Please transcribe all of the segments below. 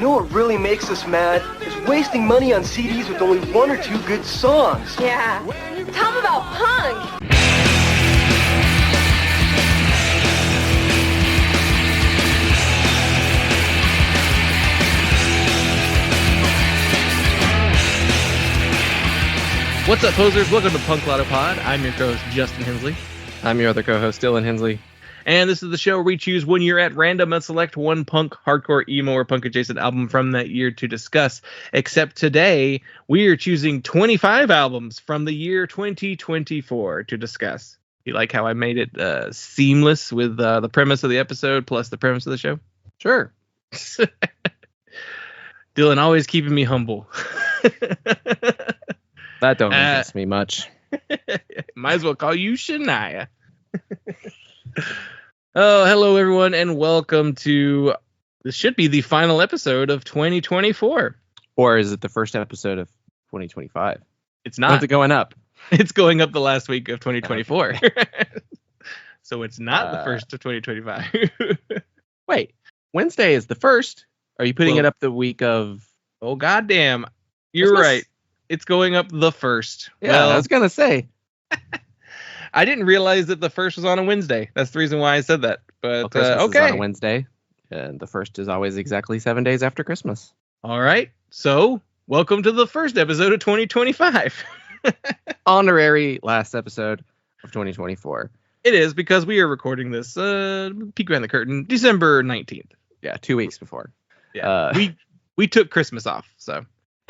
know what really makes us mad? Is wasting money on CDs with only one or two good songs. Yeah. Tell them about punk. What's up, posers? Welcome to Punk Lotto Pod. I'm your co-host, Justin Hensley. I'm your other co-host, Dylan Hensley. And this is the show where we choose one year at random and select one punk, hardcore, emo, or punk-adjacent album from that year to discuss. Except today, we are choosing 25 albums from the year 2024 to discuss. You like how I made it seamless with the premise of the episode plus the premise of the show? Sure. Dylan always keeping me humble. That don't interest me much. Might as well call you Shania. Oh, hello everyone, and welcome to this should be the final episode of 2024. Or is it the first episode of 2025? It's not. When's it going up? It's going up the last week of 2024. So it's not the first of 2025. Wait, Wednesday is the first. Are you putting it up the week of? Oh, goddamn. You're Christmas? right. It's going up the first. Yeah, well, I was going to say. I didn't realize that the first was on a Wednesday. That's the reason why I said that. But Christmas okay. is on a Wednesday, and the first is always exactly 7 days after Christmas. All right. So welcome to the first episode of 2025. Honorary last episode of 2024. It is because we are recording this peek behind the curtain December 19th. Yeah, 2 weeks before. Yeah. We took Christmas off, so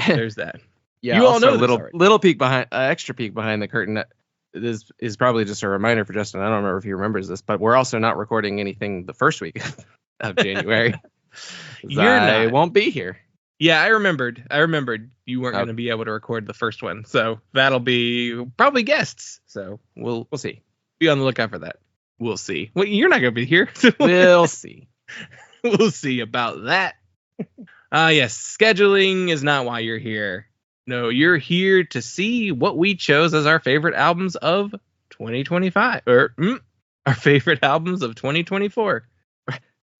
there's that. Yeah, you all know this little peek behind, extra peek behind the curtain. This is probably just a reminder for Justin. I don't remember if he remembers this, but we're also not recording anything the first week of January. I won't be here. Yeah, I remembered you weren't going to be able to record the first one, so that'll be probably guests. So we'll see. Be on the lookout for that. We'll see. Well, you're not going to be here. We'll see. We'll see about that. Yes, scheduling is not why you're here. No, you're here to see what we chose as our favorite albums of 2025, or our favorite albums of 2024.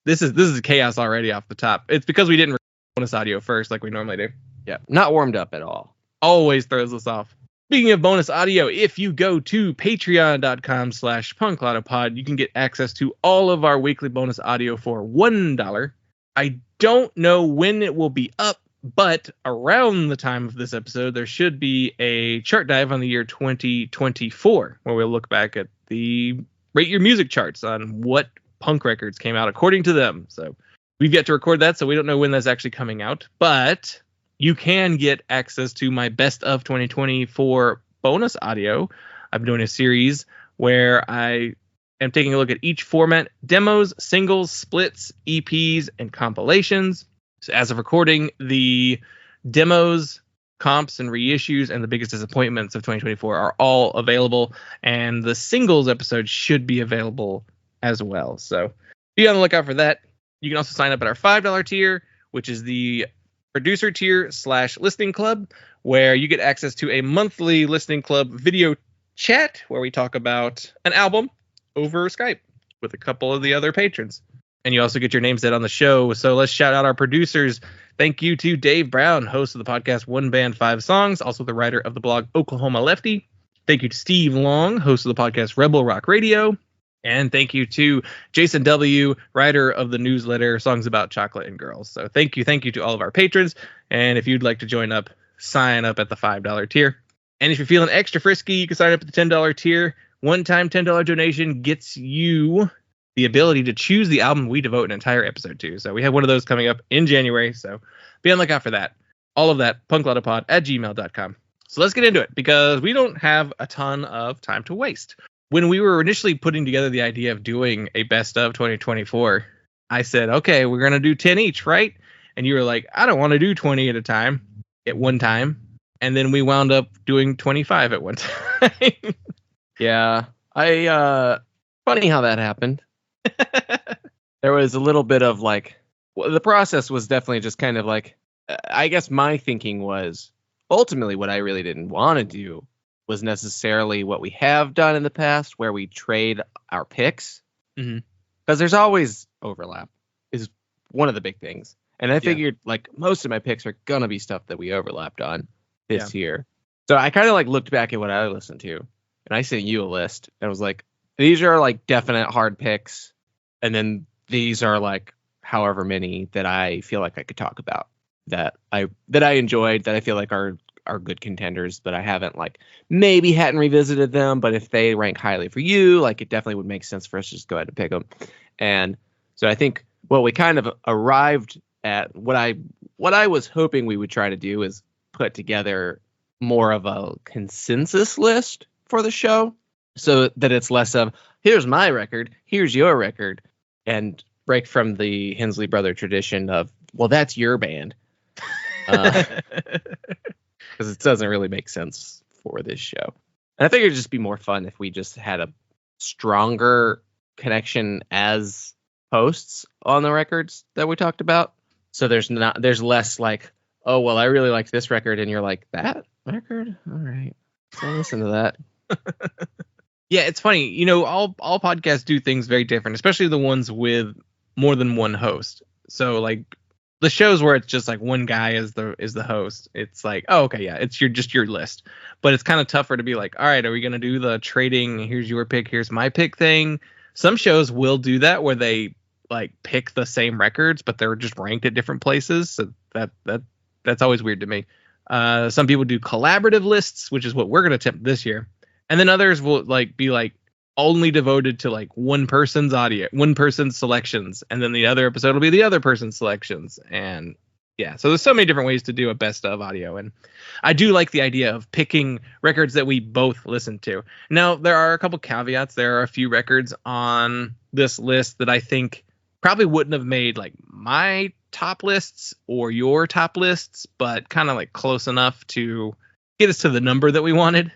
This is chaos already off the top. It's because we didn't record bonus audio first like we normally do. Yeah, not warmed up at all. Always throws us off. Speaking of bonus audio, if you go to patreon.com/punklautopod, you can get access to all of our weekly bonus audio for $1. I don't know when it will be up, but around the time of this episode, there should be a chart dive on the year 2024, where we'll look back at the Rate Your Music charts on what punk records came out according to them. So we've yet to record that, so we don't know when that's actually coming out. But you can get access to my Best of 2024 bonus audio. I'm doing a series where I am taking a look at each format: demos, singles, splits, EPs, and compilations. So as of recording, the demos, comps, and reissues and the biggest disappointments of 2024 are all available, and the singles episode should be available as well. So be on the lookout for that. You can also sign up at our $5 tier, which is the producer tier / listening club, where you get access to a monthly listening club video chat where we talk about an album over Skype with a couple of the other patrons. And you also get your name said on the show. So let's shout out our producers. Thank you to Dave Brown, host of the podcast One Band, Five Songs, also the writer of the blog Oklahoma Lefty. Thank you to Steve Long, host of the podcast Rebel Rock Radio. And thank you to Jason W., writer of the newsletter Songs About Chocolate and Girls. So thank you to all of our patrons. And if you'd like to join up, sign up at the $5 tier. And if you're feeling extra frisky, you can sign up at the $10 tier. One-time $10 donation gets you the ability to choose the album we devote an entire episode to. So we have one of those coming up in January. So be on the lookout for that. All of that, punklautopod@gmail.com. So let's get into it, because we don't have a ton of time to waste. When we were initially putting together the idea of doing a best of 2024, I said, okay, we're going to do 10 each, right? And you were like, I don't want to do 20 at one time. And then we wound up doing 25 at one time. Yeah. Funny how that happened. There was a little bit of the process was definitely just kind of I guess my thinking was ultimately what I really didn't want to do was necessarily what we have done in the past, where we trade our picks. Because there's always overlap is one of the big things. And I figured like most of my picks are gonna be stuff that we overlapped on this year. So I kind of like looked back at what I listened to, and I sent you a list. And I was like, these are like definite hard picks, and then these are like however many that I feel like I could talk about that I enjoyed, that I feel like are good contenders, but I haven't like maybe hadn't revisited them. But if they rank highly for you, like it definitely would make sense for us to just go ahead and pick them. And so I think what we kind of arrived at, what I was hoping we would try to do is put together more of a consensus list for the show, so that it's less of here's my record, here's your record, and break from the Hensley brother tradition of, well, that's your band. Because it doesn't really make sense for this show. And I think it'd just be more fun if we just had a stronger connection as hosts on the records that we talked about. So there's less like, oh, well, I really like this record, and you're like, that record? All right. So I'll listen to that. Yeah, it's funny. You know, all podcasts do things very different, especially the ones with more than one host. So like the shows where it's just like one guy is the host, it's like, oh, okay, yeah, it's just your list. But it's kind of tougher to be like, all right, are we gonna do the trading? Here's your pick, here's my pick thing. Some shows will do that where they like pick the same records, but they're just ranked at different places. So that's always weird to me. Some people do collaborative lists, which is what we're gonna attempt this year, and then others will like be like only devoted to like one person's selections, and then the other episode will be the other person's selections. And yeah, so there's so many different ways to do a best of audio, and I do like the idea of picking records that we both listen to. Now, there are a couple caveats. There are a few records on this list that I think probably wouldn't have made like my top lists or your top lists, but kind of like close enough to get us to the number that we wanted.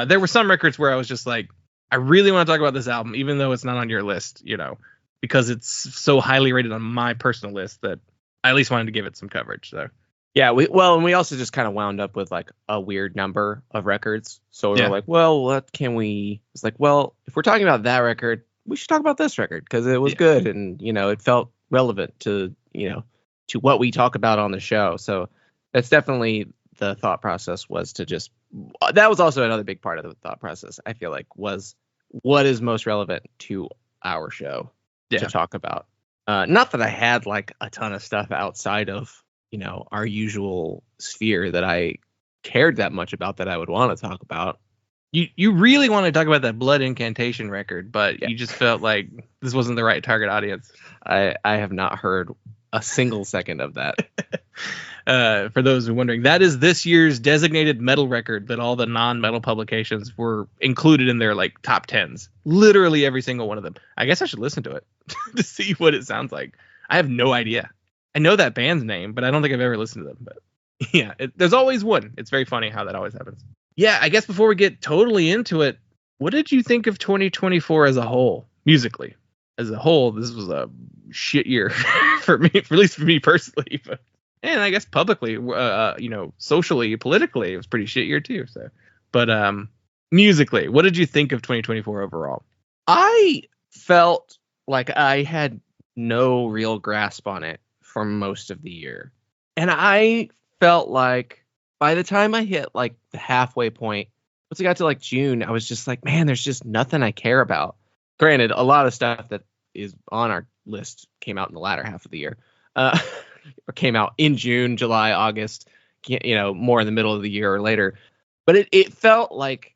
There were some records where I was just like, I really want to talk about this album, even though it's not on your list, you know, because it's so highly rated on my personal list that I at least wanted to give it some coverage. So yeah, we also just kind of wound up with like a weird number of records. So we were like, well, what can we? It's like, well, if we're talking about that record, we should talk about this record because it was good, and you know, it felt relevant to, you know, to what we talk about on the show. So that's definitely the thought process, was to just, that was also another big part of the thought process, I feel like, was what is most relevant to our show to talk about. Not that I had like a ton of stuff outside of, you know, our usual sphere that I cared that much about that I would want to talk about. You really want to talk about that Blood Incantation record, but you just felt like this wasn't the right target audience. I have not heard a single second of that. For those who are wondering, that is this year's designated metal record that all the non-metal publications were included in their like top 10s. Literally every single one of them. I guess I should listen to it to see what it sounds like. I have no idea. I know that band's name, but I don't think I've ever listened to them. But yeah, there's always one. It's very funny how that always happens. Yeah, I guess before we get totally into it, what did you think of 2024 as a whole, musically? As a whole, this was a shit year for me, at least for me personally. But, and I guess publicly, you know, socially, politically, it was a pretty shit year too. So, but musically, what did you think of 2024 overall? I felt like I had no real grasp on it for most of the year, and I felt like by the time I hit like the halfway point, once I got to like June, I was just like, man, there's just nothing I care about. Granted, a lot of stuff that is on our list came out in the latter half of the year, or came out in June, July, August, you know, more in the middle of the year or later. But it felt like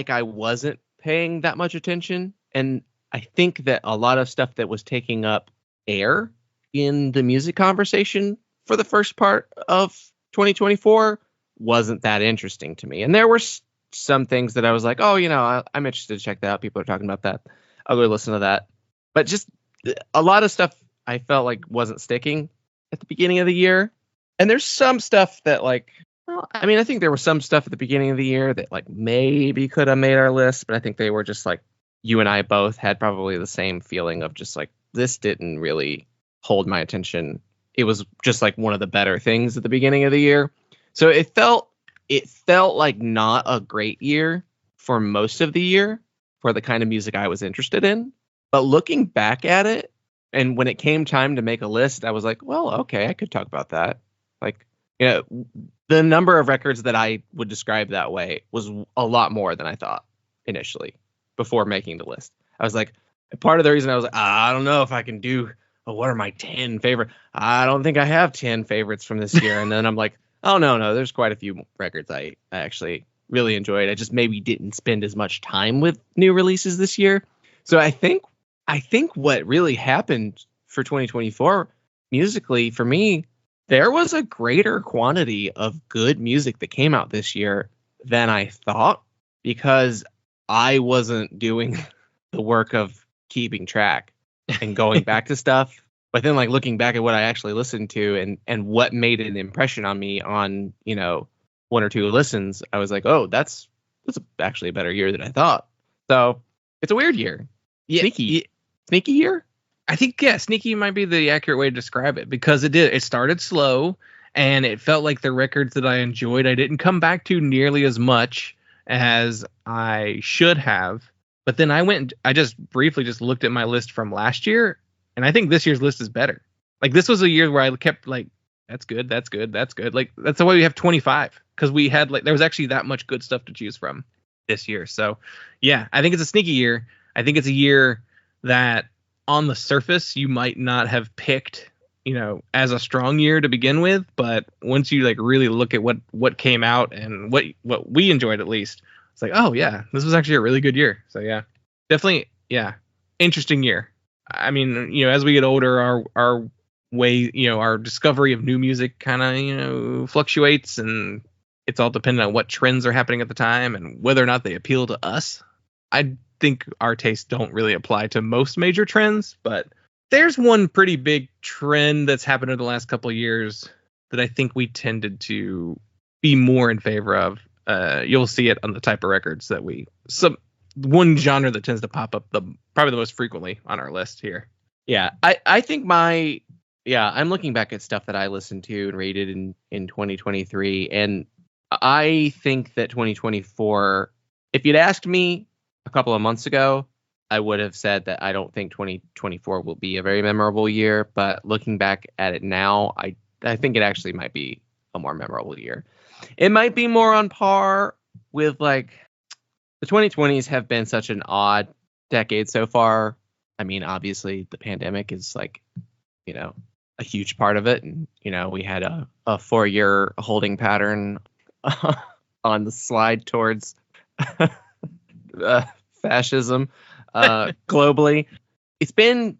I wasn't paying that much attention. And I think that a lot of stuff that was taking up air in the music conversation for the first part of 2024 wasn't that interesting to me. And there were some things that I was like, oh, you know, I'm interested to check that out. People are talking about that. I'll go listen to that. But just a lot of stuff I felt like wasn't sticking at the beginning of the year. And there's some stuff that like, well, I mean, I think there was some stuff at the beginning of the year that like maybe could have made our list, but I think they were just like, you and I both had probably the same feeling of just like, this didn't really hold my attention. It was just like one of the better things at the beginning of the year. So it felt like not a great year for most of the year for the kind of music I was interested in. But looking back at it, And when it came time to make a list, I was like, well, okay, I could talk about that. Like, the number of records that I would describe that way was a lot more than I thought initially before making the list. I was like, part of the reason I was like, I don't know if I can do, what are my 10 favorite? I don't think I have 10 favorites from this year. And then I'm like, oh, no, there's quite a few records I actually really enjoyed. I just maybe didn't spend as much time with new releases this year. So I think what really happened for 2024 musically for me, there was a greater quantity of good music that came out this year than I thought, because I wasn't doing the work of keeping track and going back to stuff. But then like looking back at what I actually listened to and what made an impression on me on, one or two listens, I was like, oh, that's actually a better year than I thought. So it's a weird year. Yeah, Sneaky year? I think, sneaky might be the accurate way to describe it, because it started slow and it felt like the records that I enjoyed, I didn't come back to nearly as much as I should have. But then I just briefly looked at my list from last year, and I think this year's list is better. Like, this was a year where I kept like, that's good. Like, that's the way we have 25, because we had there was actually that much good stuff to choose from this year. So yeah, I think it's a sneaky year. I think it's a year that on the surface you might not have picked, as a strong year to begin with, but once you really look at what came out and what we enjoyed, at least, it's like, oh yeah, this was actually a really good year. So yeah, definitely, yeah, interesting year. I mean, as we get older, our way, our discovery of new music kind of, fluctuates, and it's all dependent on what trends are happening at the time and whether or not they appeal to us. I think our tastes don't really apply to most major trends, but there's one pretty big trend that's happened in the last couple of years that I think we tended to be more in favor of. You'll see it on the type of records that one genre that tends to pop up probably the most frequently on our list here. Yeah, I think I'm looking back at stuff that I listened to and rated in 2023, and I think that 2024, if you'd asked me a couple of months ago, I would have said that I don't think 2024 will be a very memorable year. But looking back at it now, I think it actually might be a more memorable year. It might be more on par with the 2020s have been such an odd decade so far. I mean, obviously the pandemic is a huge part of it. And, we had a 4-year holding pattern on the slide towards fascism globally. It's been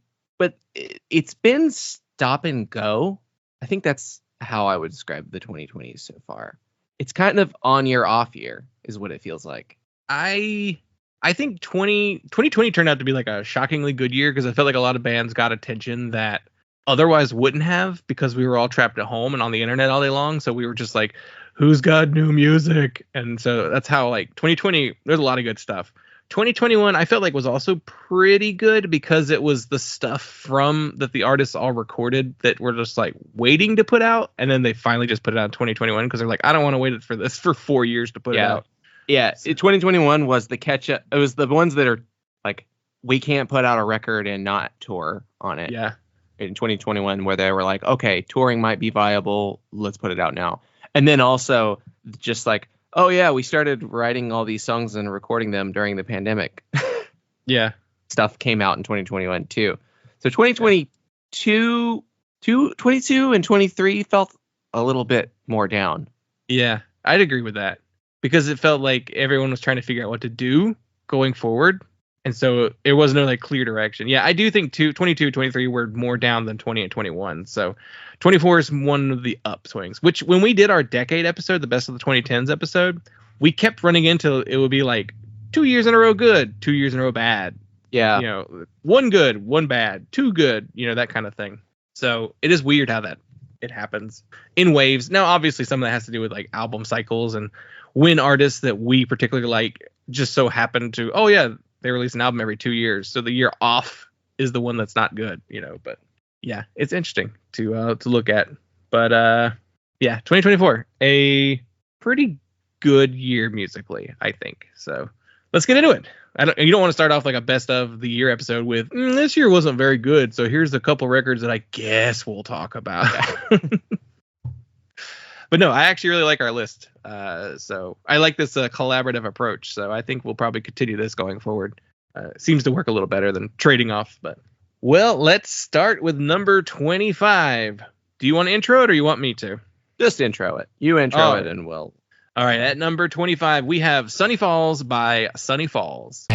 stop and go. I think that's how I would describe the 2020s so far. It's kind of on year, off year is what it feels like. I think 2020 turned out to be a shockingly good year, because I felt like a lot of bands got attention that otherwise wouldn't have, because we were all trapped at home and on the internet all day long. So we were just like, who's got new music? And so that's how 2020, there's a lot of good stuff. 2021, I felt like was also pretty good, because it was the stuff that the artists all recorded that were just waiting to put out. And then they finally just put it out in 2021, because they're like, I don't want to wait for this for 4 years to put it out. Yeah. 2021 was the catch up. It was the ones that are we can't put out a record and not tour on it. Yeah. In 2021, where they were like, okay, touring might be viable. Let's put it out now. And then also just oh yeah, we started writing all these songs and recording them during the pandemic. Yeah. Stuff came out in 2021 too. So 2022 and 23 felt a little bit more down. Yeah, I'd agree with that, because it felt like everyone was trying to figure out what to do going forward. And so it wasn't a clear direction. Yeah, I do think 22, 23 were more down than 20 and 21. So 24 is one of the upswings, which when we did our decade episode, the best of the 2010s episode, we kept running into it would be 2 years in a row good, 2 years in a row bad. Yeah. One good, one bad, two good, that kind of thing. So it is weird how it happens in waves. Now, obviously, some of that has to do with album cycles and when artists that we particularly like just so happen to, oh yeah, they release an album every 2 years. So the year off is the one that's not good, but yeah, it's interesting to look at. But yeah, 2024, a pretty good year musically, I think. So let's get into it. You don't want to start off like a best of the year episode with this year wasn't very good, so here's a couple records that I guess we'll talk about. But no, I actually really like our list. So I like this collaborative approach. So I think we'll probably continue this going forward. Seems to work a little better than trading off. But well, let's start with number 25. Do you want to intro it or you want me to? Just intro it. You intro it and we'll. All right. At number 25, we have Sunny Falls by Sunny Falls.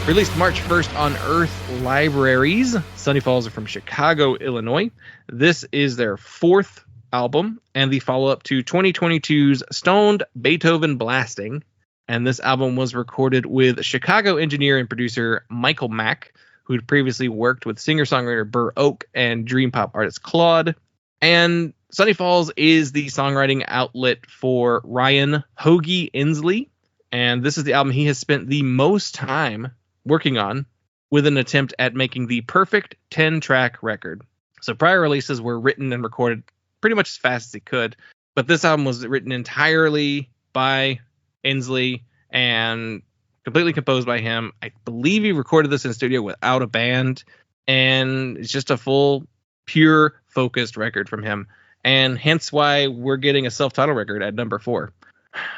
Released March 1st on Earth Libraries. Sunny Falls are from Chicago, Illinois. This is their fourth album and the follow-up to 2022's Stoned Beethoven Blasting. And this album was recorded with Chicago engineer and producer Michael Mack, who had previously worked with singer-songwriter Burr Oak and dream pop artist Claude. And Sunny Falls is the songwriting outlet for Ryan Hoagie Inslee. And this is the album he has spent the most time working on, with an attempt at making the perfect 10-track record. So prior releases were written and recorded pretty much as fast as he could, but this album was written entirely by Inslee and completely composed by him. I believe he recorded this in studio without a band, and it's just a full, pure, focused record from him, and hence why we're getting a self-titled record at number 4.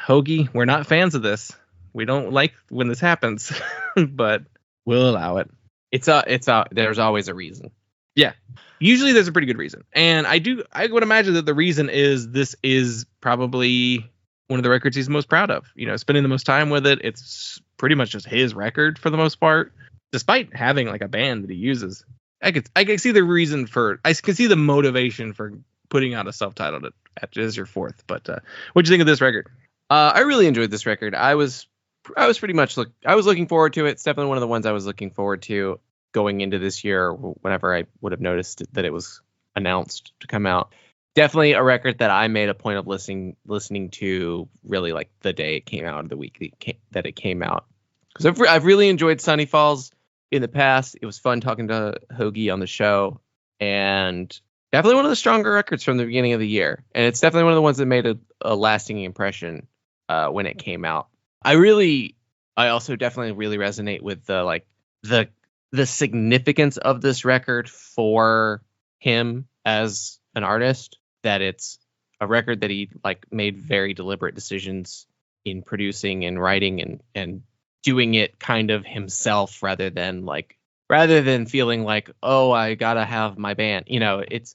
Hoagie, we're not fans of this. We don't like when this happens, but we'll allow it. There's always a reason. Yeah. Usually there's a pretty good reason. And I would imagine that the reason is this is probably one of the records he's most proud of. You know, spending the most time with it. It's pretty much just his record for the most part, despite having like a band that he uses. I can see the reason I can see the motivation for putting out a self-titled as your fourth. But what'd you think of this record? I really enjoyed this record. I was pretty much looking forward to it. It's definitely one of the ones I was looking forward to going into this year, whenever I would have noticed that it was announced to come out. Definitely a record that I made a point of listening to really like the day it came out, or the week that it came out. Because I've really enjoyed Sunny Falls in the past. It was fun talking to Hoagie on the show, and definitely one of the stronger records from the beginning of the year. And it's definitely one of the ones that made a lasting impression when it came out. I also definitely really resonate with the significance of this record for him as an artist, that it's a record that he made very deliberate decisions in producing and writing and doing it kind of himself, rather than feeling like, oh, I gotta have my band. You know, it's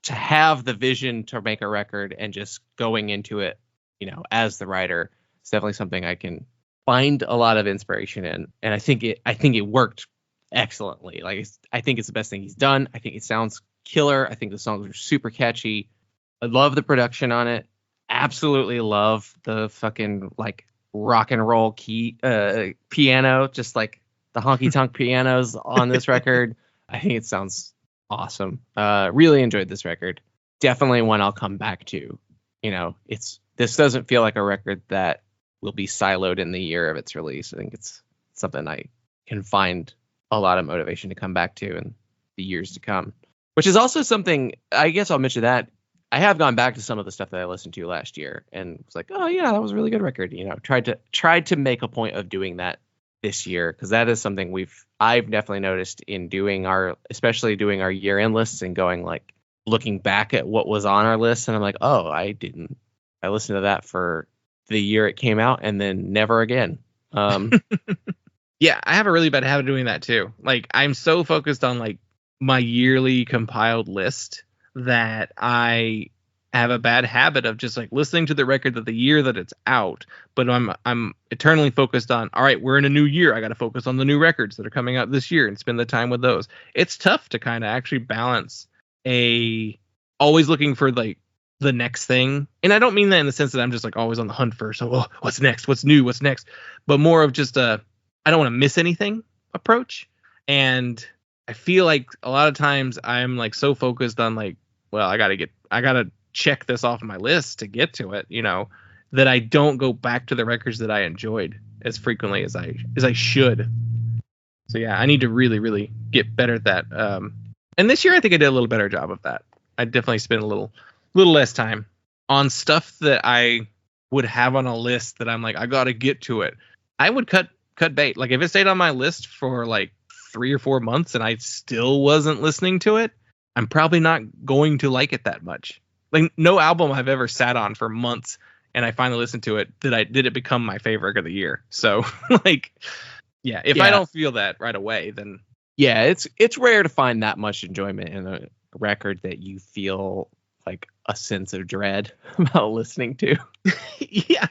to have the vision to make a record and just going into it, you know, as the writer. It's definitely something I can find a lot of inspiration in, and I think it worked excellently. Like, I think it's the best thing he's done. I think it sounds killer. I think the songs are super catchy. I love the production on it. Absolutely love the fucking like rock and roll key piano, just like the honky tonk pianos on this record. I think it sounds awesome. Really enjoyed this record. Definitely one I'll come back to. You know, this doesn't feel like a record that will be siloed in the year of its release. I think it's something I can find a lot of motivation to come back to in the years to come. Which is also something, I guess I'll mention that I have gone back to some of the stuff that I listened to last year and was like, oh yeah, that was a really good record. You know, tried to make a point of doing that this year, because that is something I've definitely noticed in especially doing our year-end lists and going like looking back at what was on our list, and I'm like, oh, I listened to that for the year it came out and then never again. Yeah, I have a really bad habit of doing that too. Like, I'm so focused on like my yearly compiled list that I have a bad habit of just like listening to the record that the year that it's out, but I'm eternally focused on, all right, we're in a new year, I got to focus on the new records that are coming out this year and spend the time with those. It's tough to kind of actually balance always looking for like the next thing. And I don't mean that in the sense that I'm just like always on the hunt for, so what's next, what's new, what's next, but more of just I don't want to miss anything approach. And I feel like a lot of times I'm like so focused on like, well, I gotta check this off my list to get to it, you know, that I don't go back to the records that I enjoyed as frequently as I should. So yeah, I need to really, really get better at that. And this year I think I did a little better job of that. I definitely spent a little less time on stuff that I would have on a list that I'm like, I gotta get to it. I would cut bait. Like if it stayed on my list for like 3 or 4 months and I still wasn't listening to it, I'm probably not going to like it that much. Like no album I've ever sat on for months and I finally listened to it did it become my favorite of the year. So like, yeah, if I don't feel that right away, then yeah, it's rare to find that much enjoyment in a record that you feel like a sense of dread about listening to. Yeah.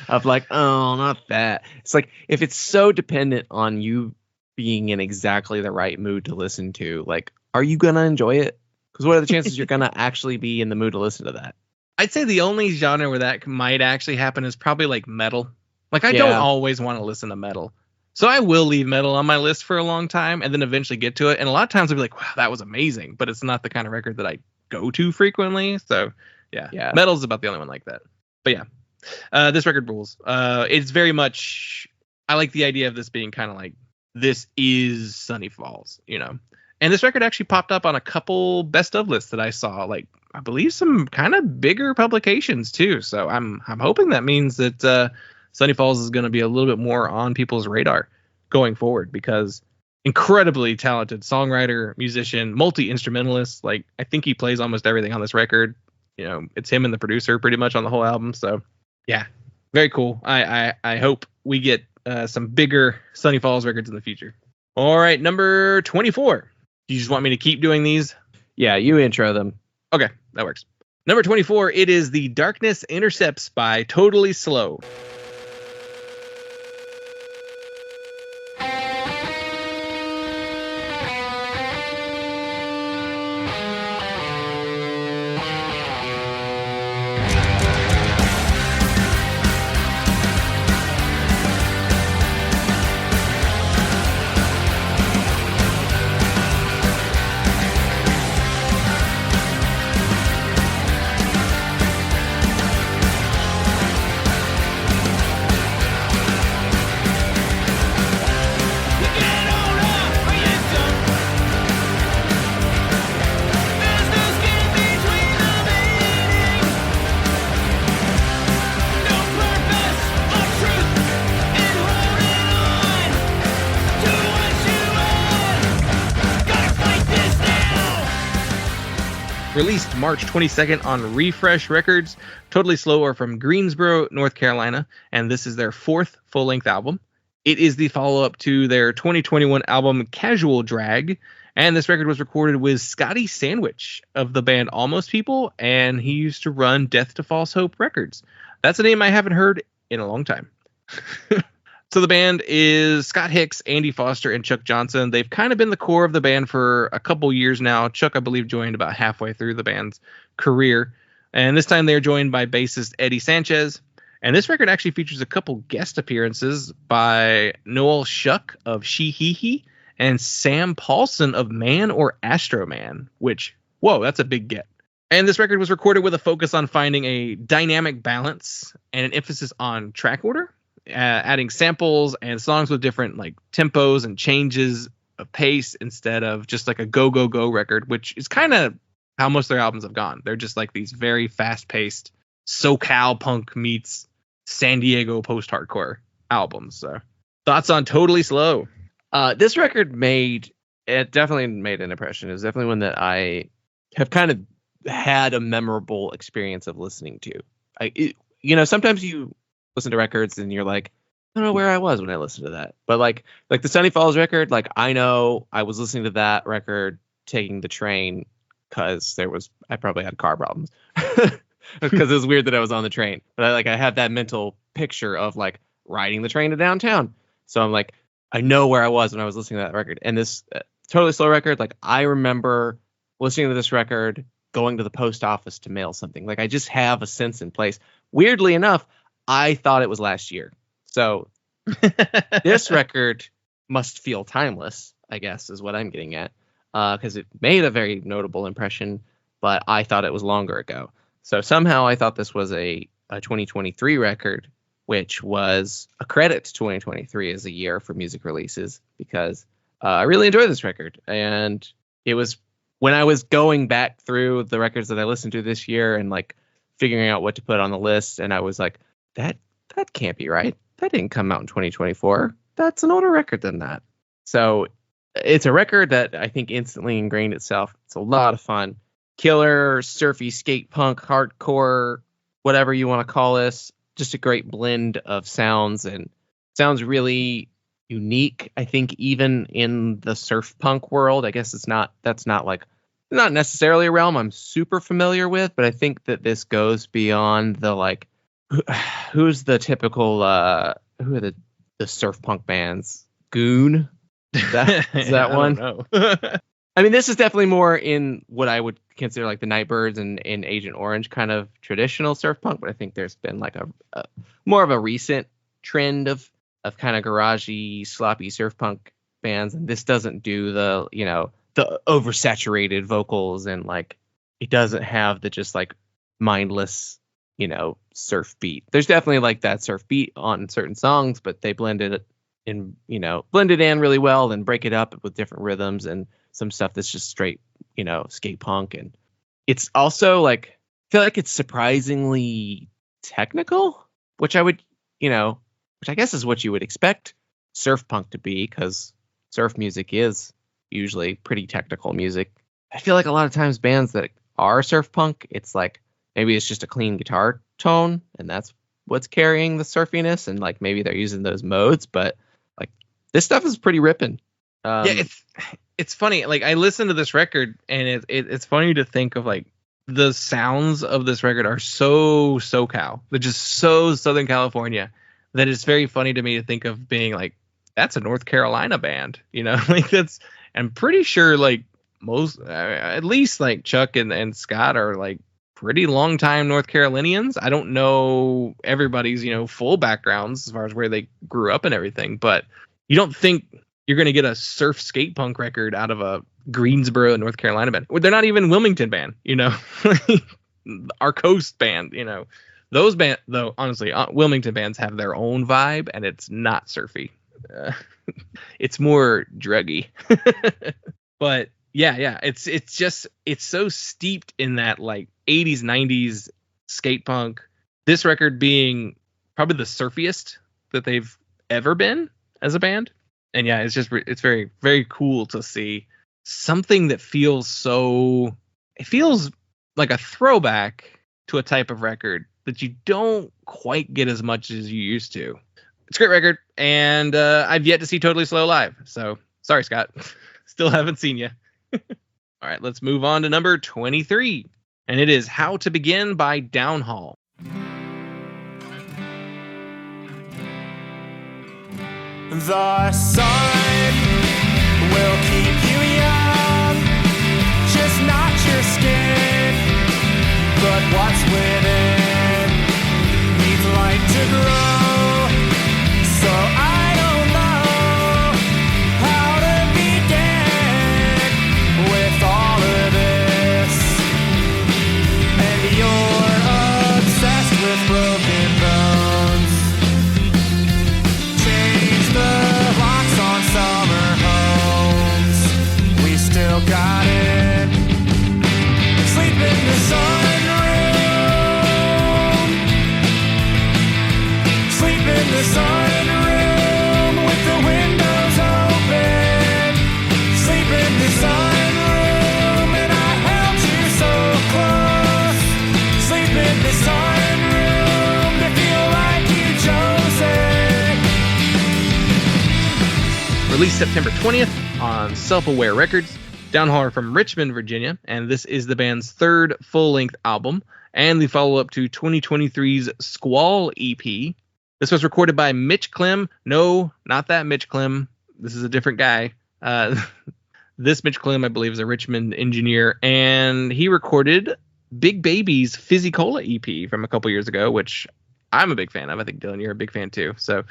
Of like, oh, not that. It's like if it's so dependent on you being in exactly the right mood to listen to, like, are you gonna enjoy it? Because what are the chances you're gonna actually be in the mood to listen to that? I'd say the only genre where that might actually happen is probably like metal. Like I don't always want to listen to metal, so I will leave metal on my list for a long time and then eventually get to it. And a lot of times I'll be like, wow, that was amazing, but it's not the kind of record that I go to frequently. So yeah. Metal's about the only one like that. But yeah, this record rules. It's very much, I like the idea of this being kind of like, this is Sunny Falls, you know. And this record actually popped up on a couple best of lists that I saw, like I believe some kind of bigger publications too. So I'm hoping that means that Sunny Falls is going to be a little bit more on people's radar going forward, because incredibly talented songwriter, musician, multi-instrumentalist. Like I think he plays almost everything on this record. You know, it's him and the producer pretty much on the whole album. So yeah, very cool. I hope we get some bigger Sunny Falls records in the future. All right, number 24. Do you just want me to keep doing these? Yeah, you intro them. Okay, that works. Number 24, it is The Darkness Intercepts by Totally Slow. Released March 22nd on Refresh Records. Totally Slow are from Greensboro, North Carolina, and this is their 4th full-length album. It is the follow-up to their 2021 album Casual Drag, and this record was recorded with Scotty Sandwich of the band Almost People, and he used to run Death to False Hope Records. That's a name I haven't heard in a long time. So So the band is Scott Hicks, Andy Foster, and Chuck Johnson. They've kind of been the core of the band for a couple years now. Chuck, I believe, joined about halfway through the band's career. And this time they're joined by bassist Eddie Sanchez. And this record actually features a couple guest appearances by Noel Shuck of She Hee Hee and Sam Paulson of Man or Astro Man, which, whoa, that's a big get. And this record was recorded with a focus on finding a dynamic balance and an emphasis on track order, adding samples and songs with different like tempos and changes of pace instead of just like a go, go, go record, which is kind of how most of their albums have gone. They're just like these very fast-paced SoCal punk meets San Diego post-hardcore albums. So thoughts on Totally Slow? This record definitely made an impression. It was definitely one that I have kind of had a memorable experience of listening to. Sometimes you listen to records and you're like, I don't know where I was when I listened to that. But like the Sunny Falls record, like I know I was listening to that record taking the train because I probably had car problems because it was weird that I was on the train. But I had that mental picture of like riding the train to downtown. So I'm like, I know where I was when I was listening to that record. And this Totally Slow record, like I remember listening to this record, going to the post office to mail something. Like I just have a sense in place. Weirdly enough, I thought it was last year. So this record must feel timeless, I guess, is what I'm getting at. Because it made a very notable impression, but I thought it was longer ago. So somehow I thought this was a 2023 record, which was a credit to 2023 as a year for music releases, because I really enjoyed this record. And it was when I was going back through the records that I listened to this year and like figuring out what to put on the list, and I was like, that can't be right. That didn't come out in 2024. That's an older record than that. So it's a record that I think instantly ingrained itself. It's a lot of fun. Killer, surfy, skate punk, hardcore, whatever you want to call this. Just a great blend of sounds, and sounds really unique. I think even in the surf punk world, I guess that's not necessarily a realm I'm super familiar with, but I think that this goes beyond the like, who's the typical, who are the surf punk bands? Goon? Is that one? No. I mean, this is definitely more in what I would consider like the Nightbirds and Agent Orange kind of traditional surf punk, but I think there's been like a more of a recent trend of kind of garagey, sloppy surf punk bands, and this doesn't do the oversaturated vocals, and like it doesn't have the just like mindless surf beat. There's definitely like that surf beat on certain songs, but they blend it in really well and break it up with different rhythms and some stuff that's just straight, skate punk. And it's also like, I feel like it's surprisingly technical, which I guess is what you would expect surf punk to be, because surf music is usually pretty technical music. I feel like a lot of times bands that are surf punk, it's like, maybe it's just a clean guitar tone and that's what's carrying the surfiness, and like maybe they're using those modes, but like this stuff is pretty ripping. It's funny. Like I listened to this record, and it's funny to think of like the sounds of this record are so SoCal. They're just so Southern California that it's very funny to me to think of being like, that's a North Carolina band, like that's. I'm pretty sure like most, at least like Chuck and Scott are like pretty long time North Carolinians. I don't know everybody's full backgrounds as far as where they grew up and everything, but you don't think you're going to get a surf skate punk record out of a Greensboro, North Carolina band. They're not even Wilmington band, our coast band, those band though. Honestly, Wilmington bands have their own vibe, and it's not surfy. It's more druggy. But yeah, it's so steeped in that like 80s, 90s skate punk. This record being probably the surfiest that they've ever been as a band. And yeah, it's very, very cool to see something that feels like a throwback to a type of record that you don't quite get as much as you used to. It's a great record, and I've yet to see Totally Slow live. So sorry, Scott. Still haven't seen you. All right, let's move on to number 23. And it is How to Begin by Downhaul. The sun will keep you young, just not your skin, but what's within needs light to grow. So I don't know how to begin with all of this, and you're obsessed with broken bones. Change the locks on summer homes, we still got it. Sleep in the sunroom, sleep in the sunroom with the windows open. Sleep in the sunroom and I held you so close. Sleep in the sunroom to feel like you chose it. Released September 20th on Self-Aware Records. Downhaul are from Richmond, Virginia, and this is the band's third full-length album and the follow-up to 2023's Squall EP. This was recorded by Mitch Clem. No, not that Mitch Clem. This is a different guy. This Mitch Clem, I believe, is a Richmond engineer, and he recorded Big Baby's Fizzy-Cola EP from a couple years ago, which I'm a big fan of. I think, Dylan, you're a big fan too. So,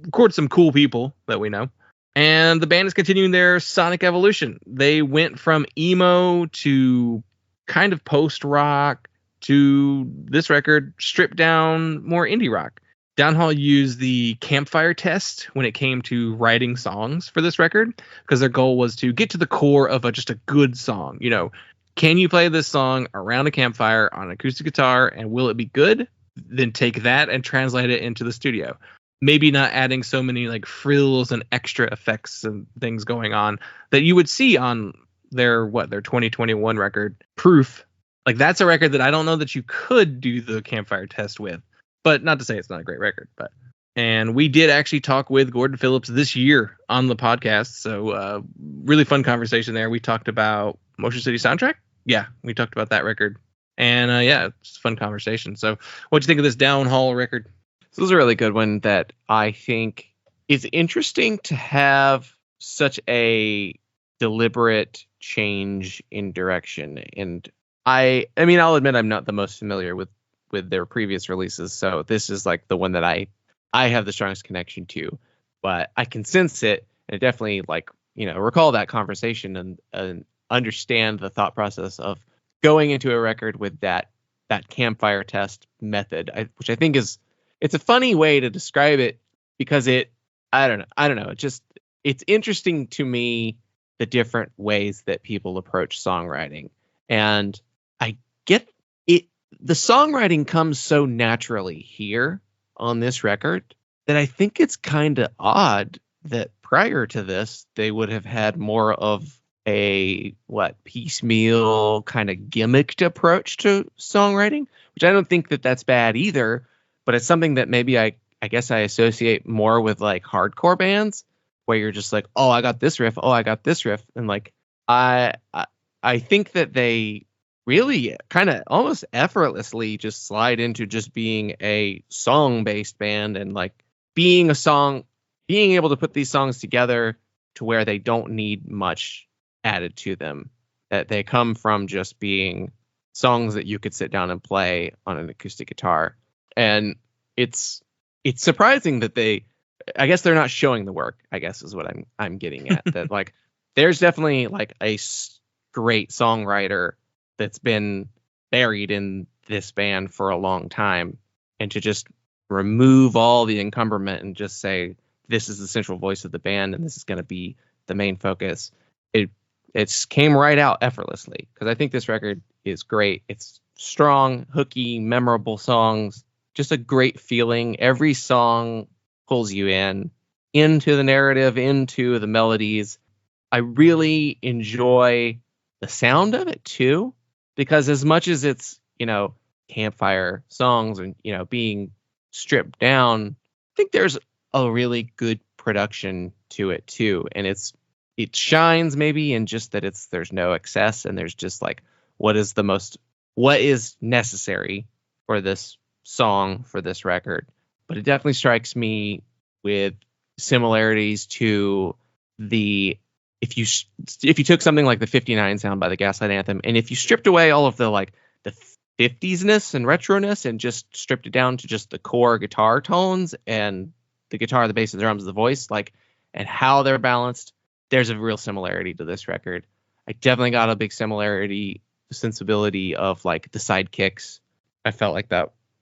record some cool people that we know. And the band is continuing their sonic evolution. They went from emo to kind of post-rock to this record, stripped down, more indie rock. Downhaul used the campfire test when it came to writing songs for this record, because their goal was to get to the core of just a good song. You know, can you play this song around a campfire on an acoustic guitar, and will it be good? Then take that and translate it into the studio. Maybe not adding so many like frills and extra effects and things going on that you would see on their 2021 record, Proof. Like, that's a record that I don't know that you could do the campfire test with, but not to say it's not a great record. And we did actually talk with Gordon Phillips this year on the podcast. So really fun conversation there. We talked about Motion City Soundtrack. Yeah, we talked about that record. And yeah, it's a fun conversation. So what'd you think of this Downhaul record? This was a really good one that I think is interesting to have such a deliberate change in direction. And I mean, I'll admit I'm not the most familiar with their previous releases, so this is like the one that I have the strongest connection to. But I can sense it, and it definitely, like, you know, recall that conversation and understand the thought process of going into a record with that campfire test method, which I think it's a funny way to describe it, because I don't know. It's interesting to me, the different ways that people approach songwriting. And I get it. The songwriting comes so naturally here on this record that I think it's kind of odd that prior to this, they would have had more of a piecemeal kind of gimmicked approach to songwriting, which I don't think that that's bad either. But it's something that maybe I guess I associate more with like hardcore bands, where you're just like, oh, I got this riff. Oh, I got this riff. And like, I think that they really kind of almost effortlessly just slide into just being a song-based band, and like being able to put these songs together to where they don't need much added to them. That they come from just being songs that you could sit down and play on an acoustic guitar. And it's surprising that I guess they're not showing the work, I guess is what I'm getting at. That like, there's definitely like a great songwriter that's been buried in this band for a long time, and to just remove all the encumberment and just say, this is the central voice of the band and this is going to be the main focus. It's came right out effortlessly, because I think this record is great. It's strong, hooky, memorable songs. Just a great feeling. Every song pulls you into the narrative, into the melodies. I really enjoy the sound of it too, because as much as it's, you know, campfire songs and, you know, being stripped down, I think there's a really good production to it too. And it shines maybe in just that there's no excess, and there's just like, what is necessary for this song, for this record. But it definitely strikes me with similarities to the if you took something like the 59 sound by the Gaslight Anthem, and if you stripped away all of the like the 50s-ness and retroness and just stripped it down to just the core guitar tones and the guitar, the bass, the drums, the voice, like, and how they're balanced, there's a real similarity to this record. I definitely got a big sensibility of like the sidekicks. I felt like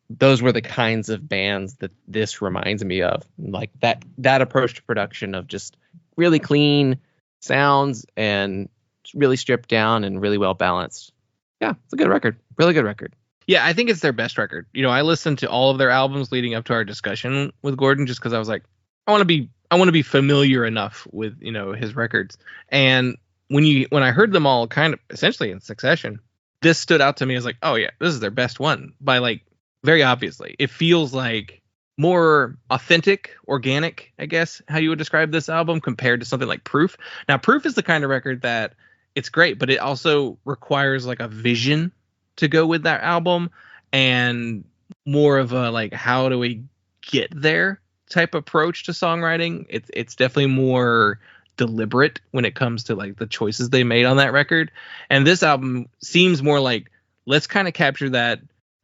those were the kinds of bands that this reminds me of, like that approach to production of just really clean sounds and really stripped down and really well balanced. Yeah, it's a good record. Really good record. Yeah, I think it's their best record. You know, I listened to all of their albums leading up to our discussion with Gordon just because I was like, I want to be familiar enough with, you know, his records. And when I heard them all kind of essentially in succession, this stood out to me as like, oh yeah, this is their best one by like very obviously. It feels like more authentic, organic, I guess, how you would describe this album compared to something like Proof. Now, Proof is the kind of record that it's great, but it also requires like a vision to go with that album and more of a like, how do we get there type approach to songwriting. It's definitely more deliberate when it comes to like the choices they made on that record. And this album seems more like, let's kind of capture the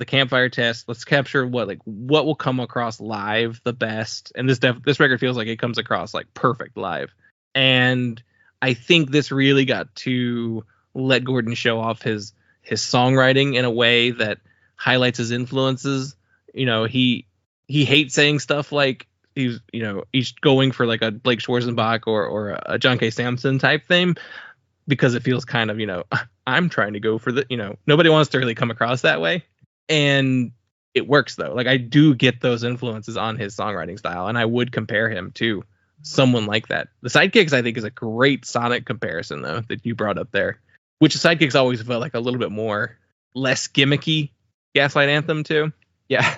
campfire test. Let's capture what will come across live the best. And this record feels like it comes across like perfect live. And I think this really got to let Gordon show off his songwriting in a way that highlights his influences. You know, he hates saying stuff like he's going for like a Blake Schwarzenbach or a John K. Samson type thing, because it feels kind of, you know, I'm trying to go for nobody wants to really come across that way. And it works though. Like I do get those influences on his songwriting style, and I would compare him to someone like that. The Sidekicks, I think, is a great sonic comparison though that you brought up there, which the Sidekicks always felt like a little bit more less gimmicky Gaslight Anthem too. Yeah.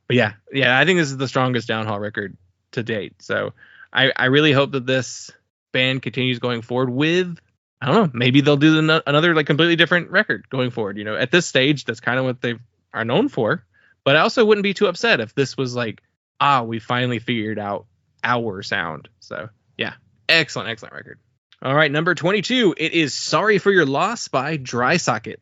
But yeah, I think this is the strongest Downhaul record to date. So I really hope that this band continues going forward with, I don't know, maybe they'll do another like completely different record going forward. You know, at this stage, that's kind of what they are known for. But I also wouldn't be too upset if this was like, we finally figured out our sound. So yeah, excellent record. All right, number 22, it is Sorry for Your Loss by Dry Socket.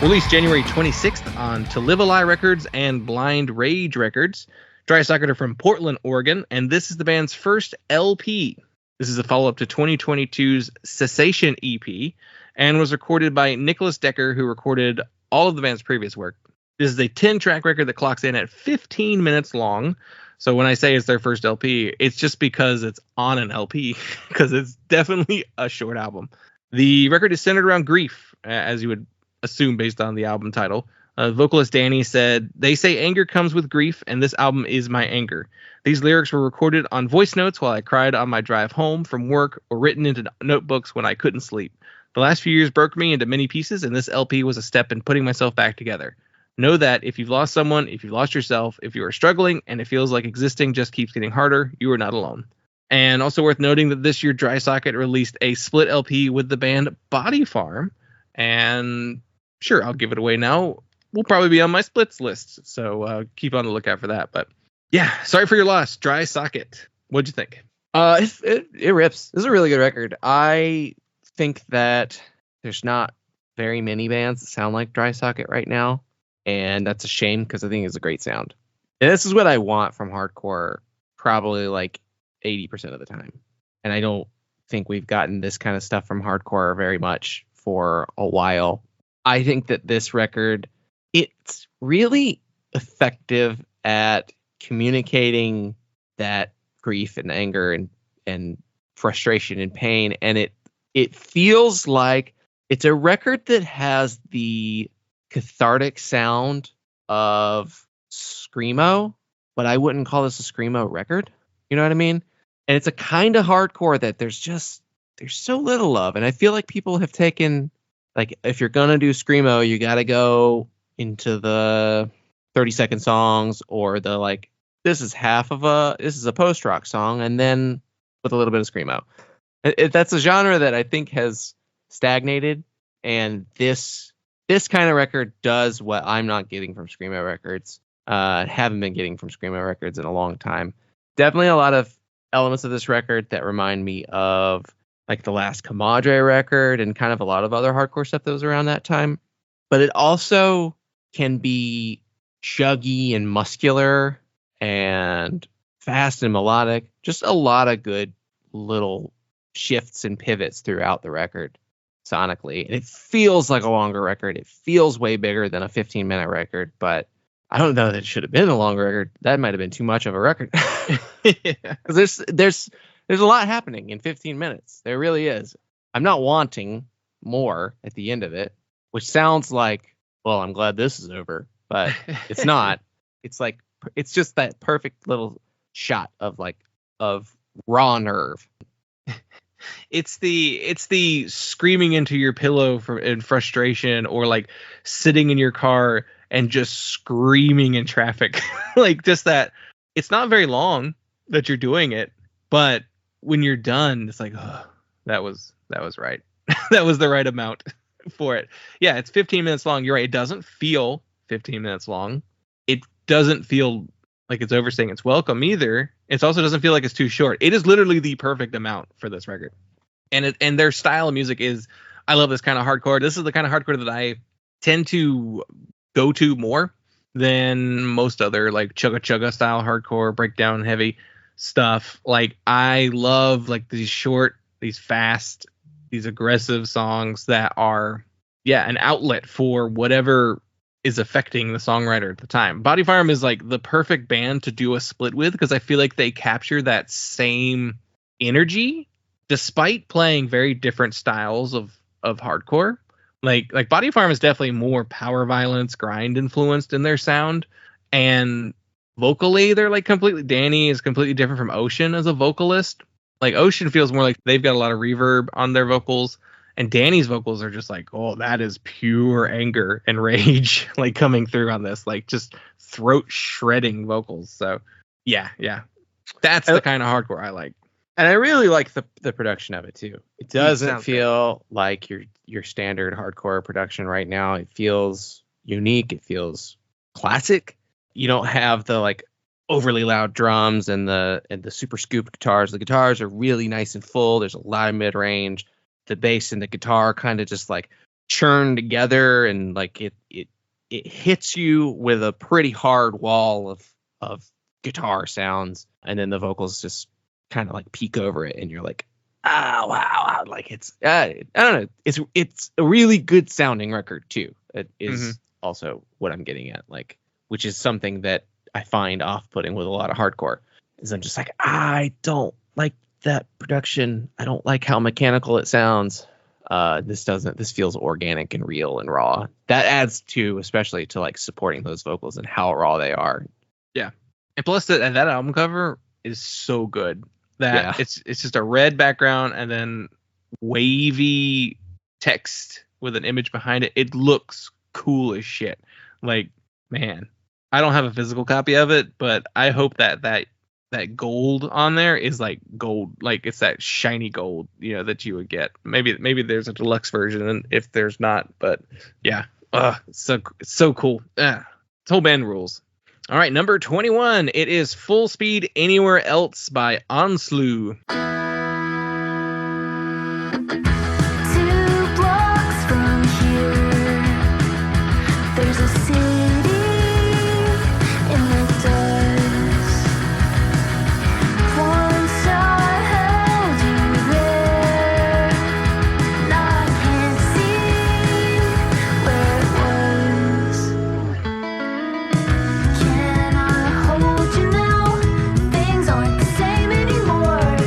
Released January 26th on To Live a Lie Records and Blind Rage Records. Dry Socket are from Portland, Oregon, and this is the band's first LP. This is a follow-up to 2022's Cessation EP and was recorded by Nicholas Decker, who recorded all of the band's previous work. This is a 10-track record that clocks in at 15 minutes long. So when I say it's their first LP, it's just because it's on an LP, because it's definitely a short album. The record is centered around grief, as you would assume based on the album title. Vocalist Danny said, "They say anger comes with grief, and this album is my anger. These lyrics were recorded on voice notes while I cried on my drive home from work, or written into notebooks when I couldn't sleep. The last few years broke me into many pieces, and this LP was a step in putting myself back together. Know that if you've lost someone, if you've lost yourself, if you are struggling, and it feels like existing just keeps getting harder, you are not alone." And also worth noting that this year Dry Socket released a split LP with the band Body Farm, and sure, I'll give it away now. We'll probably be on my splits list, so keep on the lookout for that. But yeah, Sorry for Your Loss, Dry Socket. What'd you think? It rips. This is a really good record. I think that there's not very many bands that sound like Dry Socket right now, and that's a shame because I think it's a great sound. And this is what I want from hardcore probably like 80% of the time. And I don't think we've gotten this kind of stuff from hardcore very much for a while. I think that this record, it's really effective at communicating that grief and anger and frustration and pain. And it feels like it's a record that has the cathartic sound of screamo, but I wouldn't call this a screamo record. You know what I mean? And it's a kind of hardcore that there's so little of. And I feel like people have taken, like, if you're going to do screamo, you got to go into the 30-second songs, or the, like, this is a post-rock song, and then with a little bit of screamo. That's a genre that I think has stagnated, and this kind of record does what I'm not getting from screamo records. Haven't been getting from screamo records in a long time. Definitely a lot of elements of this record that remind me of, like, the last Comadre record and kind of a lot of other hardcore stuff that was around that time. But it also can be chuggy and muscular and fast and melodic. Just a lot of good little shifts and pivots throughout the record sonically. And it feels like a longer record. It feels way bigger than a 15-minute record, but I don't know that it should have been a longer record. That might have been too much of a record. Because there's a lot happening in 15 minutes. There really is. I'm not wanting more at the end of it, which sounds like, well, I'm glad this is over, but it's not. It's just that perfect little shot of raw nerve. It's the screaming into your pillow in frustration, or like sitting in your car and just screaming in traffic. Like, just that. It's not very long that you're doing it, but when you're done, it's like, oh, that was right. That was the right amount for it. Yeah, it's 15 minutes long. You're right. It doesn't feel 15 minutes long. It doesn't feel like it's overstaying its welcome either. It also doesn't feel like it's too short. It is literally the perfect amount for this record. And their style of music is, I love this kind of hardcore. This is the kind of hardcore that I tend to go to more than most other, like, chugga chugga style hardcore, breakdown heavy stuff. Like, I love, like, these short, these fast, these aggressive songs that are, an outlet for whatever is affecting the songwriter at the time. Body Farm is, like, the perfect band to do a split with, because I feel like they capture that same energy despite playing very different styles of hardcore. Like Body Farm is definitely more power violence, grind influenced in their sound, and vocally they're like completely. Danny is completely different from Ocean as a vocalist. Like, Ocean feels more like they've got a lot of reverb on their vocals, and Danny's vocals are just like, oh, that is pure anger and rage, like, coming through on this, like, just throat shredding vocals. So yeah, that's the kind of hardcore I like. And I really like the production of it too. It doesn't feel like your standard hardcore production right now. It feels unique. It feels classic. You don't have the, like, overly loud drums and the super scooped guitars. The guitars are really nice and full. There's a lot of mid range. The bass and the guitar kind of just, like, churn together, and, like, it hits you with a pretty hard wall of guitar sounds, and then the vocals just kind of, like, peek over it, and you're like, oh wow, like, it's I don't know, it's a really good sounding record too. It is also what I'm getting at, like, which is something that I find off-putting with a lot of hardcore, is I'm just like, I don't like that production. I don't like how mechanical it sounds. This feels organic and real and raw. That adds to, especially to, like, supporting those vocals and how raw they are. Yeah. And plus that album cover is so good that it's just a red background and then wavy text with an image behind it. It looks cool as shit. Like, man, I don't have a physical copy of it, but I hope that gold on there is, like, gold, like, it's that shiny gold, that you would get. Maybe there's a deluxe version, and if there's not, but yeah, it's so cool. This whole band rules. All right, number 21. It is Full Speed Anywhere Else by Onsloow. 2 blocks from here, there's a city in the dust. Once I held you there, now I can't see where it was. Can I hold you now? Things aren't the same anymore.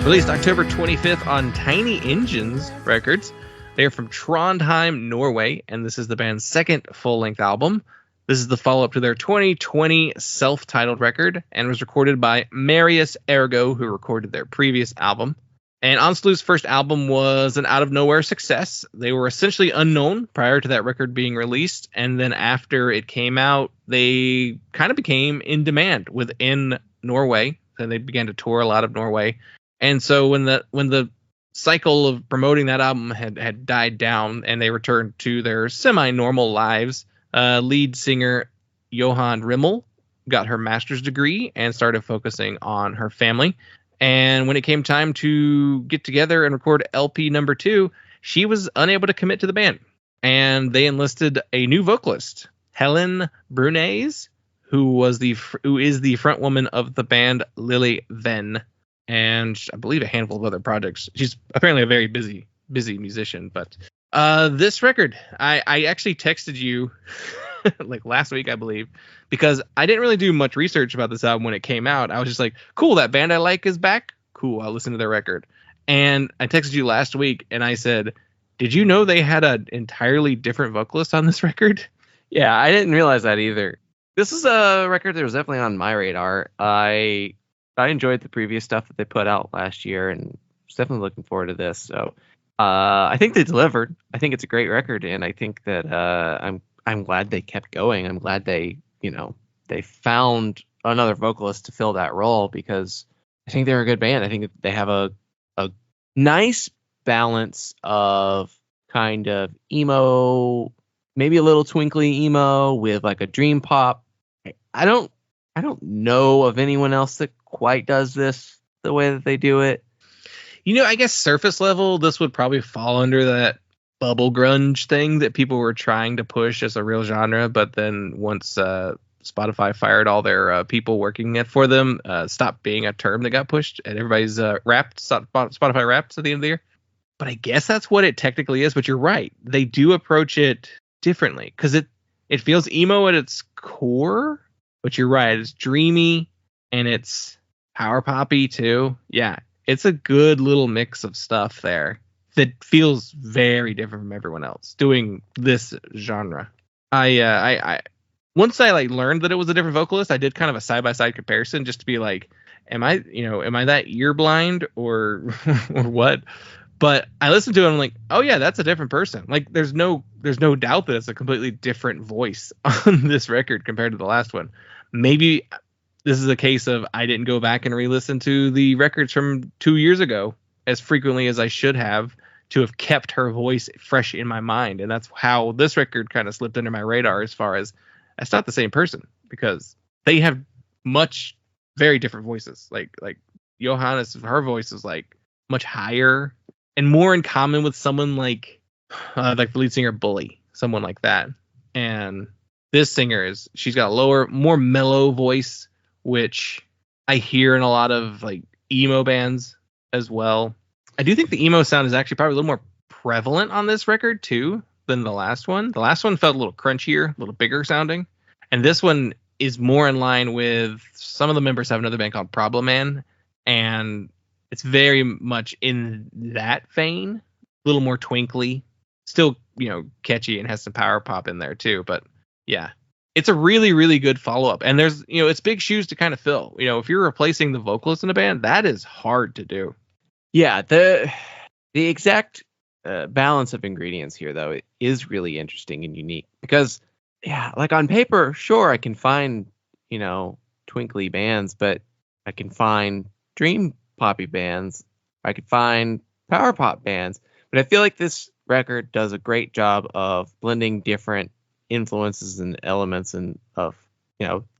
Released October 25th on Tiny Engines Records. They are from Trondheim, Norway, and this is the band's second full-length album. This is the follow-up to their 2020 self-titled record and was recorded by Marius Ergo, who recorded their previous album. And Onslow's first album was an out-of-nowhere success. They were essentially unknown prior to that record being released, and then after it came out, they kind of became in demand within Norway, and they began to tour a lot of Norway. And so when the cycle of promoting that album had died down and they returned to their semi-normal lives, lead singer Johan Rimmel got her master's degree and started focusing on her family. And when it came time to get together and record LP number 2, she was unable to commit to the band. And they enlisted a new vocalist, Helen Brunes, who is the front woman of the band Lily Venn, and I believe a handful of other projects. She's apparently a very busy musician. But this record, I actually texted you like last week, I believe, because I didn't really do much research about this album when it came out. I was just like, cool, that band I like is back. Cool, I'll listen to their record. And I texted you last week and I said, did you know they had an entirely different vocalist on this record? Yeah, I didn't realize that either. This is a record that was definitely on my radar. I enjoyed the previous stuff that they put out last year and was definitely looking forward to this. So I think they delivered. I think it's a great record, and I think that I'm glad they kept going. I'm glad they found another vocalist to fill that role, because I think they're a good band. I think they have a nice balance of kind of emo, maybe a little twinkly emo with like a dream pop. I don't know of anyone else that quite does this the way that they do it. I guess surface level, this would probably fall under that bubble grunge thing that people were trying to push as a real genre, but then once Spotify fired all their people working it for them, stopped being a term that got pushed, and everybody's Spotify Wrapped at the end of the year. But I guess that's what it technically is. But you're right, they do approach it differently, because it feels emo at its core. But you're right, it's dreamy and it's power poppy too. Yeah, it's a good little mix of stuff there that feels very different from everyone else doing this genre. I once I learned that it was a different vocalist, I did kind of a side-by-side comparison just to be like, am I that ear blind or or what? But I listened to it and I'm like, oh yeah, that's a different person. Like there's no doubt that it's a completely different voice on this record compared to the last one. Maybe this is a case of I didn't go back and re-listen to the records from 2 years ago as frequently as I should have to have kept her voice fresh in my mind. And that's how this record kind of slipped under my radar, as far as that's not the same person, because they have very different voices. Like Johannes, her voice is like much higher and more in common with someone like the lead singer Bully, someone like that. And this singer she's got a lower, more mellow voice, which I hear in a lot of like emo bands as well. I do think the emo sound is actually probably a little more prevalent on this record too than the last one. The last one felt a little crunchier, a little bigger sounding. And this one is more in line with some of the members have another band called Problem Man, and it's very much in that vein, a little more twinkly, still, catchy and has some power pop in there too. But yeah, it's a really, really good follow-up. And there's, it's big shoes to kind of fill. If you're replacing the vocalist in a band, that is hard to do. Yeah, the exact balance of ingredients here, though, is really interesting and unique, because, yeah, like on paper, sure, I can find, twinkly bands, but I can find dream poppy bands. I could find power pop bands. But I feel like this record does a great job of blending different influences and elements and of,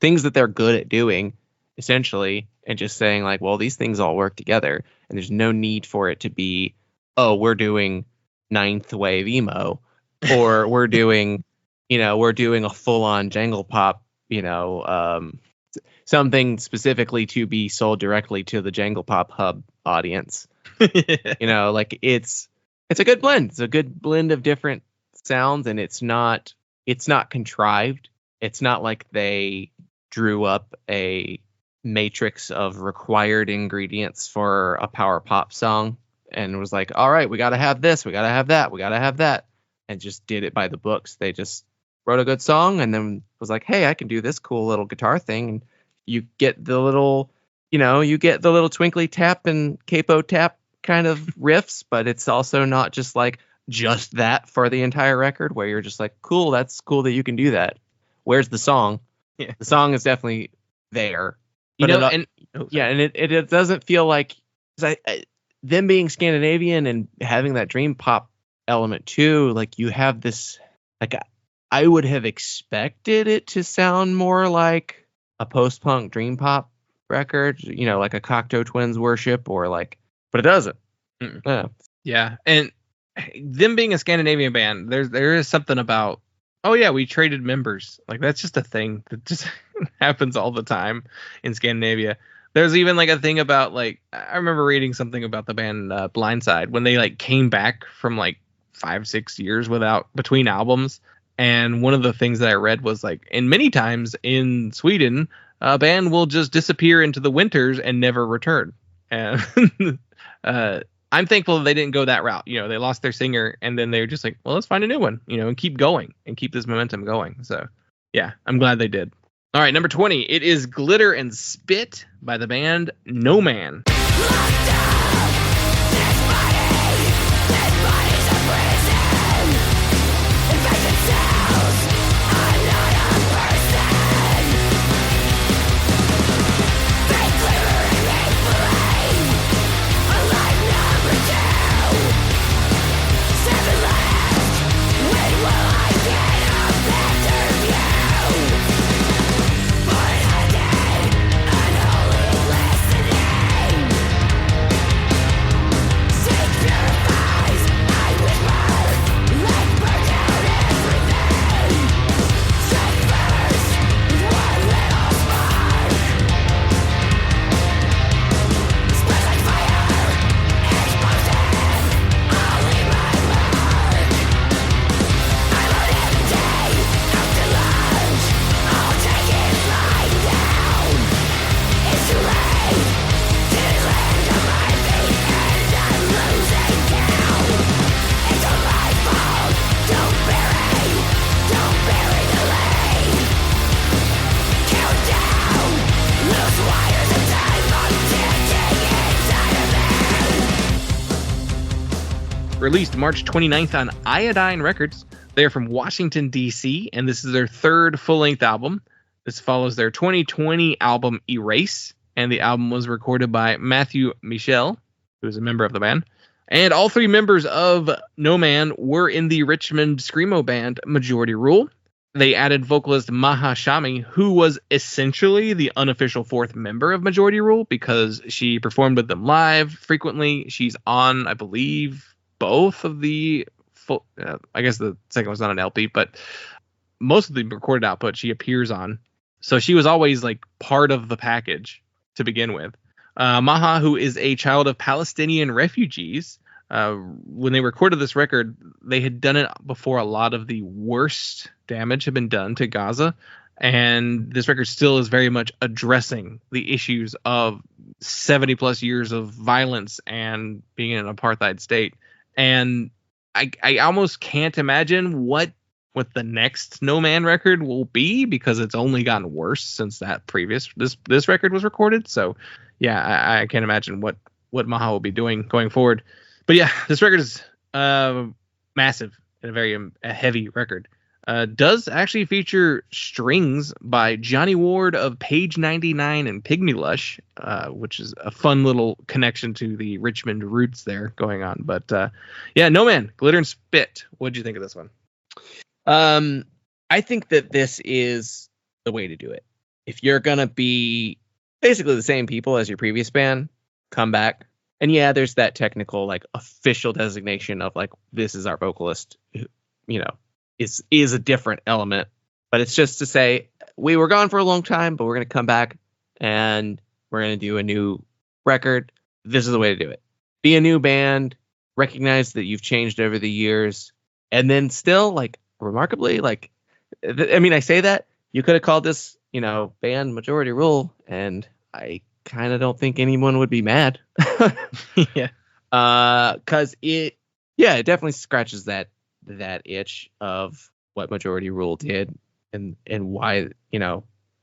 things that they're good at doing, essentially, and just saying like, well, these things all work together, and there's no need for it to be, oh, we're doing ninth wave emo, or we're doing a full on jangle pop, something specifically to be sold directly to the Jangle Pop Hub audience. Like it's a good blend. It's a good blend of different sounds, and it's not contrived. It's not like they drew up a matrix of required ingredients for a power pop song, and was like, all right, we got to have this, we got to have that, we got to have that, and just did it by the books. They just wrote a good song and then was like, hey, I can do this cool little guitar thing. And you get the little, twinkly tap and capo tap kind of riffs, but it's also not just like just that for the entire record where you're just like, cool, that's cool that you can do that. Where's the song? Yeah. The song is definitely there. You But know, it doesn't feel like them being Scandinavian and having that dream pop element too. Like you have this, like I would have expected it to sound more like a post-punk dream pop record, like a Cocteau Twins Worship or like, but it doesn't. Yeah, and them being a Scandinavian band, there is something about, oh yeah, we traded members. Like that's just a thing that just happens all the time in Scandinavia. There's even like a thing about like, I remember reading something about the band Blindside when they like came back from like 5-6 years between albums. And one of the things that I read was like, and many times in Sweden, a band will just disappear into the winters and never return. And I'm thankful that they didn't go that route. They lost their singer and then they were just like, well, let's find a new one, and keep going and keep this momentum going. So yeah, I'm glad they did. All right, number 20, it is Glitter and Spit by the band No Man. Released March 29th on Iodine Records. They are from Washington, D.C., and this is their third full-length album. This follows their 2020 album Erase, and the album was recorded by Matthew Michel, who is a member of the band. And all three members of No Man were in the Richmond screamo band Majority Rule. They added vocalist Maha Shami, who was essentially the unofficial fourth member of Majority Rule because she performed with them live frequently. She's on, I believe, both of the full, I guess the second was not an LP, but most of the recorded output she appears on. So she was always like part of the package to begin with. Maha, who is a child of Palestinian refugees, when they recorded this record, they had done it before a lot of the worst damage had been done to Gaza. And this record still is very much addressing the issues of 70 plus years of violence and being in an apartheid state. And I almost can't imagine what the next No Man record will be, because it's only gotten worse since that this record was recorded. So yeah, I can't imagine what Maha will be doing going forward. But yeah, this record is massive and a very heavy record. Does actually feature strings by Johnny Ward of Page 99 and Pygmy Lush, which is a fun little connection to the Richmond roots there going on. But yeah, No Man, Glitter and Spit. What did you think of this one? I think that this is the way to do it. If you're going to be basically the same people as your previous band, come back. And yeah, there's that technical, like, official designation of, like, this is our vocalist, who, is a different element. But it's just to say, we were gone for a long time, but we're going to come back and we're going to do a new record. This is the way to do it. Be a new band, recognize that you've changed over the years, and then still, like, remarkably, like, I say that, you could have called this, band Majority Rule, and I kind of don't think anyone would be mad. Yeah. Because it definitely scratches that itch of what Majority Rule did and why,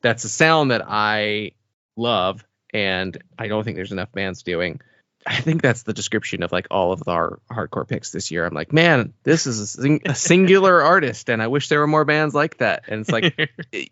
that's a sound that I love and I don't think there's enough bands doing. I think that's the description of like all of our hardcore picks this year. I'm like, man, this is a singular artist, and I wish there were more bands like that. And it's like,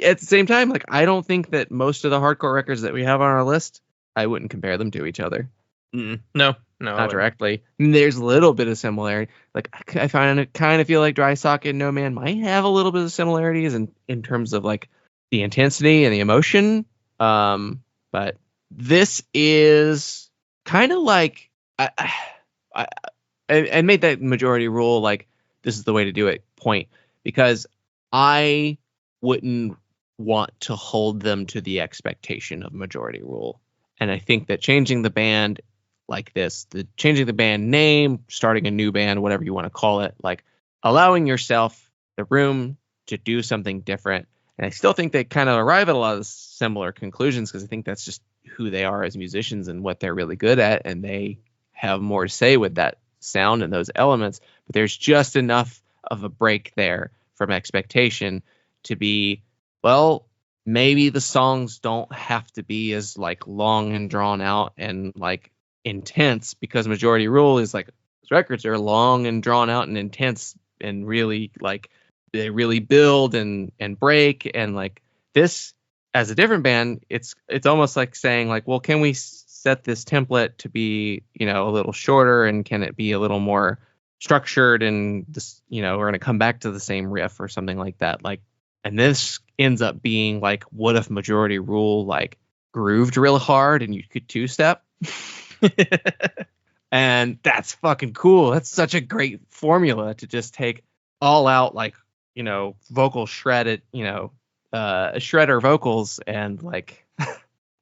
at the same time, like I don't think that most of the hardcore records that we have on our list, I wouldn't compare them to each other. No, Not directly. I mean, there's a little bit of similarity. Like I kind of feel like Dry Socket and No Man might have a little bit of similarities in terms of like the intensity and the emotion. But this is kind of like I made that Majority Rule like this is the way to do it point because I wouldn't want to hold them to the expectation of Majority Rule. And I think that changing the band like this, changing the band name, starting a new band, whatever you want to call it, like allowing yourself the room to do something different. And I still think they kind of arrive at a lot of similar conclusions because I think that's just who they are as musicians and what they're really good at. And they have more to say with that sound and those elements. But there's just enough of a break there from expectation to be, well, maybe the songs don't have to be as like long and drawn out and like intense because Majority Rule is like those records are long and drawn out and intense and really like they really build and break. And like this as a different band, it's almost like saying like, well, can we set this template to be, a little shorter and can it be a little more structured and this, we're going to come back to the same riff or something like that. Like, and this ends up being like, what if Majority Rule like grooved real hard and you could two-step? And that's fucking cool. That's such a great formula to just take all out, like, vocal shredded, shredder vocals and like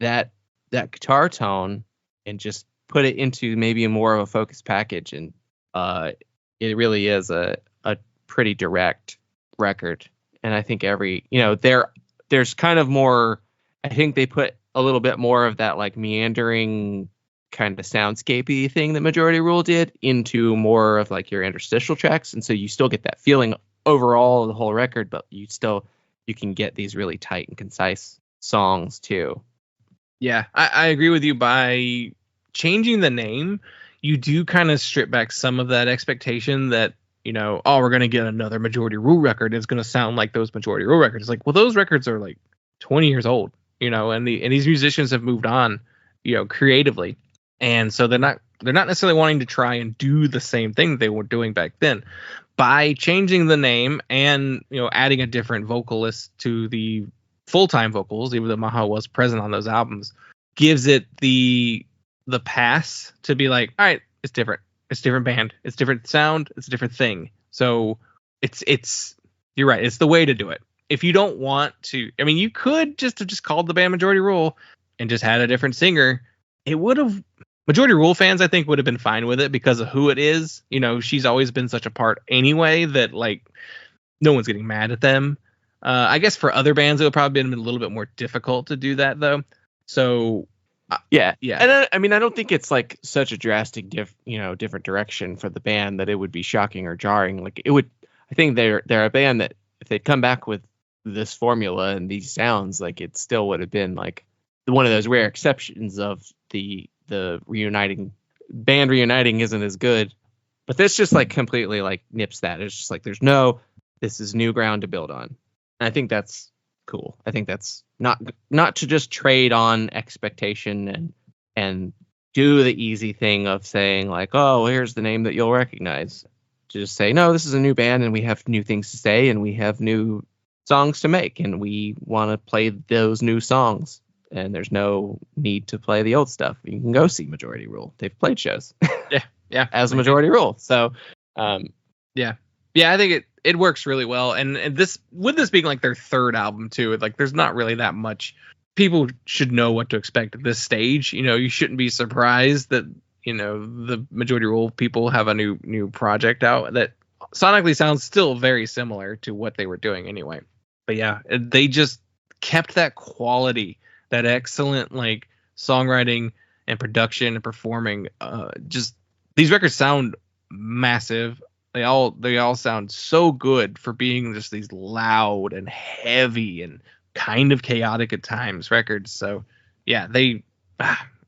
that guitar tone and just put it into maybe more of a focused package. And it really is a pretty direct record. And I think there's kind of more, I think they put a little bit more of that like meandering kind of soundscapey thing that Majority Rule did into more of like your interstitial tracks. And so you still get that feeling overall of the whole record, but you can get these really tight and concise songs too. Yeah, I agree with you. By changing the name, you do kind of strip back some of that expectation that, we're going to get another Majority Rule record. It's going to sound like those Majority Rule records. Like, well, those records are like 20 years old, and these musicians have moved on, creatively. And so they're not necessarily wanting to try and do the same thing they were doing back then. By changing the name and, adding a different vocalist to the full-time vocals, even though Maha was present on those albums, gives it the pass to be like, all right, it's different. It's a different band. It's different sound. It's a different thing. So it's you're right. It's the way to do it. If you don't want to, I mean, you could just have just called the band Majority Rule and just had a different singer. It would have, Majority Rule fans, I think, would have been fine with it because of who it is. She's always been such a part anyway that like no one's getting mad at them. I guess for other bands, it would probably have been a little bit more difficult to do that though. So yeah. And I don't think it's like such a drastic different direction for the band that it would be shocking or jarring. Like it would, I think they're a band that if they'd come back with this formula and these sounds, like it still would have been like one of those rare exceptions of the band reuniting isn't as good. But this just like completely like nips that. It's just like this is new ground to build on. And I think that's cool. I think that's not to just trade on expectation and do the easy thing of saying like, oh, here's the name that you'll recognize. To just say, no, this is a new band and we have new things to say and we have new songs to make and we want to play those new songs. And there's no need to play the old stuff. You can go see Majority Rule. They've played shows. Yeah. As a Majority Rule. So, yeah, I think it works really well. And this being like their third album too, like there's not really that much. People should know what to expect at this stage. You shouldn't be surprised that the Majority Rule people have a new project out that sonically sounds still very similar to what they were doing anyway. But yeah, they just kept that quality, that excellent like songwriting and production and performing. Just these records sound massive. They all sound so good for being just these loud and heavy and kind of chaotic at times records. So yeah,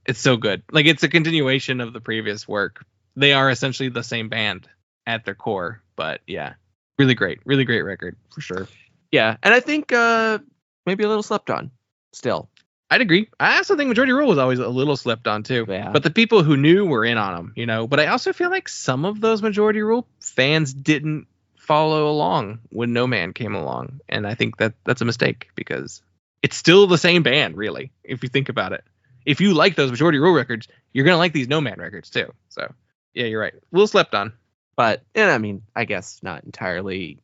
it's so good. Like, it's a continuation of the previous work. They are essentially the same band at their core, but yeah, really great record for sure. Yeah, and I think maybe a little slept on still. I'd agree. I also think Majority Rule was always a little slept on too. Yeah. But the people who knew were in on them, you know. But I also feel like some of those Majority Rule fans didn't follow along when No Man came along, and I think that's a mistake because it's still the same band, really, if you think about it. If you like those Majority Rule records, you're gonna like these No Man records too. So yeah, you're right. A little slept on. But, and I mean, I guess not entirely,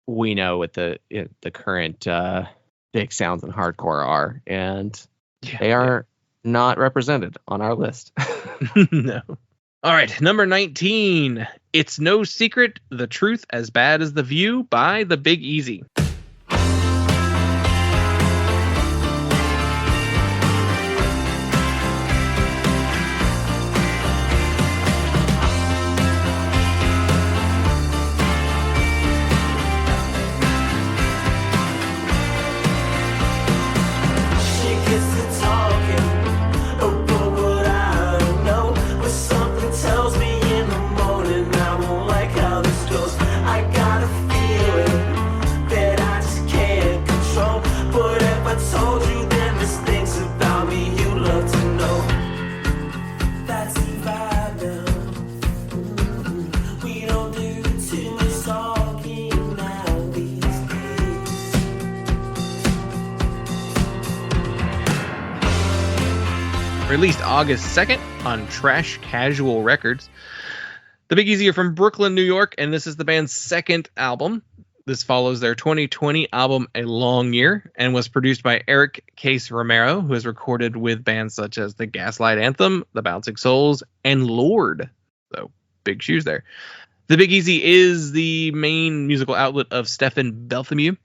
we know what the current big sounds in hardcore are, and they are not represented on our list. No. All right, number 19. It's No Secret, The Truth as Bad as the View by The Big Easy. Released August 2nd on Trash Casual Records. The Big Easy are from Brooklyn, New York, and this is the band's second album. This follows their 2020 album, A Long Year, and was produced by Eric Case Romero, who has recorded with bands such as the Gaslight Anthem, the Bouncing Souls, and Lord. So, big shoes there. The Big Easy is the main musical outlet of Stefan Belthemu.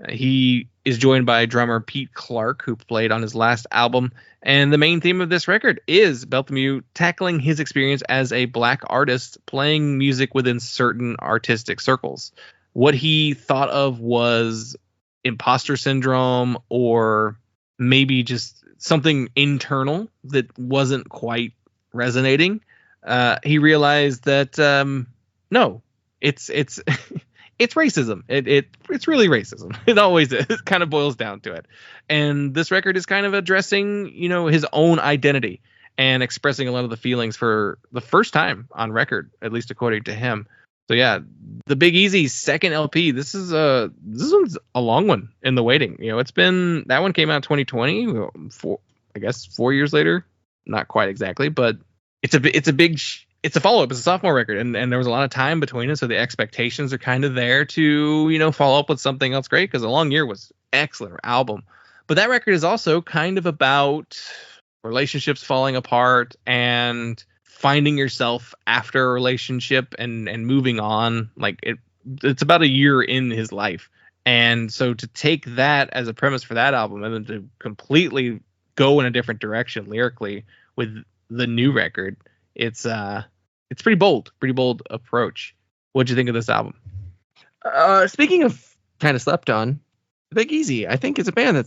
He is joined by drummer Pete Clark, who played on his last album. And the main theme of this record is Belthemu tackling his experience as a black artist playing music within certain artistic circles. What he thought of was imposter syndrome, or maybe just something internal that wasn't quite resonating. He realized that, no, it's it's racism. It's really racism. It always is. It kind of boils down to it. And this record is kind of addressing, his own identity and expressing a lot of the feelings for the first time on record, at least according to him. So yeah, the Big Easy's second LP. This one's a long one in the waiting. That one came out in 2020. 4 years later, not quite exactly, but it's a follow-up. It's a sophomore record, and there was a lot of time between it, so the expectations are kind of there to, follow up with something else great, because A Long Year was excellent album. But that record is also kind of about relationships falling apart and finding yourself after a relationship and moving on. Like, it's about a year in his life. And so to take that as a premise for that album and then to completely go in a different direction lyrically with the new record, it's pretty bold approach. What'd you think of this album? Speaking of kind of slept on, The Big Easy, I think, is a band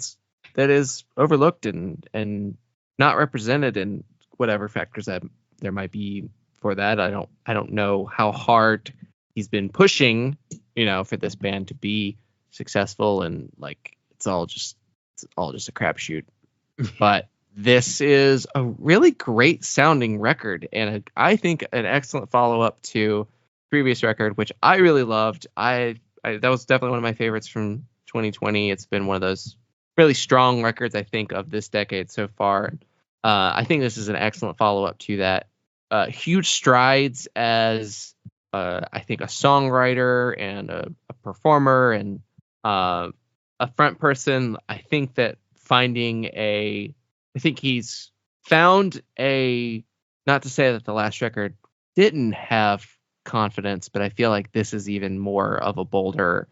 that is overlooked and not represented in whatever factors that there might be for that. I don't know how hard he's been pushing, for this band to be successful, and like it's all just a crapshoot. But this is a really great sounding record, and I think an excellent follow-up to previous record, which I really loved. I that was definitely one of my favorites from 2020. It's been one of those really strong records, I think, of this decade so far. I think this is an excellent follow-up to that. Huge strides as I think a songwriter and a performer and a front person. I think he's found not to say that the last record didn't have confidence, but I feel like this is even more of a bolder,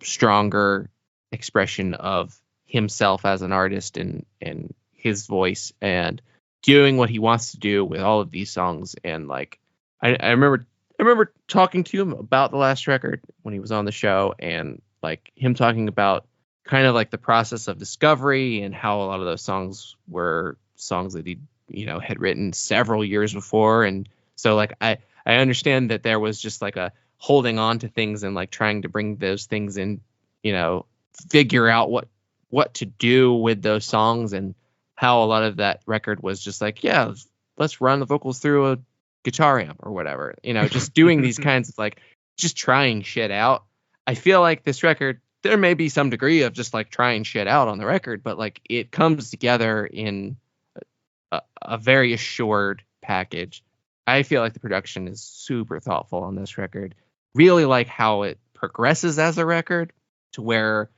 stronger expression of himself as an artist and his voice and doing what he wants to do with all of these songs. And like, I remember talking to him about the last record when he was on the show, and like him talking about kind of like the process of discovery and how a lot of those songs were songs that he, had written several years before. And so like, I understand that there was just like a holding on to things and like trying to bring those things in, figure out what to do with those songs, and how a lot of that record was just like, yeah, let's run the vocals through a guitar amp or whatever, just doing these kinds of like, just trying shit out. I feel like this record, there may be some degree of just like trying shit out on the record, but like it comes together in a very assured package. I feel like the production is super thoughtful on this record. Really like how it progresses as a record, to where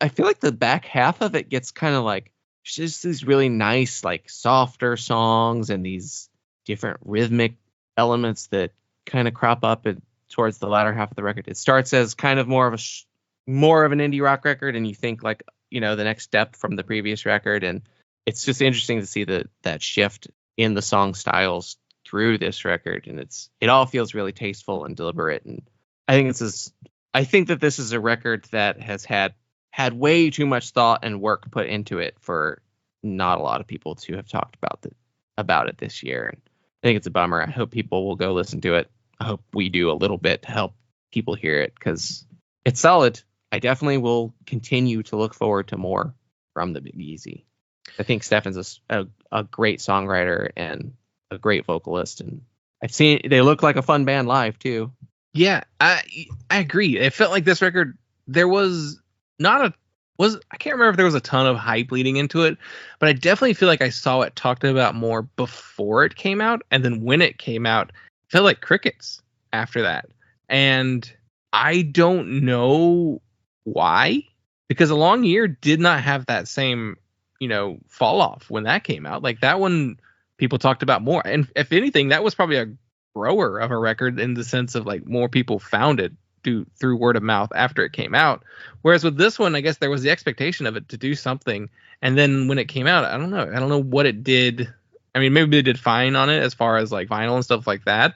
I feel like the back half of it gets kind of like just these really nice, like softer songs and these different rhythmic elements that kind of crop up towards the latter half of the record. It starts as kind of more of an indie rock record, and you think like, the next step from the previous record. And it's just interesting to see that shift in the song styles through this record. And it all feels really tasteful and deliberate. And I think that this is a record that has had way too much thought and work put into it for not a lot of people to have talked about it this year. And I think it's a bummer. I hope people will go listen to it. I hope we do a little bit to help people hear it, because it's solid. I definitely will continue to look forward to more from the Big Easy. I think Stefan's a great songwriter and a great vocalist, and they look like a fun band live too. Yeah, I agree. It felt like this record, there was I can't remember if there was a ton of hype leading into it, but I definitely feel like I saw it talked about more before it came out, and then when it came out, it felt like crickets after that. And I don't know why, because A Long Year did not have that same, fall off when that came out. Like that one, people talked about more, and if anything, that was probably a grower of a record in the sense of like more people found it through word of mouth after it came out. Whereas with this one, I guess there was the expectation of it to do something, and then when it came out, I don't know what it did. I mean, maybe they did fine on it as far as like vinyl and stuff like that,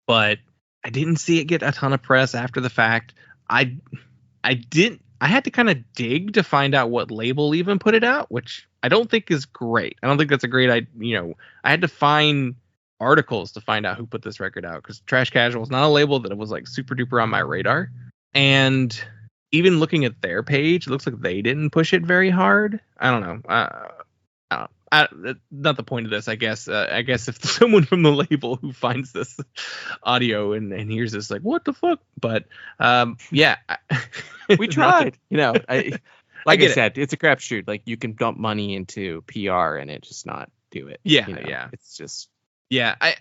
but I didn't see it get a ton of press after the fact. I had to kind of dig to find out what label even put it out, which I don't think is great. I don't think that's a great idea. I had to find articles to find out who put this record out, because Trash Casual is not a label that was like super duper on my radar. And even looking at their page, it looks like they didn't push it very hard. I don't know. Not the point of this, I guess. I guess if someone from the label who finds this audio and hears this, like, what the fuck? But yeah, we tried. I said, it's a crapshoot. Like, you can dump money into PR and it just not do it. Yeah. It's just I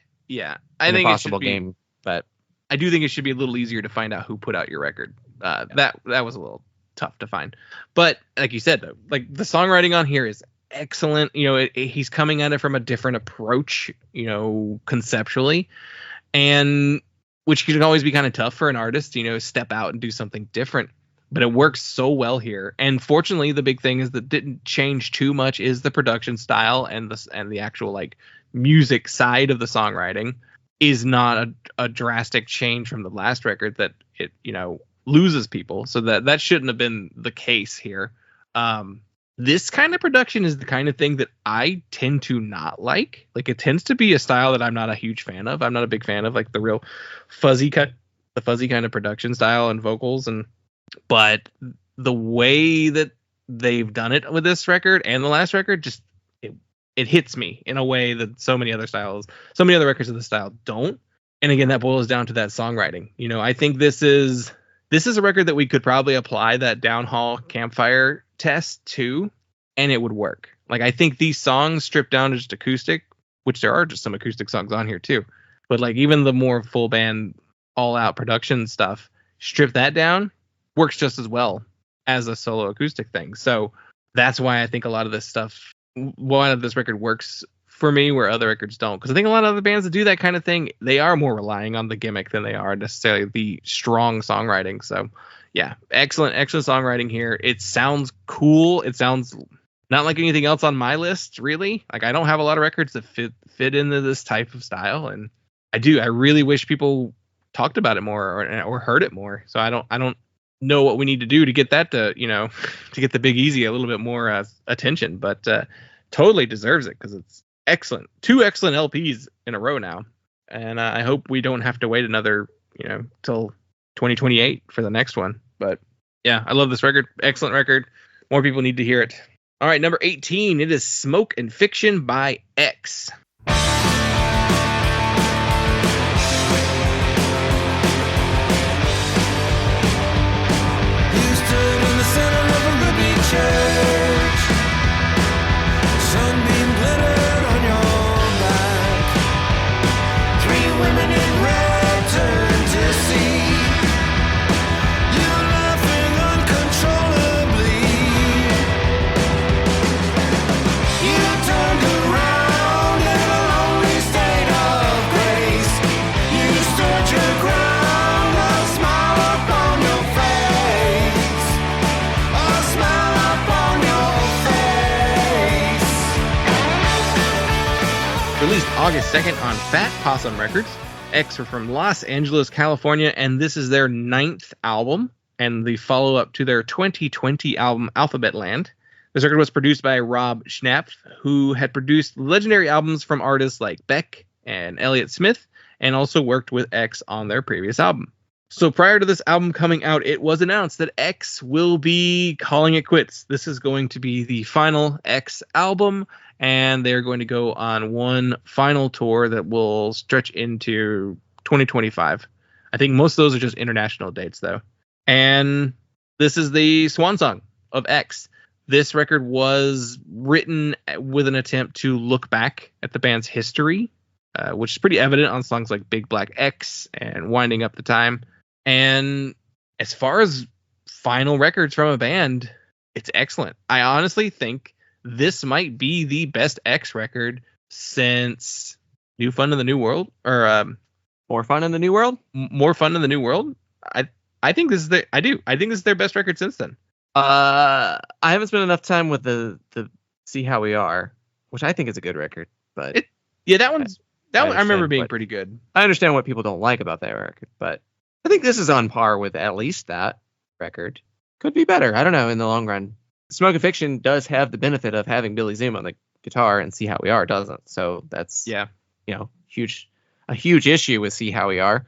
think impossible game. But I do think it should be a little easier to find out who put out your record. That was a little tough to find. But like you said, though, like the songwriting on here is excellent. He's coming at it from a different approach, conceptually, and which can always be kind of tough for an artist, step out and do something different. But it works so well here. And fortunately, the big thing is that didn't change too much is the production style, and the actual like music side of the songwriting is not a drastic change from the last record that it loses people. So that shouldn't have been the case here. This kind of production is the kind of thing that I tend to not like. Like, it tends to be a style that I'm not a huge fan of. I'm not a big fan of like the real fuzzy kind of production style and vocals, but the way that they've done it with this record and the last record, just it hits me in a way that so many other records of this style don't. And again, that boils down to that songwriting. I think this is a record that we could probably apply that Downhaul Campfire test to, and it would work. Like, I think these songs stripped down to just acoustic, which there are just some acoustic songs on here too, but like even the more full band all out production stuff, strip that down, works just as well as a solo acoustic thing. So that's why I think a lot of this record works for me where other records don't, because I think a lot of other bands that do that kind of thing, they are more relying on the gimmick than they are necessarily the strong songwriting. So yeah, excellent songwriting here. It sounds cool. It sounds Not like anything else on my list, really. Like, I don't have a lot of records that fit into this type of style, and I really wish people talked about it more or heard it more. So I don't know what we need to do to get that to to get the Big Easy a little bit more attention, but totally deserves it because it's excellent. 2 excellent LPs in a row now, and I hope we don't have to wait another till 2028 for the next one. But yeah, I love this record. Excellent record. More people need to hear it. All right, number 18. It is Smoke and Fiction by X. Church, sunbeam glittered on your back. 3 women in red turned to see you laughing uncontrollably. You turned around in a lonely state of grace. You stood your ground, a smile upon your face. A smile upon your face. Released August 2nd on Fat Possum Records. X are from Los Angeles, California, and this is their 9th album and the follow-up to their 2020 album Alphabet Land. This record was produced by Rob Schnapf, who had produced legendary albums from artists like Beck and Elliott Smith, and also worked with X on their previous album. So prior to this album coming out, it was announced that X will be calling it quits. This is going to be the final X album, and they're going to go on one final tour that will stretch into 2025. I think most of those are just international dates, though. And this is the swan song of X. This record was written with an attempt to look back at the band's history, which is pretty evident on songs like Big Black X and Winding Up the Time. And as far as final records from a band, it's excellent. I honestly think this might be the best X record since New Fun in the New World, or More Fun in the New World? More Fun in the New World. I think this is I think this is their best record since then. I haven't spent enough time with the See How We Are, which I think is a good record, but That one I remember understand being what- pretty good. I understand what people don't like about that record, but I think this is on par with at least that record. Could be better. I don't know in the long run. Smoke and Fiction does have the benefit of having Billy Zoom on the guitar, and See How We Are doesn't. So that's Yeah. a huge issue with See How We Are,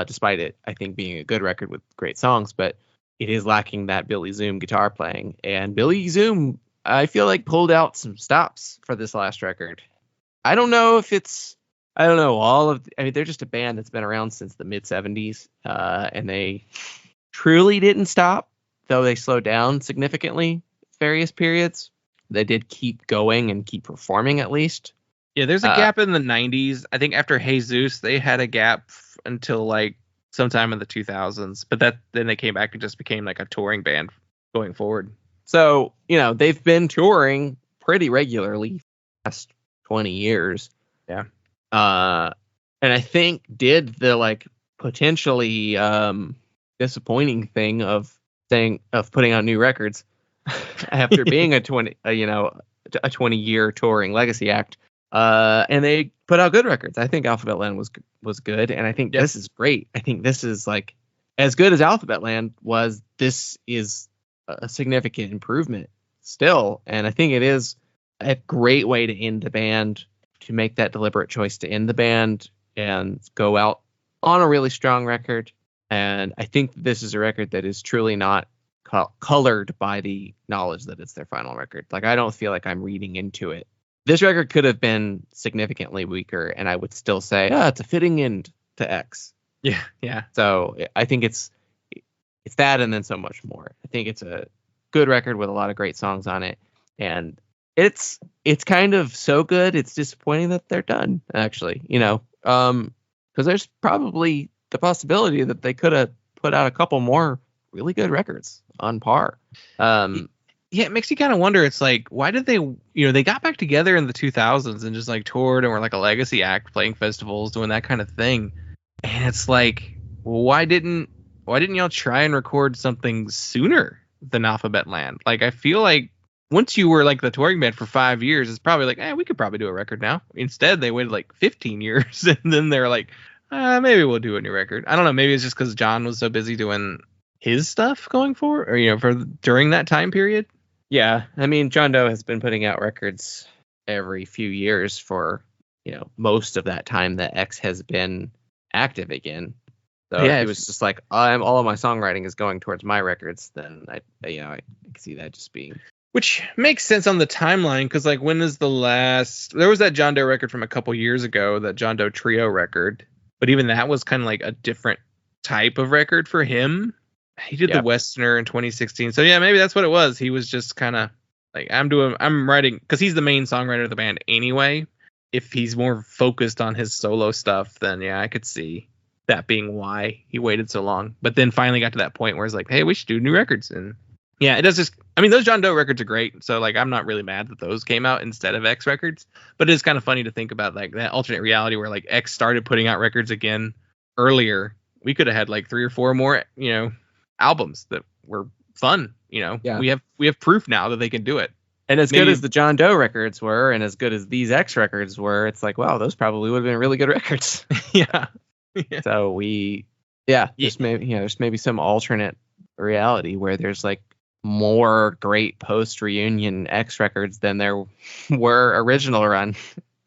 despite it I think being a good record with great songs, but it is lacking that Billy Zoom guitar playing. And Billy Zoom, I feel like, pulled out some stops for this last record. I don't know if it's they're just a band that's been around since the mid 70s, and they truly didn't stop, though they slowed down significantly various periods. They did keep going and keep performing at least. Yeah, there's a gap in the 90s. I think after Jesus, they had a gap until like sometime in the 2000s, but then they came back and just became like a touring band going forward. So, they've been touring pretty regularly for the last 20 years. Yeah. And I think did the potentially disappointing thing of putting out new records after being a 20-year touring legacy act. And they put out good records. I think Alphabet Land was good, and I think this is great. I think this is as good as Alphabet Land was. This is a significant improvement still, and I think it is a great way to end the band, to make that deliberate choice to end the band and go out on a really strong record. And I think this is a record that is truly not colored by the knowledge that it's their final record. I don't feel like I'm reading into it. This record could have been significantly weaker, and I would still say, it's a fitting end to X. Yeah. So I think it's that, and then so much more. I think it's a good record with a lot of great songs on it, and it's kind of so good it's disappointing that they're done, actually. Because there's probably the possibility that they could have put out a couple more really good records on par. Yeah, it makes you kind of wonder. It's like, why did they, they got back together in the 2000s and just toured and were like a legacy act, playing festivals, doing that kind of thing. And it's like, well, why didn't y'all try and record something sooner than Alphabet Land? I feel like once you were like the touring band for 5 years, it's probably like, we could probably do a record now. Instead, they waited like 15 years, and then they're like, maybe we'll do a new record. I don't know. Maybe it's just because John was so busy doing his stuff going forward, or for during that time period. Yeah, I mean, John Doe has been putting out records every few years for most of that time that X has been active again. So Yeah, it was just like, all of my songwriting is going towards my records. Then I can see that just being. Which makes sense on the timeline, because like, when is the last? There was that John Doe record from a couple years ago, that John Doe Trio record, but even that was kind of like a different type of record for him. He did the Westerner in 2016, so yeah, maybe that's what it was. He was just kind of like, I'm writing, because he's the main songwriter of the band anyway. If he's more focused on his solo stuff, then yeah, I could see that being why he waited so long. But then finally got to that point where it's like, hey, we should do new records. And yeah, it does just, I mean, those John Doe records are great. So like, I'm not really mad that those came out instead of X records, but it's kind of funny to think about like that alternate reality where like X started putting out records again earlier. We could have had like 3 or 4 more, albums that were fun. Yeah. We have proof now that they can do it. And as good as the John Doe records were, and as good as these X records were, it's like, wow, those probably would have been really good records. Yeah. So there's maybe some alternate reality where there's like more great post reunion X records than there were original run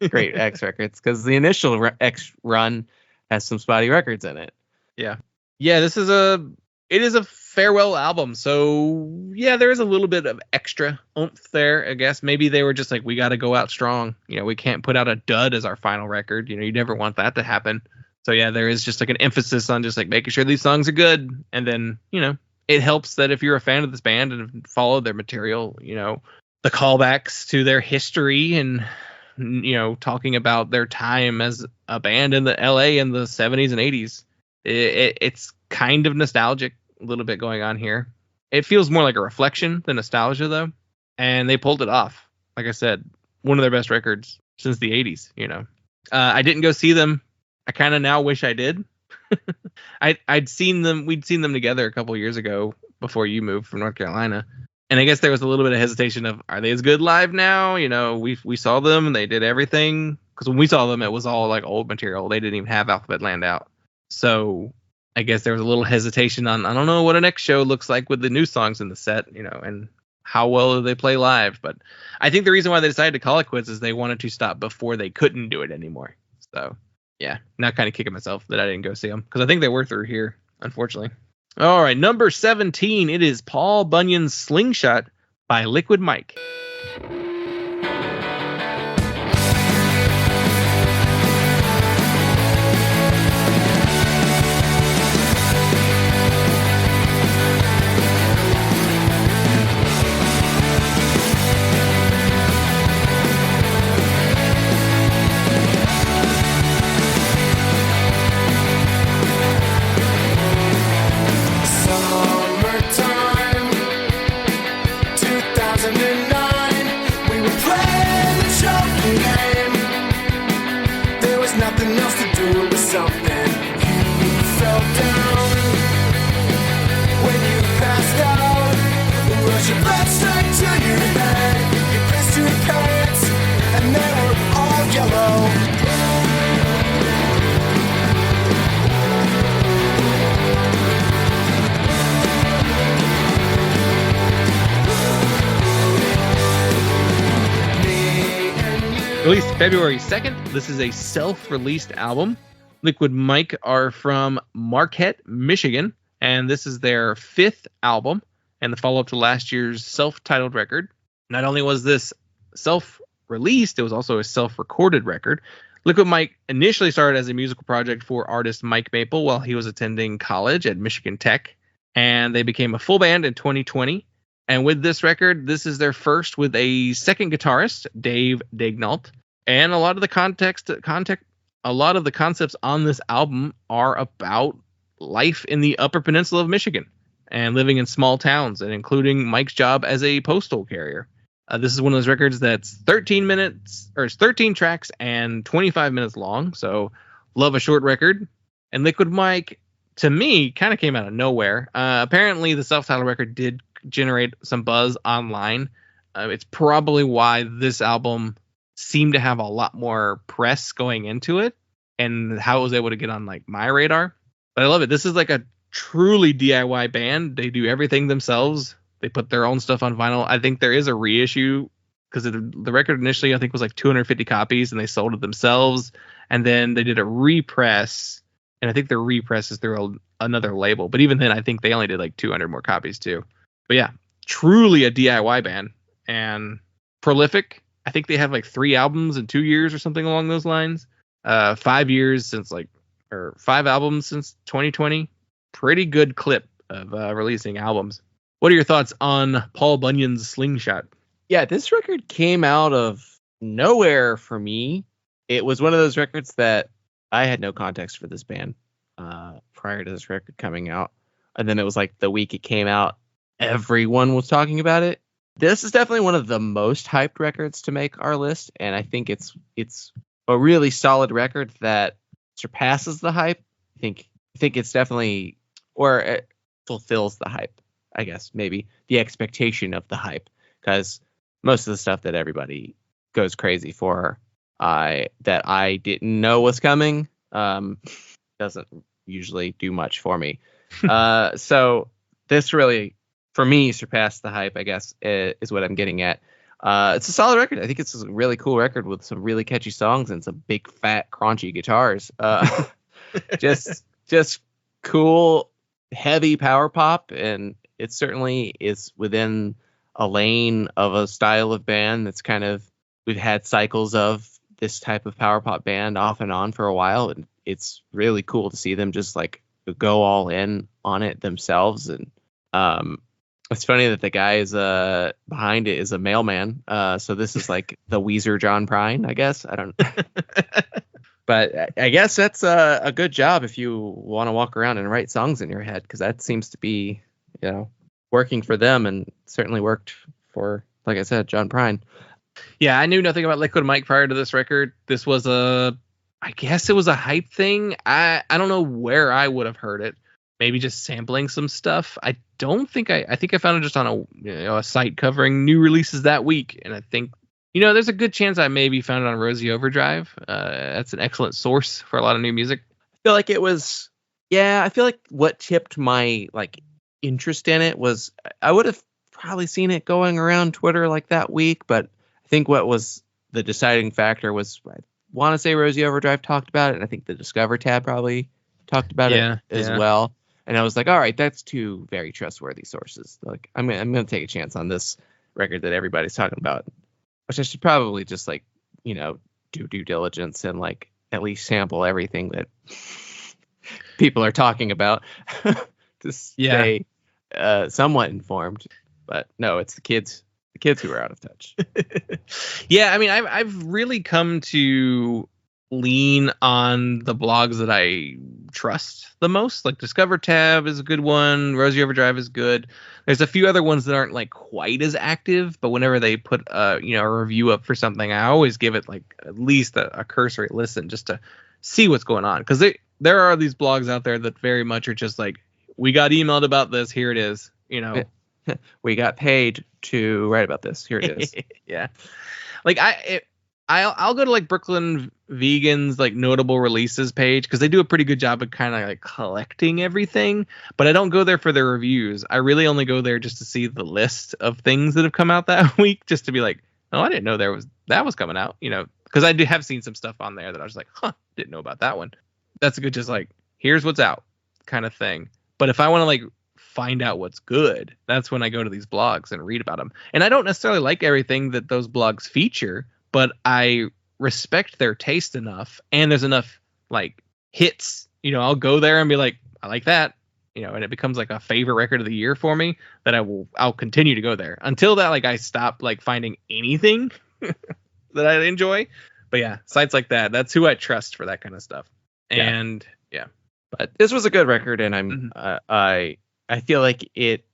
great X records, because the initial X run has some spotty records in it. Yeah. This is a farewell album. So yeah, there is a little bit of extra oomph there, I guess. Maybe they were just like, we got to go out strong. We can't put out a dud as our final record. You never want that to happen. So yeah, there is just like an emphasis on just like making sure these songs are good. And then, it helps that if you're a fan of this band and follow their material, the callbacks to their history and, talking about their time as a band in the LA in the 70s and 80s. It's kind of nostalgic, a little bit going on here. It feels more like a reflection than nostalgia, though. And they pulled it off. Like I said, one of their best records since the 80s, I didn't go see them. I kind of now wish I did. We'd seen them together a couple of years ago before you moved from North Carolina. And I guess there was a little bit of hesitation of, are they as good live now? We saw them and they did everything. Because when we saw them, it was all like old material. They didn't even have Alphabet Land out. So I guess there was a little hesitation on, I don't know what a next show looks like with the new songs in the set, and how well do they play live. But I think the reason why they decided to call it quits is they wanted to stop before they couldn't do it anymore. So yeah, now kind of kicking myself that I didn't go see them, because I think they were through here, unfortunately. All right, number 17, it is Paul Bunyan's Slingshot by Liquid Mike. Summertime, 2009, we were playing the choking game. There was nothing else to do but something. You fell down when you passed out. Rush your blood straight to your head. You pissed your pants and they were all yellow. Released February 2nd. This is a self-released album. Liquid Mike are from Marquette, Michigan, and this is their 5th album and the follow-up to last year's self-titled record. Not only was this self-released, it was also a self-recorded record. Liquid Mike initially started as a musical project for artist Mike Maple while he was attending college at Michigan Tech, and they became a full band in 2020. And with this record, this is their first with a second guitarist, Dave Daignault. And a lot of the concepts on this album are about life in the Upper Peninsula of Michigan and living in small towns, and including Mike's job as a postal carrier. This is one of those records that's 13 tracks and 25 minutes long. So love a short record. And Liquid Mike, to me, kind of came out of nowhere. Apparently the self-titled record did generate some buzz online. It's probably why this album seemed to have a lot more press going into it, and how it was able to get on like my radar. But I love it. This is like a truly DIY band. They do everything themselves. They put their own stuff on vinyl. I think there is a reissue because the record initially I think was like 250 copies, and they sold it themselves. And then they did a repress, and I think their repress is through another label. But even then, I think they only did like 200 more copies too. But yeah, truly a DIY band and prolific. I think they have like 3 albums in 2 years or something along those lines. 5 years since or 5 albums since 2020. Pretty good clip of releasing albums. What are your thoughts on Paul Bunyan's Slingshot? Yeah, this record came out of nowhere for me. It was one of those records that I had no context for this band prior to this record coming out. And then it was like the week it came out, everyone was talking about it. This is definitely one of the most hyped records to make our list. And I think it's a really solid record that surpasses the hype. I think it's definitely, or it fulfills the hype, I guess, maybe the expectation of the hype, because most of the stuff that everybody goes crazy for, that I didn't know was coming, doesn't usually do much for me. So this really, for me, surpassed the hype, I guess, is what I'm getting at. It's a solid record. I think it's a really cool record with some really catchy songs and some big, fat, crunchy guitars. Just cool, heavy power pop, and it certainly is within a lane of a style of band that's kind of, we've had cycles of this type of power pop band off and on for a while, and it's really cool to see them just like go all in on it themselves. And it's funny that the guy is behind it is a mailman, so this is like the Weezer John Prine, I guess. I don't but I guess that's a good job if you want to walk around and write songs in your head, because that seems to be, working for them, and certainly worked for, like I said, John Prine. Yeah, I knew nothing about Liquid Mike prior to this record. This was I guess it was a hype thing. I don't know where I would have heard it. Maybe just sampling some stuff. I don't think I think I found it just on a site covering new releases that week. And I think, there's a good chance I maybe found it on Rosie Overdrive. That's an excellent source for a lot of new music. I feel like it was, I feel like what tipped my interest in it was, I would have probably seen it going around Twitter like that week, but I think what was the deciding factor was, I want to say Rosie Overdrive talked about it, and I think the Discover tab probably talked about it as well. And I was like, all right, that's 2 very trustworthy sources. Like, I'm gonna take a chance on this record that everybody's talking about, which I should probably just do due diligence and at least sample everything that people are talking about to stay somewhat informed. But no, it's the kids who are out of touch. Yeah, I mean, I've really come to lean on the blogs that I trust the most. Like Discover Tab is a good one. Rosie Overdrive is good. There's a few other ones that aren't quite as active, but whenever they put a review up for something, I always give it at least a cursory listen just to see what's going on. Because there are these blogs out there that very much are just we got emailed about this, here it is. We got paid to write about this, here it is. Yeah. I'll go to Brooklyn Vegan's notable releases page, because they do a pretty good job of kind of collecting everything, but I don't go there for their reviews. I really only go there just to see the list of things that have come out that week, just to be like, oh, I didn't know that was coming out, because I have seen some stuff on there that I was like, didn't know about that one. That's a good just here's what's out kind of thing. But if I want to find out what's good, that's when I go to these blogs and read about them. And I don't necessarily like everything that those blogs feature, but I respect their taste enough, and there's enough hits, I'll go there and be like, I like that, and it becomes a favorite record of the year for me, that I'll continue to go there until that I stop finding anything that I enjoy. But yeah, sites like that's who I trust for that kind of stuff. And but this was a good record, and I feel like it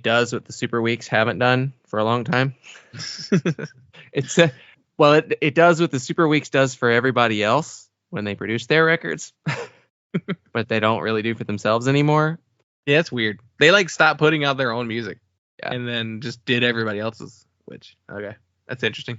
does what the Super Weeks haven't done for a long time. It's it does what the Super Weeks does for everybody else when they produce their records, but they don't really do for themselves anymore. Yeah, it's weird. They stopped putting out their own music, and then just did everybody else's, Which, okay, that's interesting.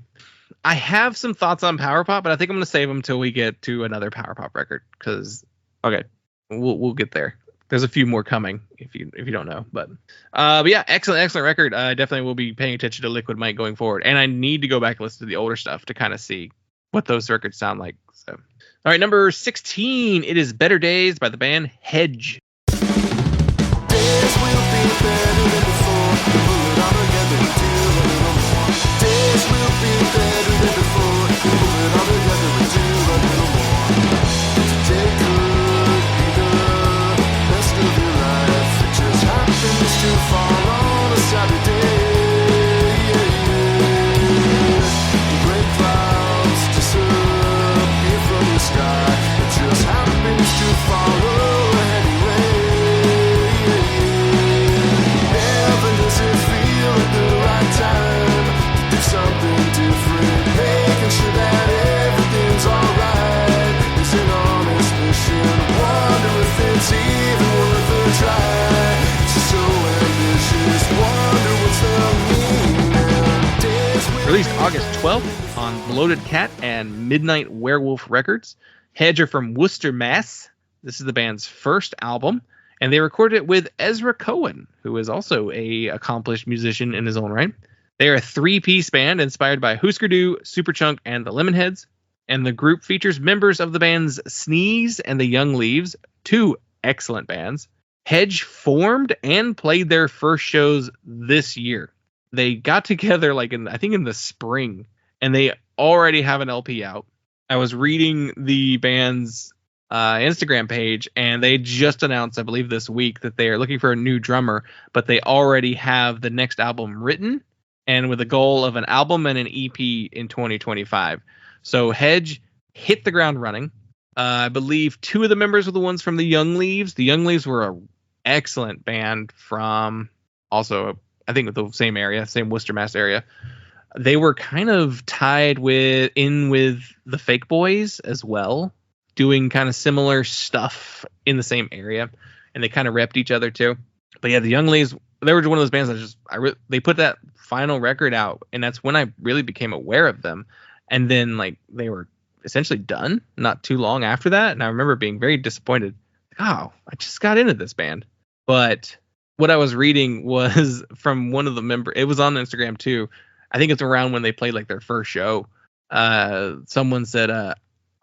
I have some thoughts on Power Pop, but I think I'm going to save them till we get to another Power Pop record. Because, okay, we'll get there. There's a few more coming if you don't know. But yeah, excellent record. I definitely will be paying attention to Liquid Mike going forward. And I need to go back and listen to the older stuff to kind of see what those records sound like. So, all right, number 16. It is Better Days by the band Hedge. Days will be better than before. Pull it all together and do a little more. Days will be better than before. Pull it all together and do a little more. Today could be the best of your life. It just happens to fall on a Saturday. The gray clouds disappear from the sky. It just happens to follow a heavy rain. Never does it feel like the right time to do something different. Making sure that everything's alright is an honest mission. Wonder if it's even worth a try. It's just so ambitious. Wonder what's the meaning. Days will Released August 12th on Bloated Cat and Midnight Werewolf Records. Hedge are from Worcester, Mass. This is the band's first album, and they recorded it with Ezra Cohen, who is also a accomplished musician in his own right. They are a three-piece band inspired by Husker Du, Superchunk, and the Lemonheads, and the group features members of the bands Sneeze and the Young Leaves, two excellent bands. Hedge formed and played their first shows this year. They got together I think in the spring, and they already have an LP out. I was reading the band's Instagram page, and they just announced, I believe this week, that they are looking for a new drummer, but they already have the next album written, and with a goal of an album and an EP in 2025. So Hedge hit the ground running. I believe two of the members were the ones from the Young Leaves. The Young Leaves were an excellent band from also, I think, the same area, same Worcester, Mass area. They were kind of tied with the Fake Boys as well, doing kind of similar stuff in the same area, and they kind of repped each other too. But yeah, the Young Leaves, they were one of those bands that they put that final record out, and that's when I really became aware of them. And then they were essentially done not too long after that, and I remember being very disappointed. Oh, I just got into this band. But what I was reading was from one of the members. It was on Instagram too. I think it's around when they played their first show. Someone said,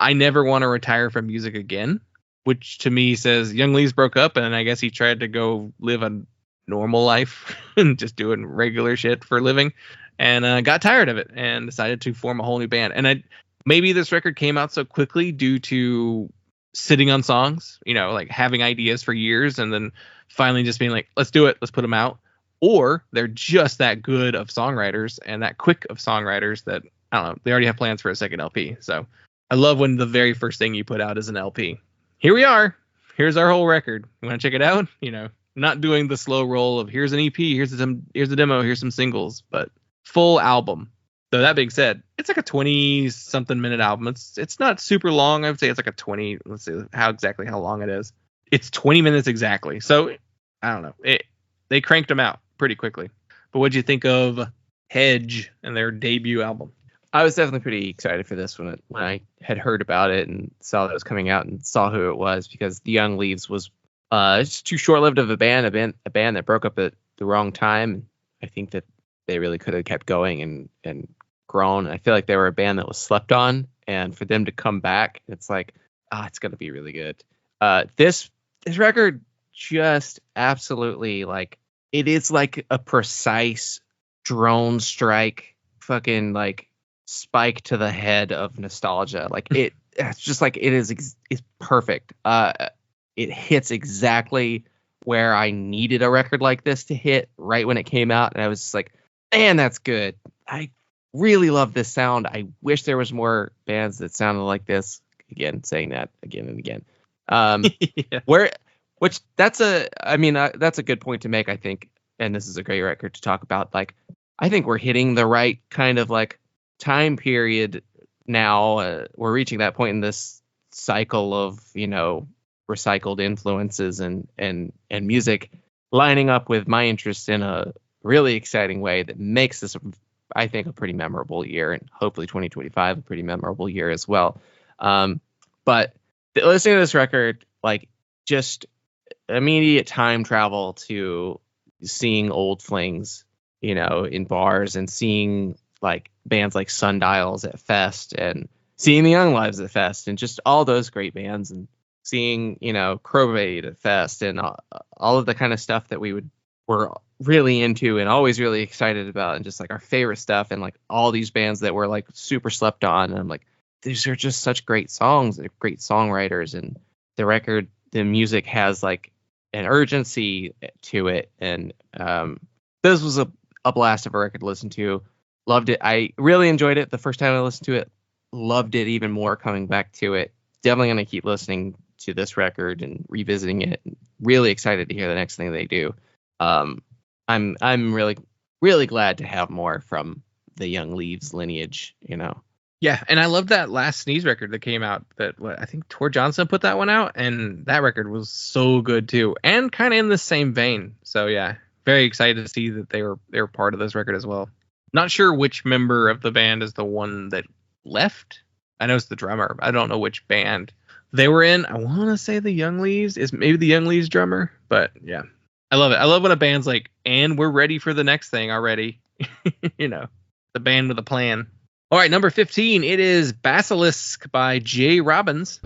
I never want to retire from music again, which to me says Young Leaves broke up, and I guess he tried to go live a normal life and just doing regular shit for a living, and got tired of it and decided to form a whole new band. And maybe this record came out so quickly due to sitting on songs, having ideas for years and then finally just being like, let's do it, let's put them out. Or they're just that good of songwriters and that quick of songwriters that, I don't know, they already have plans for a second LP. So I love when the very first thing you put out is an LP. Here we are. Here's our whole record. You want to check it out? Not doing the slow roll of here's an EP, here's a demo, here's some singles, but full album. So that being said, it's like a 20-something minute album. It's not super long. I would say it's like a 20. Let's see how long it is. It's 20 minutes exactly. So I don't know. They cranked them out pretty quickly. But what'd you think of Hedge and their debut album? I was definitely pretty excited for this when I had heard about it and saw that it was coming out and saw who it was, because the Young Leaves was it's too short-lived of a band that broke up at the wrong time. I think that they really could have kept going and grown. I feel like they were a band that was slept on, and for them to come back, it's like, it's going to be really good. This record just absolutely, it is like a precise drone strike, fucking spike to the head of nostalgia. It's just it's perfect. It hits exactly where I needed a record like this to hit right when it came out, and I was just like, man, that's good. I really love this sound. I wish there was more bands that sounded like this. Again, saying that again and again. Yeah. That's a good point to make, I think, and this is a great record to talk about. I think we're hitting the right kind of time period now. We're reaching that point in this cycle of recycled influences and music lining up with my interest in a really exciting way that makes this a I think, a pretty memorable year, and hopefully 2025 a pretty memorable year as well. But listening to this record, like, just immediate time travel to seeing old flings, you know, in bars, and seeing like bands like Sundials at Fest, and seeing the Young Lives at Fest, and just all those great bands, and seeing, you know, Crowbait at Fest, and all of the kind of stuff that were really into and always really excited about, and just like our favorite stuff, and like all these bands that were like super slept on. And I'm like, these are just such great songs. They're great songwriters, and the music has like an urgency to it. And this was a blast of a record to listen to. Loved it. I really enjoyed it the first time I listened to it. Loved it even more coming back to it. Definitely going to keep listening to this record and revisiting it. Really excited to hear the next thing they do. I'm really, really glad to have more from the Young Leaves lineage, you know. Yeah, and I love that last Sneeze record that came out. I think Tor Johnson put that one out, and that record was so good too, and kind of in the same vein. So yeah, very excited to see that they were part of this record as well. Not sure which member of the band is the one that left. I know it's the drummer. I don't know which band they were in. I want to say the Young Leaves is maybe the Young Leaves drummer, but yeah, I love it. I love when a band's like, and we're ready for the next thing already. You know, the band with a plan. All right, number 15, it is Basilisk by J. Robbins.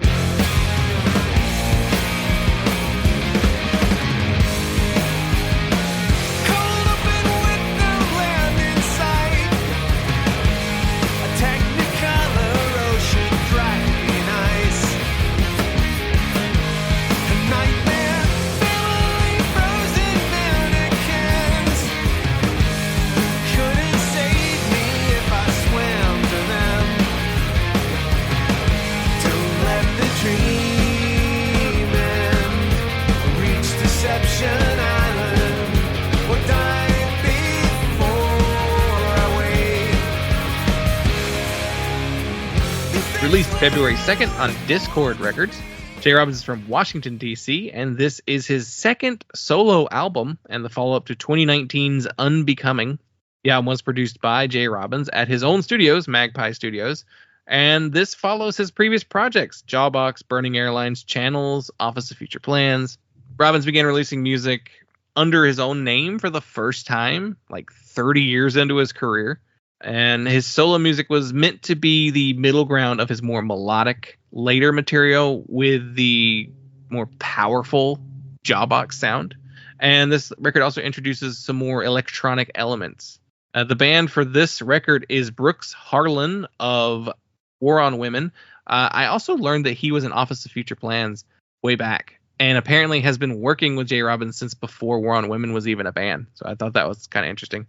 Released February 2nd on Discord Records. J. Robbins is from Washington, D.C., and this is his second solo album and the follow-up to 2019's Unbecoming. The album was produced by J. Robbins at his own studios, Magpie Studios, and this follows his previous projects, Jawbox, Burning Airlines, Channels, Office of Future Plans. Robbins began releasing music under his own name for the first time, like 30 years into his career. And his solo music was meant to be the middle ground of his more melodic later material with the more powerful Jawbox sound. And this record also introduces some more electronic elements. The band for this record is Brooks Harlan of War on Women. I also learned that he was in Office of Future Plans way back, and apparently has been working with J. Robbins since before War on Women was even a band. So I thought that was kind of interesting.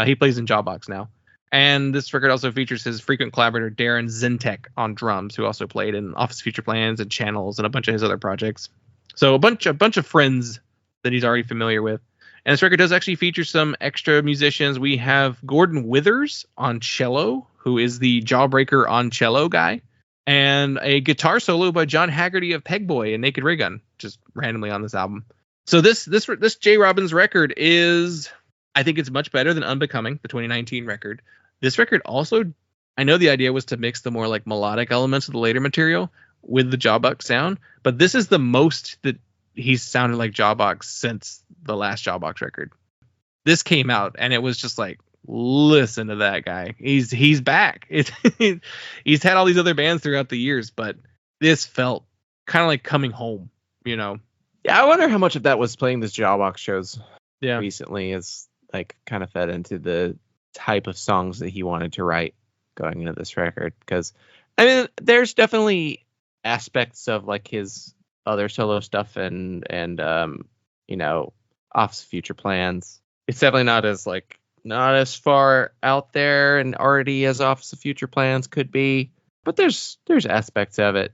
He plays in Jawbox now. And this record also features his frequent collaborator Darren Zintek on drums, who also played in Office of Future Plans and Channels and a bunch of his other projects. So a bunch of friends that he's already familiar with. And this record does actually feature some extra musicians. We have Gordon Withers on cello, who is the Jawbreaker on cello guy, and a guitar solo by John Haggerty of Pegboy and Naked Ray Gun, just randomly on this album. So this J. Robbins record is, I think it's much better than Unbecoming, the 2019 record. This record also, I know the idea was to mix the more like melodic elements of the later material with the Jawbox sound, but this is the most that he's sounded like Jawbox since the last Jawbox record. This came out and it was just like, listen to that guy. He's back. He's had all these other bands throughout the years, but this felt kind of like coming home, you know? Yeah, I wonder how much of that was playing this Jawbox shows Yeah. recently is like kind of fed into the type of songs that he wanted to write going into this record. Because I mean, there's definitely aspects of like his other solo stuff and you know, Office of Future Plans. It's definitely not as far out there and already as Office of Future Plans could be, but there's aspects of it.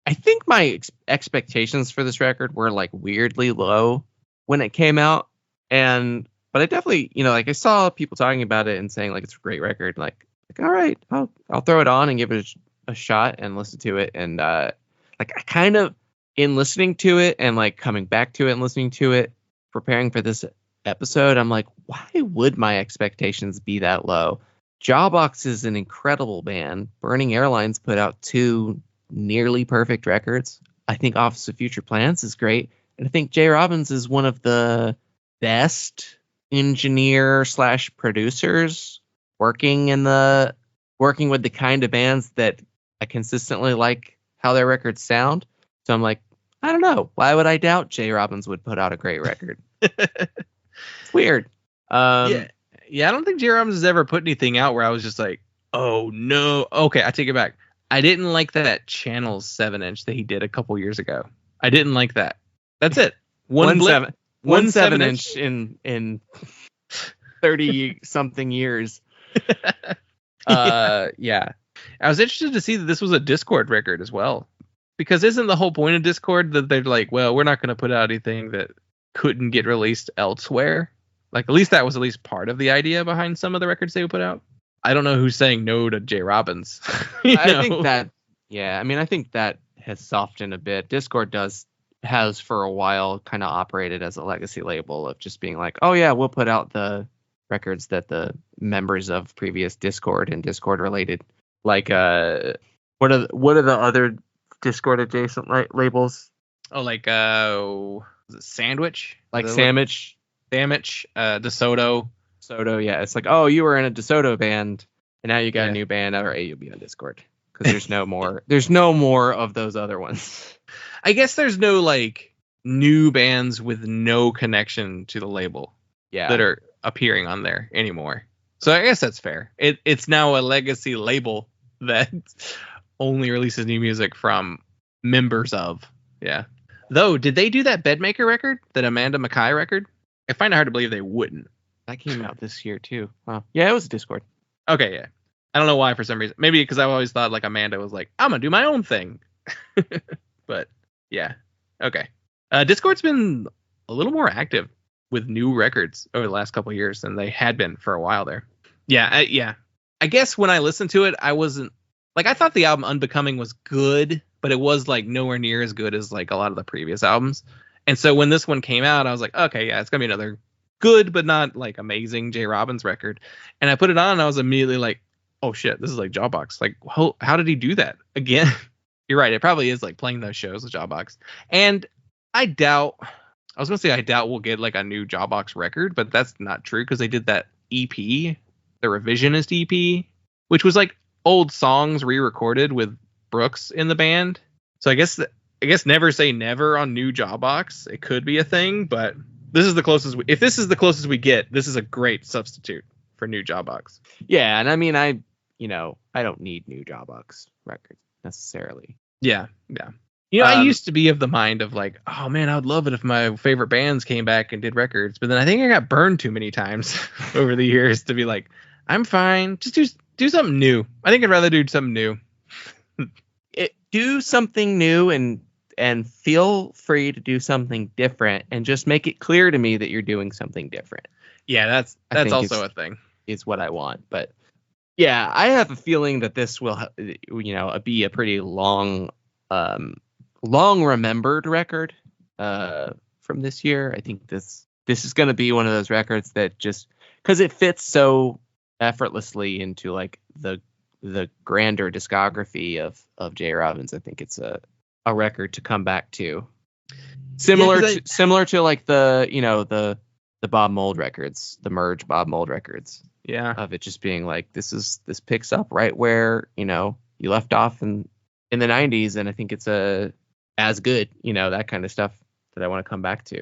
I think my expectations for this record were like weirdly low when it came out, but I definitely, you know, like I saw people talking about it and saying like it's a great record. Like all right, I'll throw it on and give it a shot and listen to it. And like I kind of, in listening to it and like coming back to it and listening to it, preparing for this episode, I'm like, why would my expectations be that low? Jawbox is an incredible band. Burning Airlines put out 2 nearly perfect records. I think Office of Future Plans is great. And I think Jay Robbins is one of the best engineer/producers working with the kind of bands that I consistently like how their records sound. So I'm like, I don't know. Why would I doubt Jay Robbins would put out a great record? It's weird. Yeah, I don't think Jay Robbins has ever put anything out where I was just like, oh no. Okay, I take it back. I didn't like that Channels 7-inch that he did a couple years ago. I didn't like that. That's it. One 7-inch in 30 something years. Yeah. I was interested to see that this was a Discord record as well. Because isn't the whole point of Discord that they're like, well, we're not going to put out anything that couldn't get released elsewhere? Like, at least that was at least part of the idea behind some of the records they would put out. I don't know who's saying no to Jay Robbins. I think that has softened a bit. Discord has for a while kind of operated as a legacy label of just being like, oh yeah, we'll put out the records that the members of previous Discord and Discord related, like what are the other Discord adjacent labels? Oh, like was it Sandwich? Like Sandwich, DeSoto. Soto, yeah. It's like, oh, you were in a DeSoto band, and now you got a new band. All right, you'll be on Discord because there's no more. There's no more of those other ones. I guess there's no like new bands with no connection to the label that are appearing on there anymore. So I guess that's fair. It's now a legacy label that only releases new music from members of. Yeah. Though, did they do that Bedmaker record, that Amanda Mackay record? I find it hard to believe they wouldn't. That came out this year too. Wow. Yeah, it was Discord. Okay, yeah. I don't know why for some reason. Maybe because I always thought like Amanda was like, I'm gonna do my own thing. But yeah. Okay. Discord's been a little more active with new records over the last couple of years than they had been for a while there. Yeah. I guess when I listened to it, I wasn't like, I thought the album Unbecoming was good, but it was like nowhere near as good as like a lot of the previous albums. And so when this one came out, I was like, okay, yeah, it's gonna be another good but not like amazing Jay Robbins record. And I put it on and I was immediately like, oh shit, this is like Jawbox. Like, how did he do that again? You're right, it probably is like playing those shows with Jawbox. And I doubt we'll get like a new Jawbox record, but that's not true because they did that EP, the Revisionist EP, which was like old songs re-recorded with Brooks in the band. So I guess never say never on new Jawbox. It could be a thing, but this is the closest. If this is the closest we get, this is a great substitute for new Jawbox. Yeah, and I mean, I don't need new Jawbox records necessarily. Yeah. You know, I used to be of the mind of like, oh man, I would love it if my favorite bands came back and did records. But then I think I got burned too many times over the years to be like, I'm fine. Just do something new. I think I'd rather do something new. Do something new and feel free to do something different and just make it clear to me that you're doing something different. Yeah, that's also a thing. Is what I want. But yeah, I have a feeling that this will, be a pretty long remembered record from this year. I think this is going to be one of those records that just because it fits so effortlessly into like the grander discography of Jay Robbins. I think it's a record to come back to. Similar to like the Bob Mould records, the Merge Bob Mould records. Yeah. Of it just being like this picks up right where, you left off in the 90s, and I think it's as good, that kind of stuff that I want to come back to.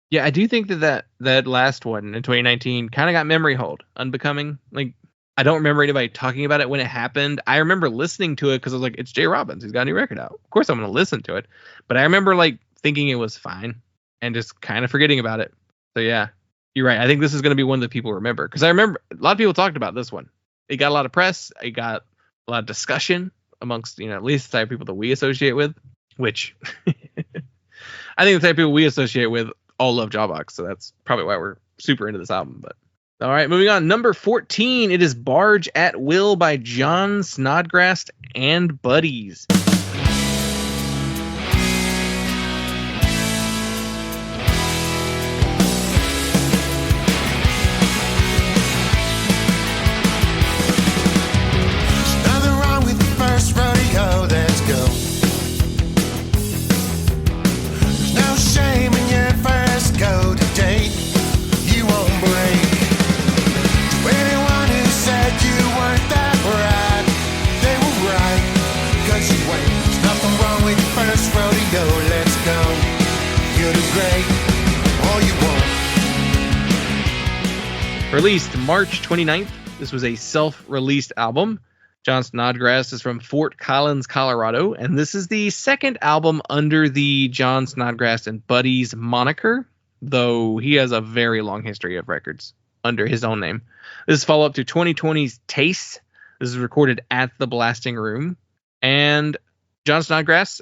Yeah, I do think that last one in 2019 kind of got memory hold. Unbecoming. Like, I don't remember anybody talking about it when it happened. I remember listening to it because I was like, it's Jay Robbins. He's got a new record out. Of course I'm going to listen to it. But I remember like thinking it was fine and just kind of forgetting about it. So yeah, you're right. I think this is going to be one that people remember because I remember a lot of people talked about this one. It got a lot of press. It got a lot of discussion amongst, at least the type of people that we associate with, which I think the type of people we associate with all love Jawbox. So that's probably why we're super into this album. But all right, moving on. Number 14, it is Barge at Will by John Snodgrass and Buddies. Released March 29th. This was a self-released album. John Snodgrass is from Fort Collins, Colorado, and this is the second album under the John Snodgrass and Buddies moniker, though he has a very long history of records under his own name. This is follow-up to 2020's Taste. This is recorded at the Blasting Room, and John Snodgrass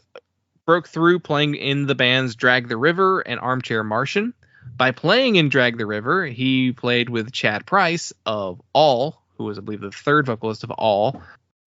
broke through playing in the bands Drag the River and Armchair Martian. By playing in Drag the River, he played with Chad Price of All, who was, I believe, the third vocalist of All.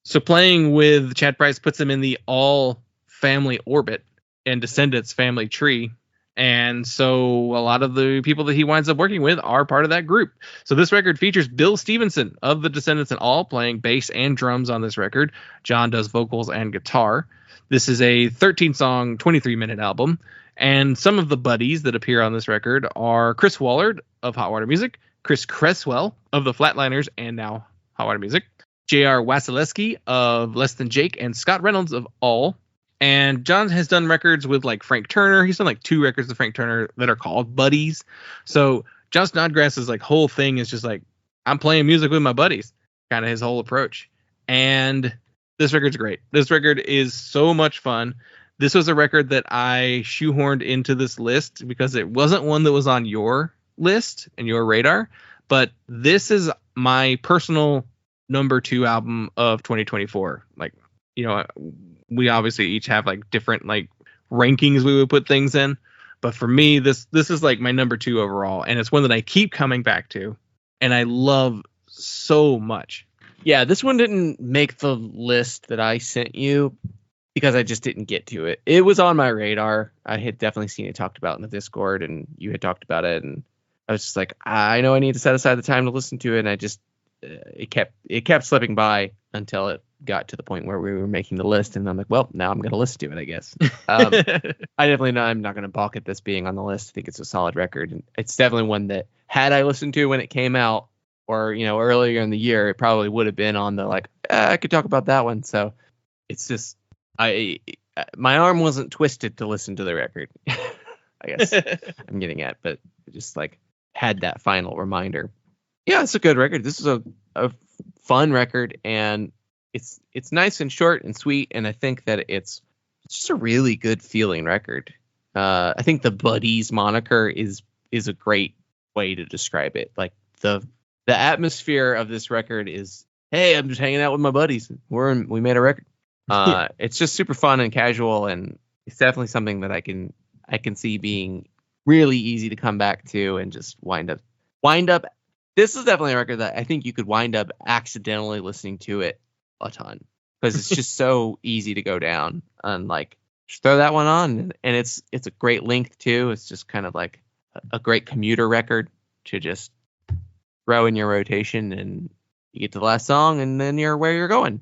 So playing with Chad Price puts him in the All family orbit and Descendants family tree. And so a lot of the people that he winds up working with are part of that group. So this record features Bill Stevenson of the Descendants and All playing bass and drums on this record. John does vocals and guitar. This is a 13-song, 23-minute album. And some of the buddies that appear on this record are Chris Wallard of Hot Water Music, Chris Cresswell of the Flatliners and now Hot Water Music, J.R. Wasilewski of Less Than Jake, and Scott Reynolds of All. And John has done records with like Frank Turner. He's done like 2 records with Frank Turner that are called Buddies. So John Snodgrass's like whole thing is just like, I'm playing music with my buddies, kind of his whole approach. And this record's great. This record is so much fun. This was a record that I shoehorned into this list because it wasn't one that was on your list and your radar, but this is my personal number 2 album of 2024. Like, you know, we obviously each have like different like rankings we would put things in, but for me, this is like my number 2 overall, and it's one that I keep coming back to, and I love so much. Yeah, this one didn't make the list that I sent you because I just didn't get to it. It was on my radar. I had definitely seen it talked about in the Discord, and you had talked about it, and I was just like, I know I need to set aside the time to listen to it, and I just it kept slipping by until it got to the point where we were making the list, and I'm like, well, now I'm going to listen to it, I guess. I definitely know I'm not going to balk at this being on the list. I think it's a solid record, and it's definitely one that had I listened to when it came out, or you know, earlier in the year, it probably would have been on the like, I could talk about that one. So it's just my arm wasn't twisted to listen to the record. I guess I'm getting at, but just like had that final reminder. Yeah, it's a good record. This is a fun record, and it's nice and short and sweet, and I think that it's just a really good feeling record. I think the Buddies moniker is a great way to describe it. Like the atmosphere of this record is, hey, I'm just hanging out with my buddies. We made a record. It's just super fun and casual, and it's definitely something that I can see being really easy to come back to and just wind up. This is definitely a record that I think you could wind up accidentally listening to it a ton, because it's just so easy to go down and like just throw that one on, and it's a great length too. It's just kind of like a great commuter record to just throw in your rotation, and you get to the last song and then you're where you're going.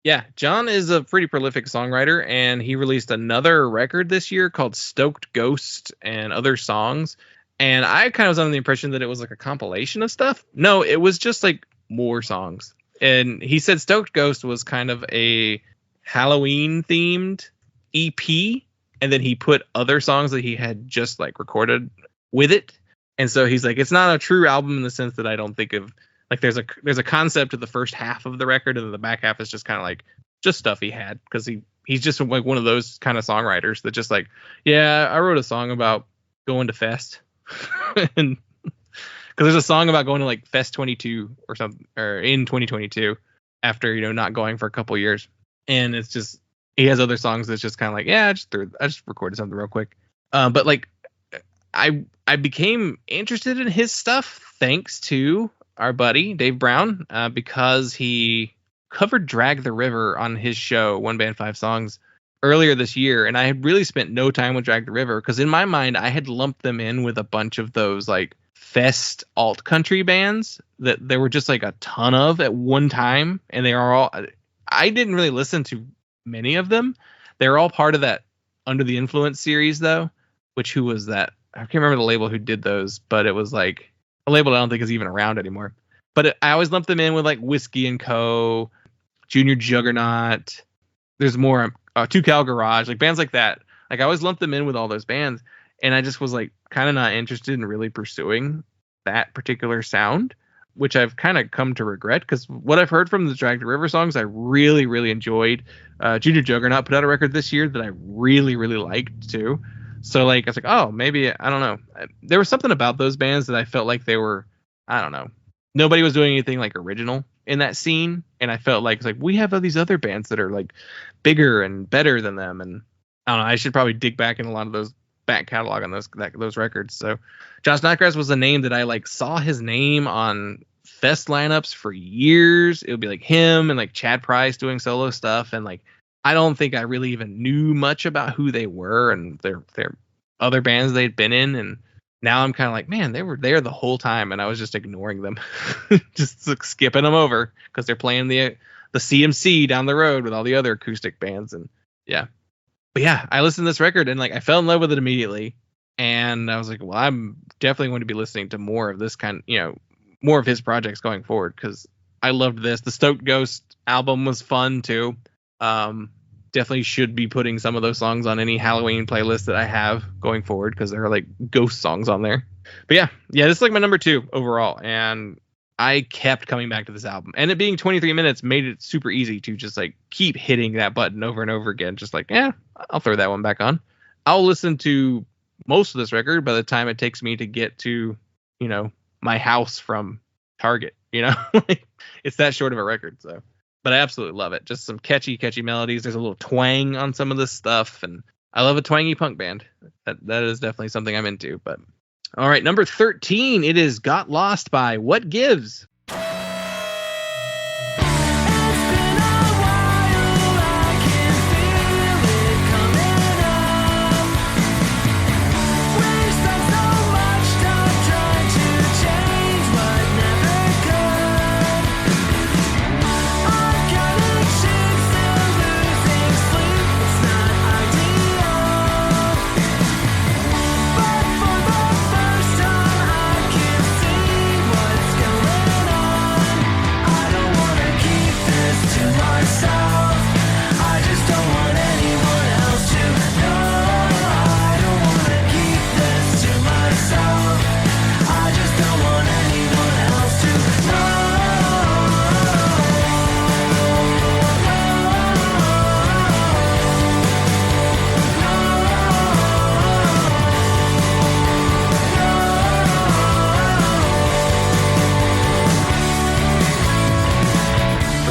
Yeah, John is a pretty prolific songwriter, and he released another record this year called Stoked Ghost and Other Songs. And I kind of was under the impression that it was like a compilation of stuff. No, it was just like more songs. And he said Stoked Ghost was kind of a Halloween themed EP. And then he put other songs that he had just like recorded with it. And so he's like, it's not a true album in the sense that I don't think of like there's a concept of the first half of the record, and then the back half is just kind of like just stuff he had, because he's just like one of those kind of songwriters that just like, yeah, I wrote a song about going to Fest. And because there's a song about going to like Fest 22 or something, or in 2022 after, you know, not going for a couple years. And it's just, he has other songs that's just kind of like, yeah, I just recorded something real quick. But like I became interested in his stuff thanks to our buddy Dave Brown, because he covered Drag the River on his show, One Band 5 Songs, earlier this year, and I had really spent no time with Drag the River, because in my mind I had lumped them in with a bunch of those like fest alt country bands that there were just like a ton of at one time, and they are all, I didn't really listen to many of them. They're all part of that Under the Influence series though, which who was that? I can't remember the label who did those, but it was like a label I don't think is even around anymore. But I always lumped them in with like Whiskey and Co., Junior Juggernaut. There's more, Two Cow Garage, like bands like that. Like I always lumped them in with all those bands, and I just was like kind of not interested in really pursuing that particular sound, which I've kind of come to regret, because what I've heard from the Drag River songs, I really, really enjoyed. Junior Juggernaut put out a record this year that I really, really liked too. So like, I was like, oh, maybe, I don't know. There was something about those bands that I felt like they were, I don't know. Nobody was doing anything like original in that scene. And I felt like, it's like, we have all these other bands that are like bigger and better than them. And I don't know, I should probably dig back in a lot of those back catalog on those records. So John Snodgrass was a name that I like saw his name on fest lineups for years. It would be like him and like Chad Price doing solo stuff, and like I don't think I really even knew much about who they were and their other bands they'd been in. And now I'm kind of like, man, they were there the whole time and I was just ignoring them, just like, skipping them over because they're playing the CMC down the road with all the other acoustic bands. And yeah, but yeah, I listened to this record and like I fell in love with it immediately. And I was like, well, I'm definitely going to be listening to more of this kind, more of his projects going forward, because I loved this. The Stoked Ghost album was fun too. Definitely should be putting some of those songs on any Halloween playlist that I have going forward, because there are like ghost songs on there. But yeah, this is like my number 2 overall, and I kept coming back to this album, and it being 23 minutes made it super easy to just like keep hitting that button over and over again. Just like, I'll throw that one back on. I'll listen to most of this record by the time it takes me to get to, my house from Target, Like, it's that short of a record. So, but I absolutely love it. Just some catchy melodies. There's a little twang on some of this stuff, and I love a twangy punk band. That is definitely something I'm into. But all right, number 13, it is Got Lost by What Gives.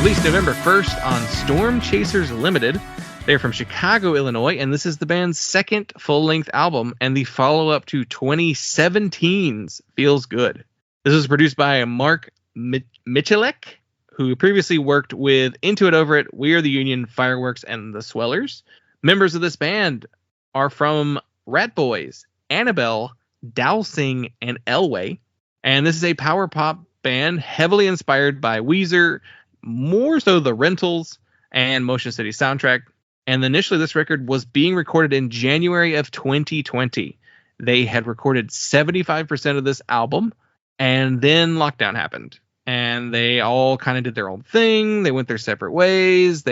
Released November 1st on Storm Chasers Limited. They're from Chicago, Illinois, and this is the band's second full-length album and the follow-up to 2017's Feels Good. This was produced by Mark Michalek, who previously worked with Into It Over It, We Are the Union, Fireworks, and The Swellers. Members of this band are from Rat Boys, Annabelle, Dowsing, and Elway. And this is a power pop band heavily inspired by Weezer, more so the Rentals and Motion City Soundtrack. And initially this record was being recorded in January of 2020. They had recorded 75% of this album, and then lockdown happened. And they all kind of did their own thing. They went their separate ways.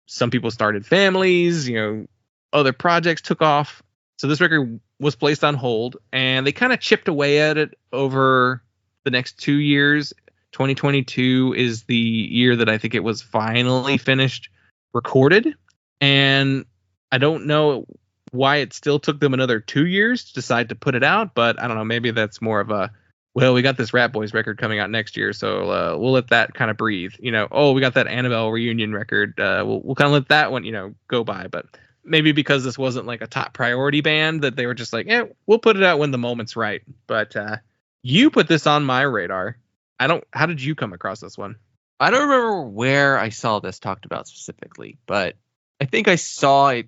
Some people started families, other projects took off. So this record was placed on hold, and they kind of chipped away at it over the next 2 years. 2022 is the year that I think it was finally finished recorded. And I don't know why it still took them another 2 years to decide to put it out, but I don't know, maybe that's more of a, well, we got this Rat Boys record coming out next year, so we'll let that kind of breathe. We got that Annabelle reunion record. We'll kind of let that one, go by. But maybe because this wasn't like a top priority band, that they were just like, we'll put it out when the moment's right. But you put this on my radar. How did you come across this one? I don't remember where I saw this talked about specifically, but I think I saw it.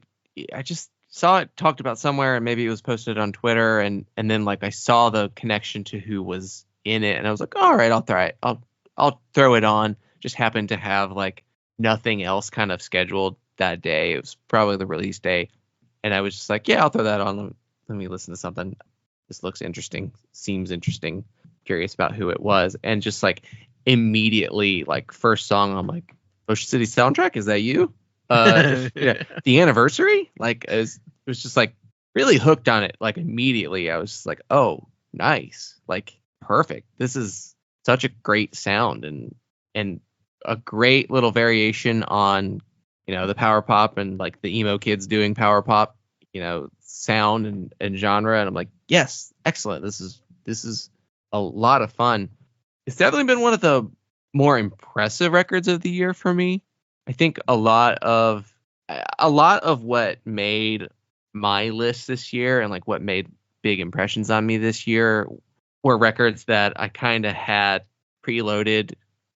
I just saw it talked about somewhere, and maybe it was posted on Twitter, and then like I saw the connection to who was in it, and I was like, all right, I'll try it. I'll throw it on. Just happened to have like nothing else kind of scheduled that day. It was probably the release day, and I was just like, yeah, I'll throw that on. Let me listen to something. This looks interesting. Seems interesting. Curious about who it was, and just like immediately, like first song, I'm like, Ocean City Soundtrack, is that you? Yeah, the Anniversary, like it was just like really hooked on it. Like immediately, I was just like, oh, nice. Like perfect. This is such a great sound and a great little variation on, the power pop and like the emo kids doing power pop, sound and genre. And I'm like, yes, excellent. This is a lot of fun. It's definitely been one of the more impressive records of the year for me. I think a lot of what made my list this year and like what made big impressions on me this year were records that I kind of had preloaded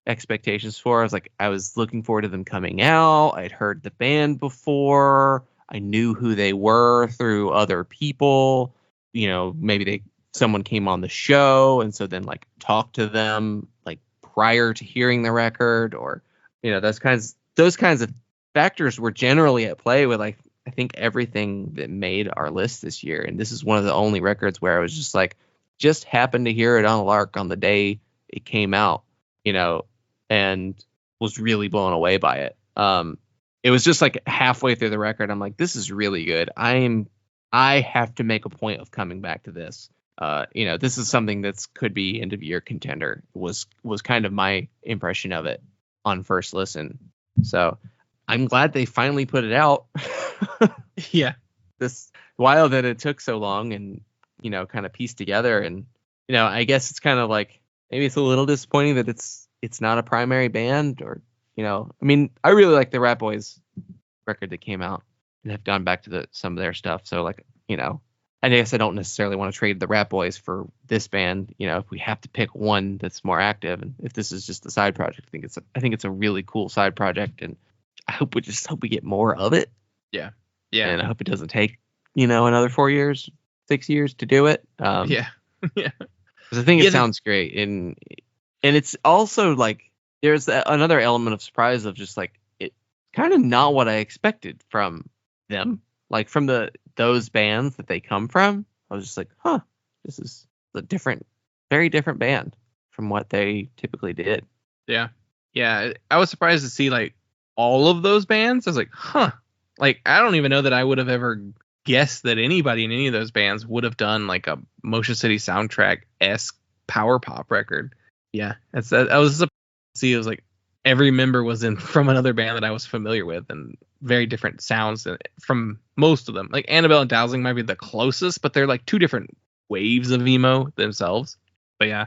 expectations for. I was looking forward to them coming out. I'd heard the band before. I knew who they were through other people. Maybe someone came on the show and so then like talked to them like prior to hearing the record, or those kinds of factors were generally at play with like I think everything that made our list this year. And this is one of the only records where I was just happened to hear it on a lark on the day it came out, and was really blown away by it. It was just like halfway through the record, I'm like, this is really good. I have to make a point of coming back to this. This is something that's could be end of year contender was kind of my impression of it on first listen. So I'm glad they finally put it out. Yeah. This while that it took so long and, kind of pieced together. And, I guess it's kind of like, maybe it's a little disappointing that it's not a primary band or, I really like the Rat Boys record that came out and have gone back to some of their stuff. So like, I guess I don't necessarily want to trade the Rat Boys for this band. If we have to pick one that's more active, and if this is just a side project, I think it's a really cool side project, and I hope we get more of it. Yeah. And I hope it doesn't take another 4 years, 6 years to do it. Yeah. Because I think it sounds great, and it's also like there's another element of surprise of just like it kind of not what I expected from them, like from those bands that they come from. I was just like, this is a very different band from what they typically did. Yeah. I was surprised to see like all of those bands. I was like, like I don't even know that I would have ever guessed that anybody in any of those bands would have done like a Motion City Soundtrack-esque power pop record. Yeah, I was surprised to see it was like every member was from another band that I was familiar with, and very different sounds from most of them. Like Annabelle and Dowsing might be the closest, but they're like two different waves of emo themselves. But yeah,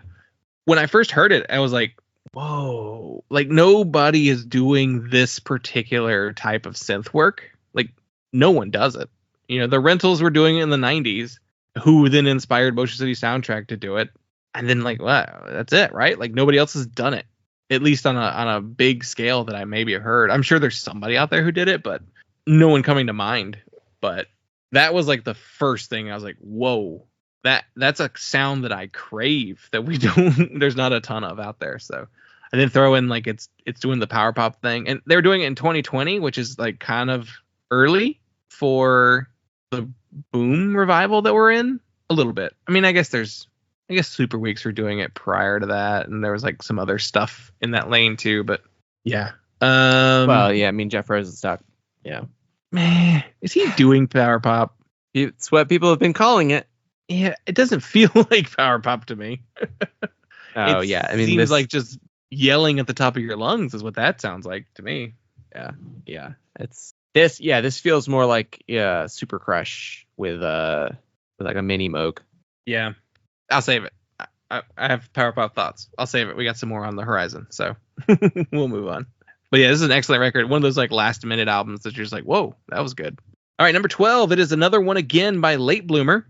when I first heard it, I was like, whoa, like nobody is doing this particular type of synth work. Like no one does it. The Rentals were doing it in the 90s, who then inspired Motion City Soundtrack to do it. And then like, wow, that's it, right? Like nobody else has done it, at least on a big scale that I maybe have heard. I'm sure there's somebody out there who did it, but no one coming to mind. But that was like the first thing I was like, whoa, that's a sound that I crave that we don't, there's not a ton of out there. So I didn't throw in like it's doing the power pop thing, and they were doing it in 2020, which is like kind of early for the boom revival that we're in a little bit. I mean, I guess Super Weeks were doing it prior to that, and there was like some other stuff in that lane too. But yeah, well, yeah, I mean Jeff Rosenstock, yeah, man, is he doing power pop? It's what people have been calling it. Yeah, it doesn't feel like power pop to me. Oh yeah, I mean, seems like just yelling at the top of your lungs is what that sounds like to me. Yeah, this feels more like Super Crush with like a mini Moog. Yeah, I'll save it. I have power pop thoughts. I'll save it. We got some more on the horizon, so we'll move on. But yeah, this is an excellent record. One of those like last minute albums that you're just like, whoa, that was good. All right, number 12. It is another one again by Late Bloomer.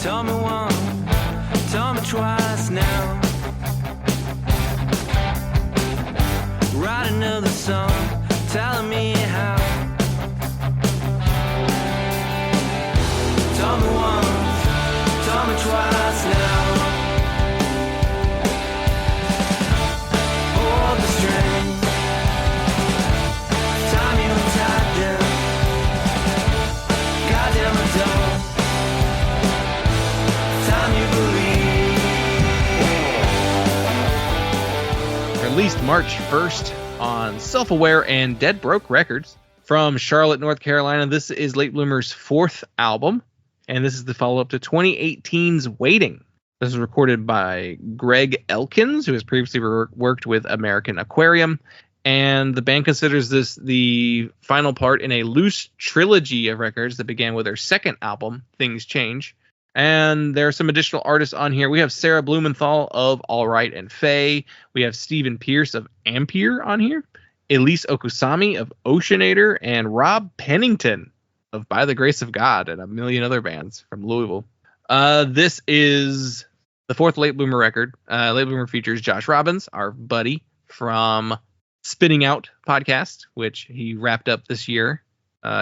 Tell me once, tell me twice now. Write another song, telling me how. Tell me once, tell me twice now. Hold the string, time you untied them. Goddamn adult, time you believe. March 1st on Self-Aware and Dead Broke Records. From Charlotte, North Carolina, this is Late Bloomer's 4th album, and this is the follow-up to 2018's Waiting. This is recorded by Greg Elkins, who has previously worked with American Aquarium, and the band considers this the final part in a loose trilogy of records that began with their second album, Things Change. And there are some additional artists on here. We have Sarah Blumenthal of All Right and Faye. We have Stephen Pierce of Ampere on here. Elise Okusami of Oceanator. And Rob Pennington of By the Grace of God and a million other bands from Louisville. This is the 4th Late Bloomer record. Late Bloomer features Josh Robbins, our buddy from Spinning Out podcast, which he wrapped up this year.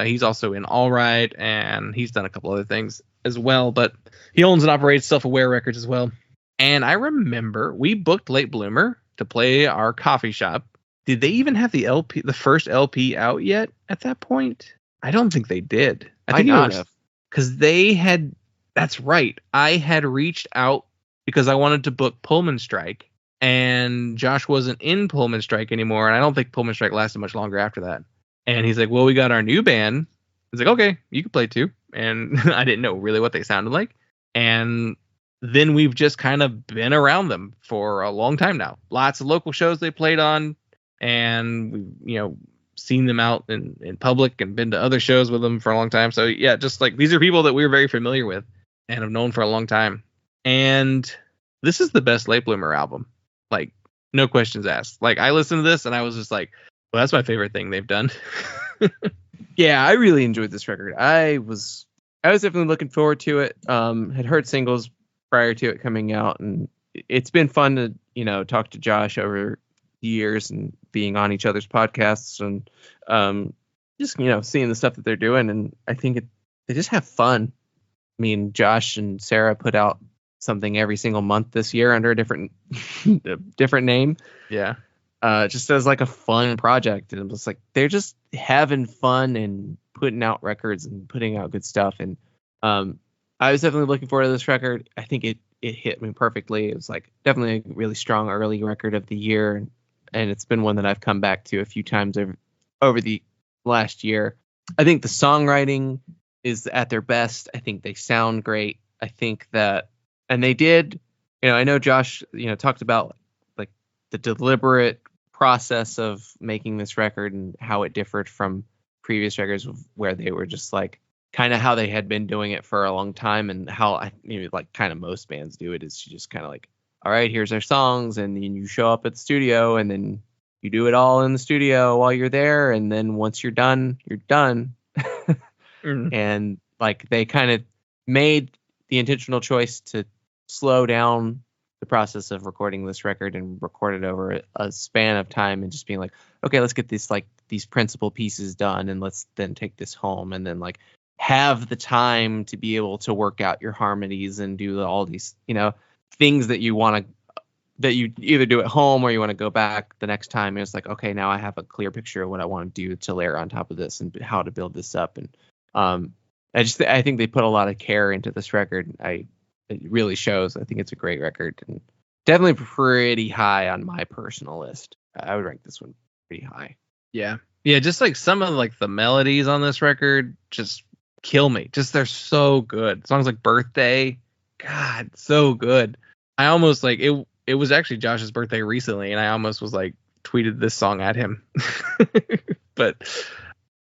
He's also in All Right, and he's done a couple other things as well, but he owns and operates Self-Aware Records as well. And I remember we booked Late Bloomer to play our coffee shop. Did they even have the LP, the first LP out yet at that point? I don't think they did. I think it was because they had, that's right. I had reached out because I wanted to book Pullman Strike, and Josh wasn't in Pullman Strike anymore. And I don't think Pullman Strike lasted much longer after that. And he's like, well, we got our new band. He's like, okay, you can play too. And I didn't know really what they sounded like. And then we've just kind of been around them for a long time now. Lots of local shows they played on. And we've, seen them out in public and been to other shows with them for a long time. So yeah, just like these are people that we're very familiar with and have known for a long time. And this is the best Late Bloomer album. Like, no questions asked. Like, I listened to this and I was just like, well, that's my favorite thing they've done. Yeah, I really enjoyed this record. I was definitely looking forward to it. Had heard singles prior to it coming out, and it's been fun to talk to Josh over the years and being on each other's podcasts and just seeing the stuff that they're doing. And I think they just have fun. I mean, Josh and Sarah put out something every single month this year under a different name. Yeah. Just as like a fun project, and it was like they're just having fun and putting out records and putting out good stuff. And I was definitely looking forward to this record. I think it hit me perfectly. It was like definitely a really strong early record of the year, and it's been one that I've come back to a few times over the last year. I think the songwriting is at their best. I think they sound great. I think that, and they did. I know Josh talked about like the deliberate process of making this record and how it differed from previous records where they were just like kind of how they had been doing it for a long time, and how like kind of most bands do it is you just kind of like, all right, here's our songs, and then you show up at the studio and then you do it all in the studio while you're there, and then once you're done, you're done. And like they kind of made the intentional choice to slow down the process of recording this record and record it over a span of time, and just being like, okay, let's get these principal pieces done, and let's then take this home, and then like have the time to be able to work out your harmonies and do all these things that you want to, that you either do at home or you want to go back the next time. And it's like, okay, now I have a clear picture of what I want to do to layer on top of this and how to build this up. And I think they put a lot of care into this record. It really shows. I think it's a great record, and definitely pretty high on my personal list. I would rank this one pretty high. Yeah. Just like some of like the melodies on this record just kill me. Just they're so good. Songs like Birthday, God, so good. I almost like it. It was actually Josh's birthday recently, and I almost was like tweeted this song at him. But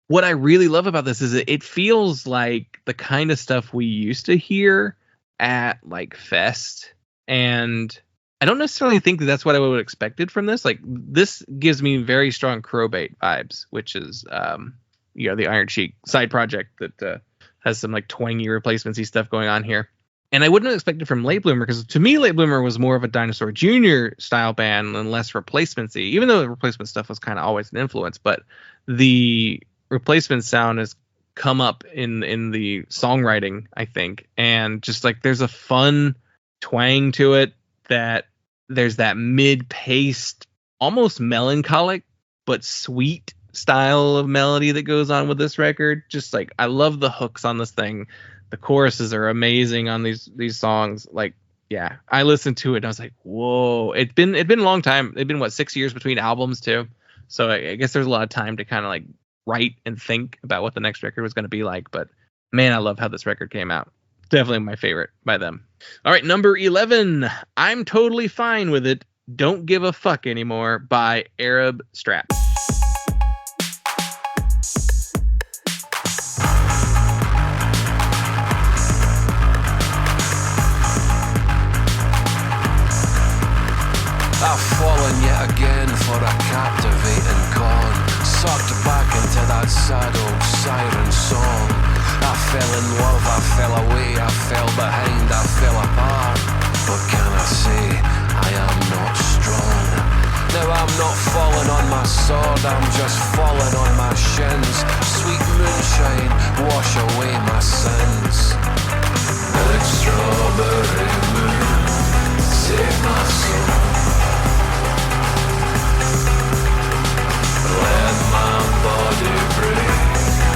what I really love about this is it feels like the kind of stuff we used to hear at like Fest, and I don't necessarily think that that's what I would have expected from this. Like, this gives me very strong Crowbait vibes, which is the Iron Cheek side project that has some like twangy replacements-y stuff going on here. And I wouldn't have expected from Late Bloomer, because to me Late Bloomer was more of a Dinosaur Jr. style band and less replacements-y, even though the replacement stuff was kind of always an influence. But the replacement sound has come up in the songwriting, I think, and just like there's a fun twang to it, that there's that mid-paced, almost melancholic but sweet style of melody that goes on with this record. Just like, I love the hooks on this thing. The choruses are amazing on these songs. Like, Yeah, I listened to it and I was like, whoa. It's been a long time. It's been 6 years between albums too. So I guess there's a lot of time to kind of like write and think about what the next record was going to be like. But man, I love how this record came out. Definitely my favorite by them. All right, number 11. I'm Totally Fine With It. Don't Give a Fuck Anymore by Arab Strap. I've fallen yet again for a captivating con, sucked back into that sad old siren song. I fell in love, I fell away, I fell behind, I fell apart. What can I say? I am not strong. Now I'm not falling on my sword, I'm just falling on my shins. Sweet moonshine, wash away my sins. Like strawberry moon, save my soul. Let my body break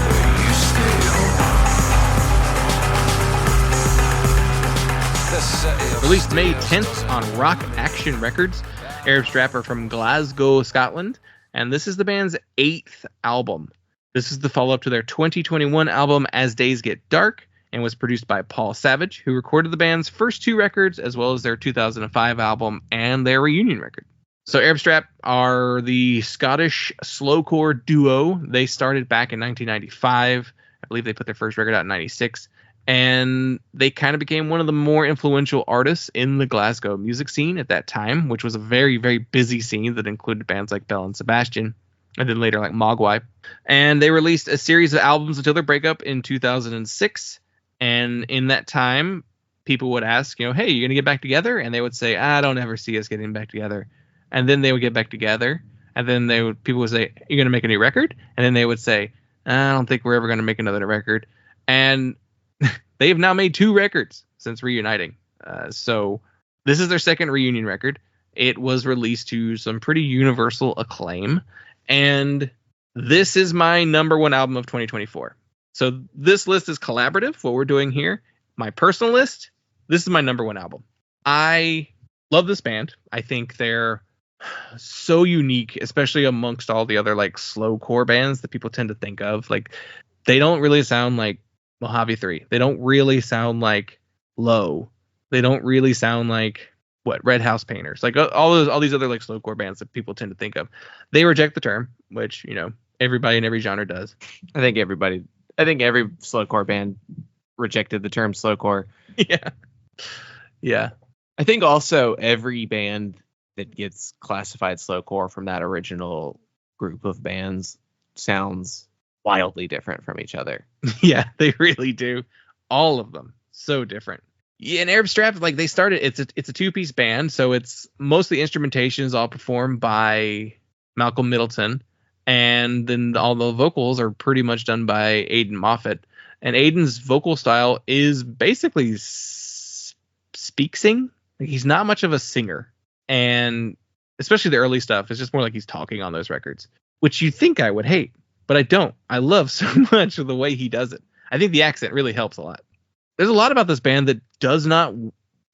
when you stay home. Released May 10th on Rock Action Records. Arab Strap are from Glasgow, Scotland, and this is the band's 8th album. This is the follow-up to their 2021 album As Days Get Dark, and was produced by Paul Savage, who recorded the band's first 2 records, as well as their 2005 album and their reunion record. So Arab Strap are the Scottish slowcore duo. They started back in 1995. I believe they put their first record out in 96. And they kind of became one of the more influential artists in the Glasgow music scene at that time, which was a very, very busy scene that included bands like Bell and Sebastian, and then later like Mogwai. And they released a series of albums until their breakup in 2006. And in that time, people would ask, hey, you going to get back together? And they would say, I don't ever see us getting back together. And then they would get back together. And then people would say, you're going to make a new record? And then they would say, I don't think we're ever going to make another record. And they have now made 2 records since reuniting. So this is their second reunion record. It was released to some pretty universal acclaim. And this is my number 1 album of 2024. So this list is collaborative, what we're doing here. My personal list, this is my number 1 album. I love this band. I think they're so unique, especially amongst all the other like slowcore bands that people tend to think of. Like, they don't really sound like Mojave 3. They don't really sound like Low. They don't really sound like Red House Painters. Like all these other like slowcore bands that people tend to think of. They reject the term, which everybody in every genre does. I think every slowcore band rejected the term slowcore. Yeah. I think also every band that gets classified slowcore from that original group of bands sounds wildly different from each other. Yeah, they really do. All of them. So different. Yeah, and Arab Strap, like, they started, it's a 2-piece band, so it's mostly instrumentation is all performed by Malcolm Middleton, and then all the vocals are pretty much done by Aidan Moffat. And Aidan's vocal style is basically speak-sing. Like, he's not much of a singer. And especially the early stuff, it's just more like he's talking on those records, which you'd think I would hate, but I don't. I love so much of the way he does it. I think the accent really helps a lot. There's a lot about this band that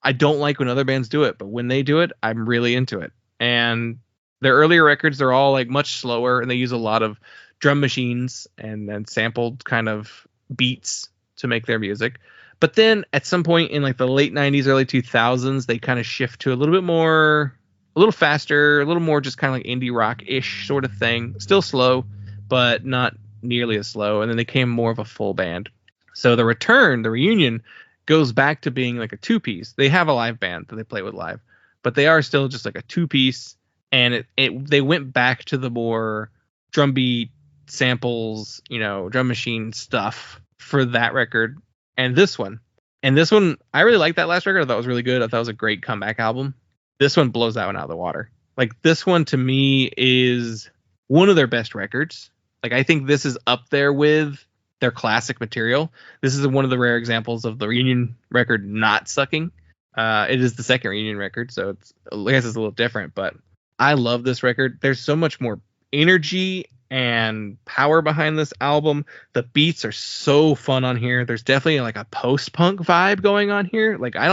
I don't like when other bands do it, but when they do it, I'm really into it. And their earlier records, they're all like much slower, and they use a lot of drum machines and sampled kind of beats to make their music. But then at some point in like the late 90s, early 2000s, they kind of shift to a little faster, a little more just kind of like indie rock-ish sort of thing. Still slow, but not nearly as slow. And then they became more of a full band. So the reunion, goes back to being like a 2-piece. They have a live band that they play with live, but they are still just like a 2-piece. And they went back to the more drum beat samples, drum machine stuff for that record. And this one, I really liked that last record. I thought it was really good. I thought it was a great comeback album. This one blows that one out of the water. Like, this one to me is one of their best records. Like, I think this is up there with their classic material. This is one of the rare examples of the reunion record not sucking. It is the second reunion record, so I guess it's a little different, but I love this record. There's so much more energy and power behind this album. The beats are so fun on here. There's definitely like a post-punk vibe going on here. Like I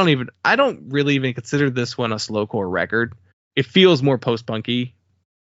don't really even consider this one a slowcore record. It feels more post-punky.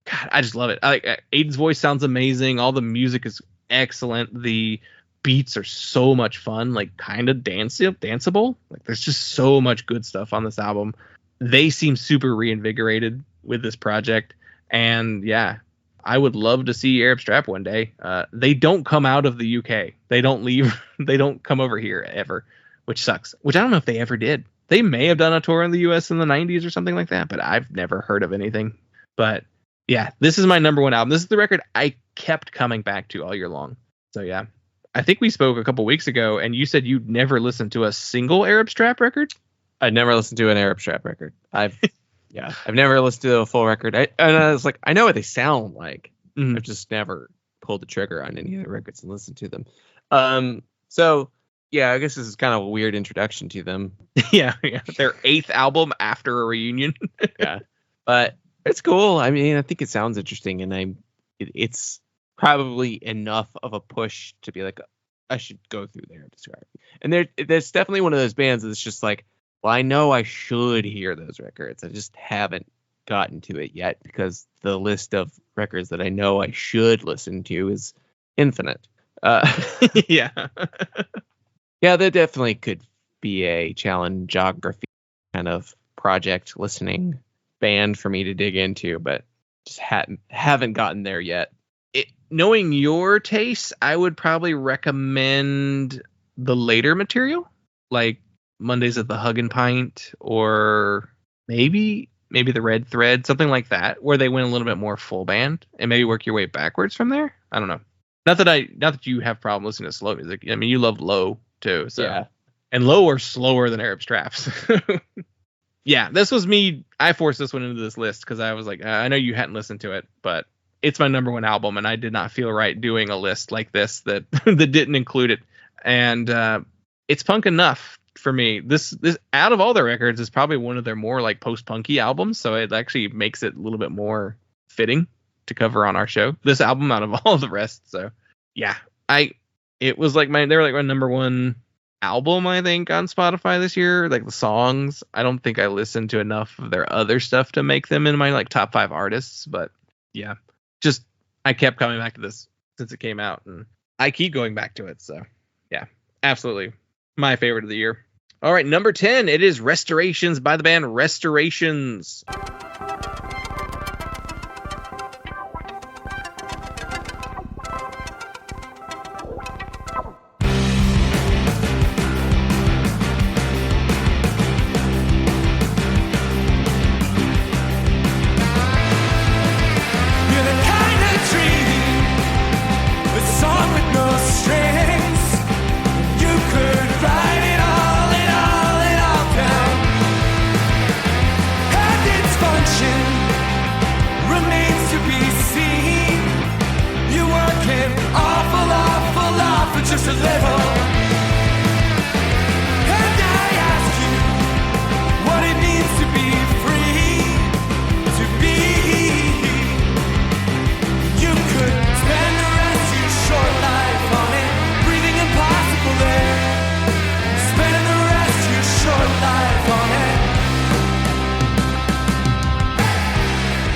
God, I just love it. Aiden's voice sounds amazing. All the music is excellent. The beats are so much fun, like kind of danceable. Like there's just so much good stuff on this album. They seem super reinvigorated with this project, and yeah, I would love to see Arab Strap one day. They don't come out of the UK. They don't leave. They don't come over here ever, which sucks. Which I don't know if they ever did. They may have done a tour in the US in the 90s or something like that, but I've never heard of anything. But yeah, this is my number one album. This is the record I kept coming back to all year long. So yeah, I think we spoke a couple weeks ago, and you said you'd never listened to a single Arab Strap record. I'd never listened to an Arab Strap record. I've never listened to a full record. I was like, I know what they sound like. Mhm. I've just never pulled the trigger on any of the records and listened to them. So yeah, I guess this is kind of a weird introduction to them. yeah, their 8th album after a reunion. Yeah, but it's cool. I mean, I think it sounds interesting, and it's probably enough of a push to be like, I should go through their discography. And there's definitely one of those bands that's just like, well, I know I should hear those records. I just haven't gotten to it yet because the list of records that I know I should listen to is infinite. Yeah. Yeah, that definitely could be a challengeography kind of project listening band for me to dig into, but just haven't gotten there yet. Knowing your tastes, I would probably recommend the later material, like Mondays at the Hug and Pint, or maybe the Red Thread, something like that, where they went a little bit more full band and maybe work your way backwards from there. I don't know. Not that you have problem listening to slow music. I mean, you love low too. So Yeah. And low are slower than Arab Straps. Yeah, this was me. I forced this one into this list because I was like, I know you hadn't listened to it, but it's my number one album, and I did not feel right doing a list like this that that didn't include it. And it's punk enough for me. This out of all their records is probably one of their more like post-punky albums, so it actually makes it a little bit more fitting to cover on our show. This album out of all the rest. So yeah, it was like they were like my number one album, I think, on Spotify this year. Like the songs, I don't think I listened to enough of their other stuff to make them in my like top 5 artists, but yeah, just I kept coming back to this since it came out, and I keep going back to it. So yeah, absolutely my favorite of the year. All right, number 10, it is Restorations by the band Restorations. You're the kind of tree, a song with no strings. You could write it all down. And its function remains to be seen. You work an awful lot for just a little. And I ask you what it means to be free, to be. You could spend the rest of your short life on it, breathing impossible air. Spending the rest of your short life on it.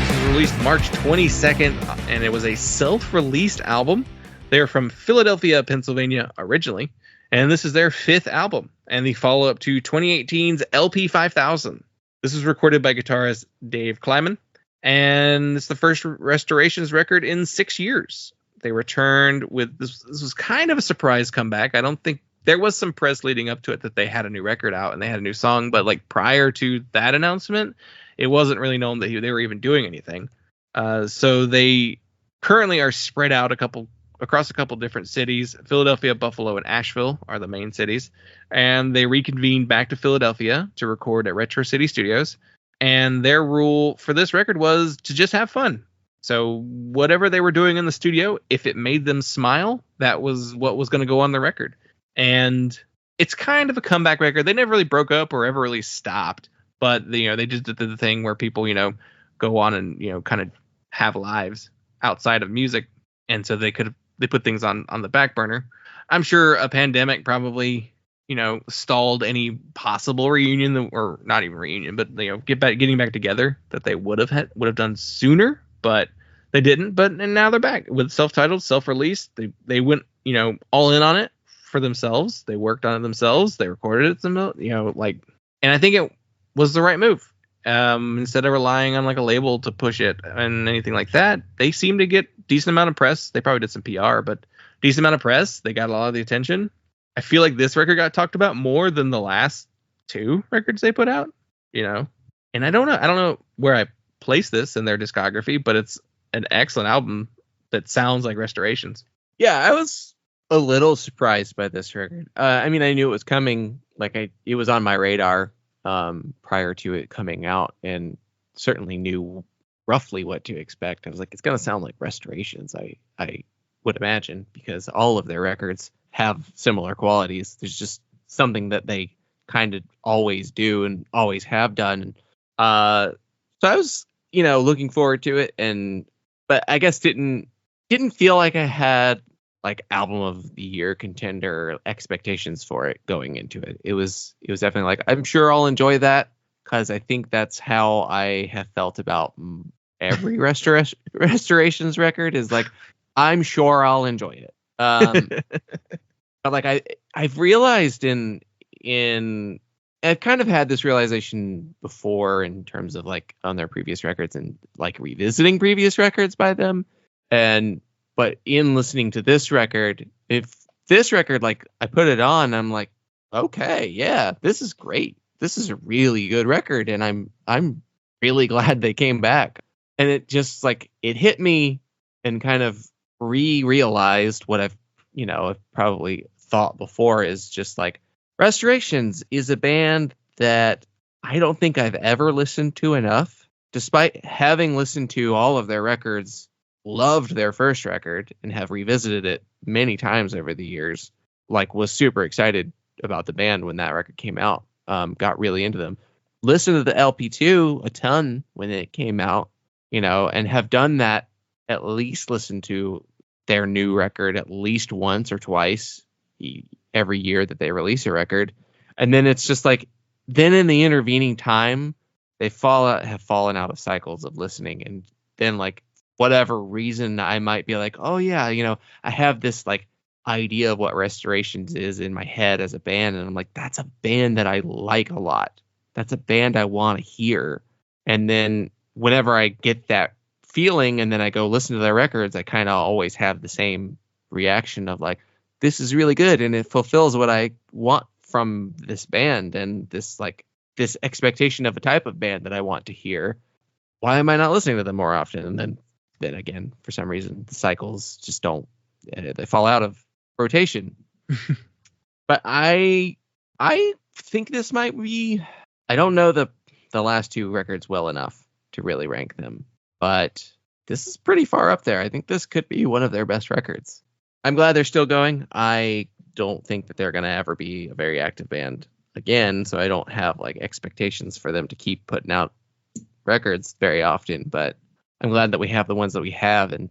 This was released March 22nd, and it was a self-released album. They're from Philadelphia, Pennsylvania originally, and this is their 5th album and the follow-up to 2018's LP 5000. This was recorded by guitarist Dave Kleiman, and it's the first Restorations record in 6 years. They returned with this was kind of a surprise comeback. I don't think there was some press leading up to it that they had a new record out and they had a new song, but like prior to that announcement, it wasn't really known that they were even doing anything. So they currently are spread out across a couple different cities. Philadelphia, Buffalo, and Asheville are the main cities, and they reconvened back to Philadelphia to record at Retro City Studios. And their rule for this record was to just have fun. So whatever they were doing in the studio, if it made them smile, that was what was going to go on the record. And it's kind of a comeback record. They never really broke up or ever really stopped, but they just did the thing where people, go on and, kind of have lives outside of music. and so they put things on the back burner. I'm sure a pandemic probably, stalled any possible reunion, or not even reunion, but getting back together that they would have done sooner, but they didn't. And now they're back with self-titled, self-released. They went all in on it for themselves. They worked on it themselves. They recorded it themselves. And I think it was the right move. Instead of relying on like a label to push it and anything like that, they seem to get decent amount of press. They probably did some PR, but decent amount of press. They got a lot of the attention. I feel like this record got talked about more than the last 2 records they put out, and I don't know where I place this in their discography, but it's an excellent album that sounds like Restorations. Yeah, I was a little surprised by this record. I mean, I knew it was coming. It was on my radar prior to it coming out, and certainly knew roughly what to expect. I was like, it's gonna sound like Restorations, I would imagine, because all of their records have similar qualities. There's just something that they kind of always do and always have done. So I was, looking forward to it, but I guess didn't feel like I had like album of the year contender expectations for it going into it. It was definitely like, I'm sure I'll enjoy that, because I think that's how I have felt about every Restorations record, is like, I'm sure I'll enjoy it. But like I've realized I've kind of had this realization before in terms of like on their previous records and like revisiting previous records by them. But in listening to this record, if this record, like I put it on, I'm like, okay, yeah, this is great. This is a really good record. And I'm really glad they came back. And it just like, it hit me and kind of realized what I've probably thought before, is just like, Restorations is a band that I don't think I've ever listened to enough, despite having listened to all of their records, loved their first record, and have revisited it many times over the years. Like, was super excited about the band when that record came out, got really into them. Listened to the LP2 a ton when it came out, and have done that, at least listen to their new record at least once or twice every year that they release a record. And then it's just like, then in the intervening time, they have fallen out of cycles of listening. And then like, whatever reason, I might be like, oh yeah, I have this like idea of what Restorations is in my head as a band. And I'm like, that's a band that I like a lot. That's a band I want to hear. And then whenever I get that feeling and then I go listen to their records, I kind of always have the same reaction of like, this is really good and it fulfills what I want from this band and this expectation of a type of band that I want to hear. Why am I not listening to them more often? And then again, for some reason, the cycles just they fall out of rotation. But I think this might be, I don't know the last 2 records well enough to really rank them, but this is pretty far up there. I think this could be one of their best records. I'm glad they're still going. I don't think that they're going to ever be a very active band again, so I don't have like expectations for them to keep putting out records very often, but I'm glad that we have the ones that we have. And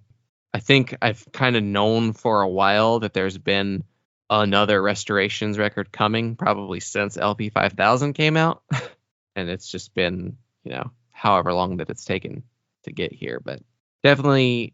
I think I've kind of known for a while that there's been another Restorations record coming, probably since LP 5000 came out. And it's just been, however long that it's taken to get here, but definitely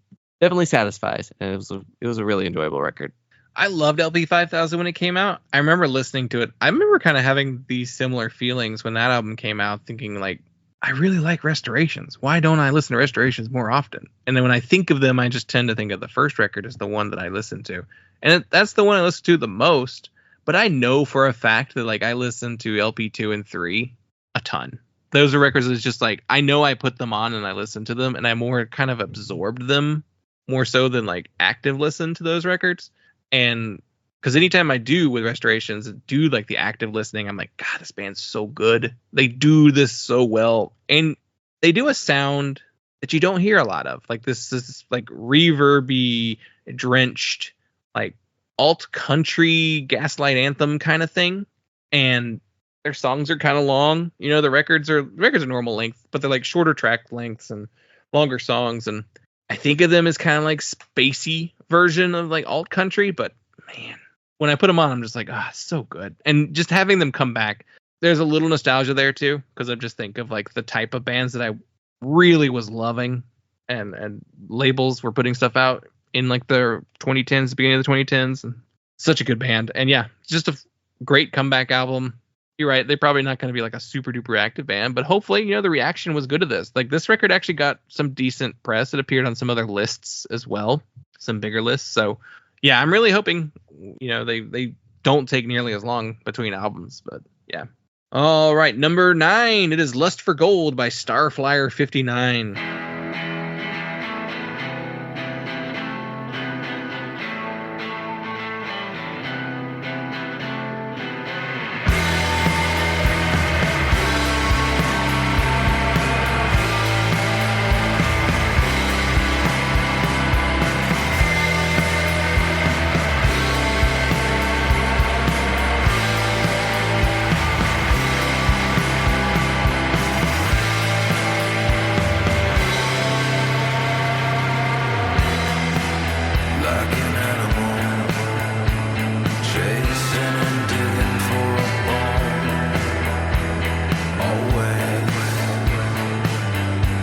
satisfies. And it was a really enjoyable record. I loved LP 5000 when it came out. I remember listening to it. I remember kind of having these similar feelings when that album came out, thinking like, I really like Restorations. Why don't I listen to Restorations more often? And then when I think of them, I just tend to think of the first record as the one that I listen to. And that's the one I listen to the most. But I know for a fact that like I listen to LP 2 and 3 a ton. Those are records that's just like, I know I put them on and I listen to them and I more kind of absorbed them more so than like active listen to those records. And because anytime I do with Restorations, do like the active listening, I'm like, God, this band's so good. They do this so well. And they do a sound that you don't hear a lot of. Like this like reverby drenched, like alt country gaslight anthem kind of thing. And their songs are kind of long. The records are normal length, but they're like shorter track lengths and longer songs. And I think of them as kind of like spacey version of like alt country, but man, when I put them on, I'm just like, so good. And just having them come back, there's a little nostalgia there too, because I just think of like the type of bands that I really was loving, and labels were putting stuff out in like the 2010s, beginning of the 2010s, and such a good band. And yeah, just a great comeback album. You're right, they're probably not going to be like a super duper active band, but hopefully, the reaction was good to this. Like, this record actually got some decent press. It appeared on some other lists as well, some bigger lists. So yeah, I'm really hoping, they don't take nearly as long between albums, but yeah. All right, number 9, it is Lust for Gold by Starflyer 59. Like an animal, chasing and digging for a bone. Always,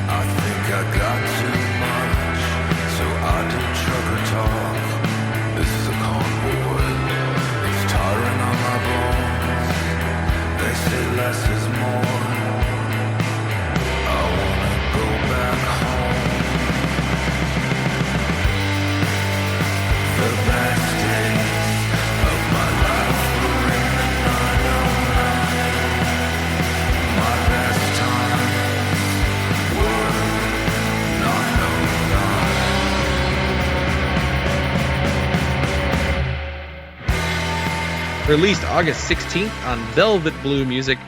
I think I got too much, so I do trucker talk. This is a convoy, it's tiring on my bones. They say less is more. I wanna go back home. The best days of my life were in the 909. My best times were 909. Released August 16th on Velvet Blue Music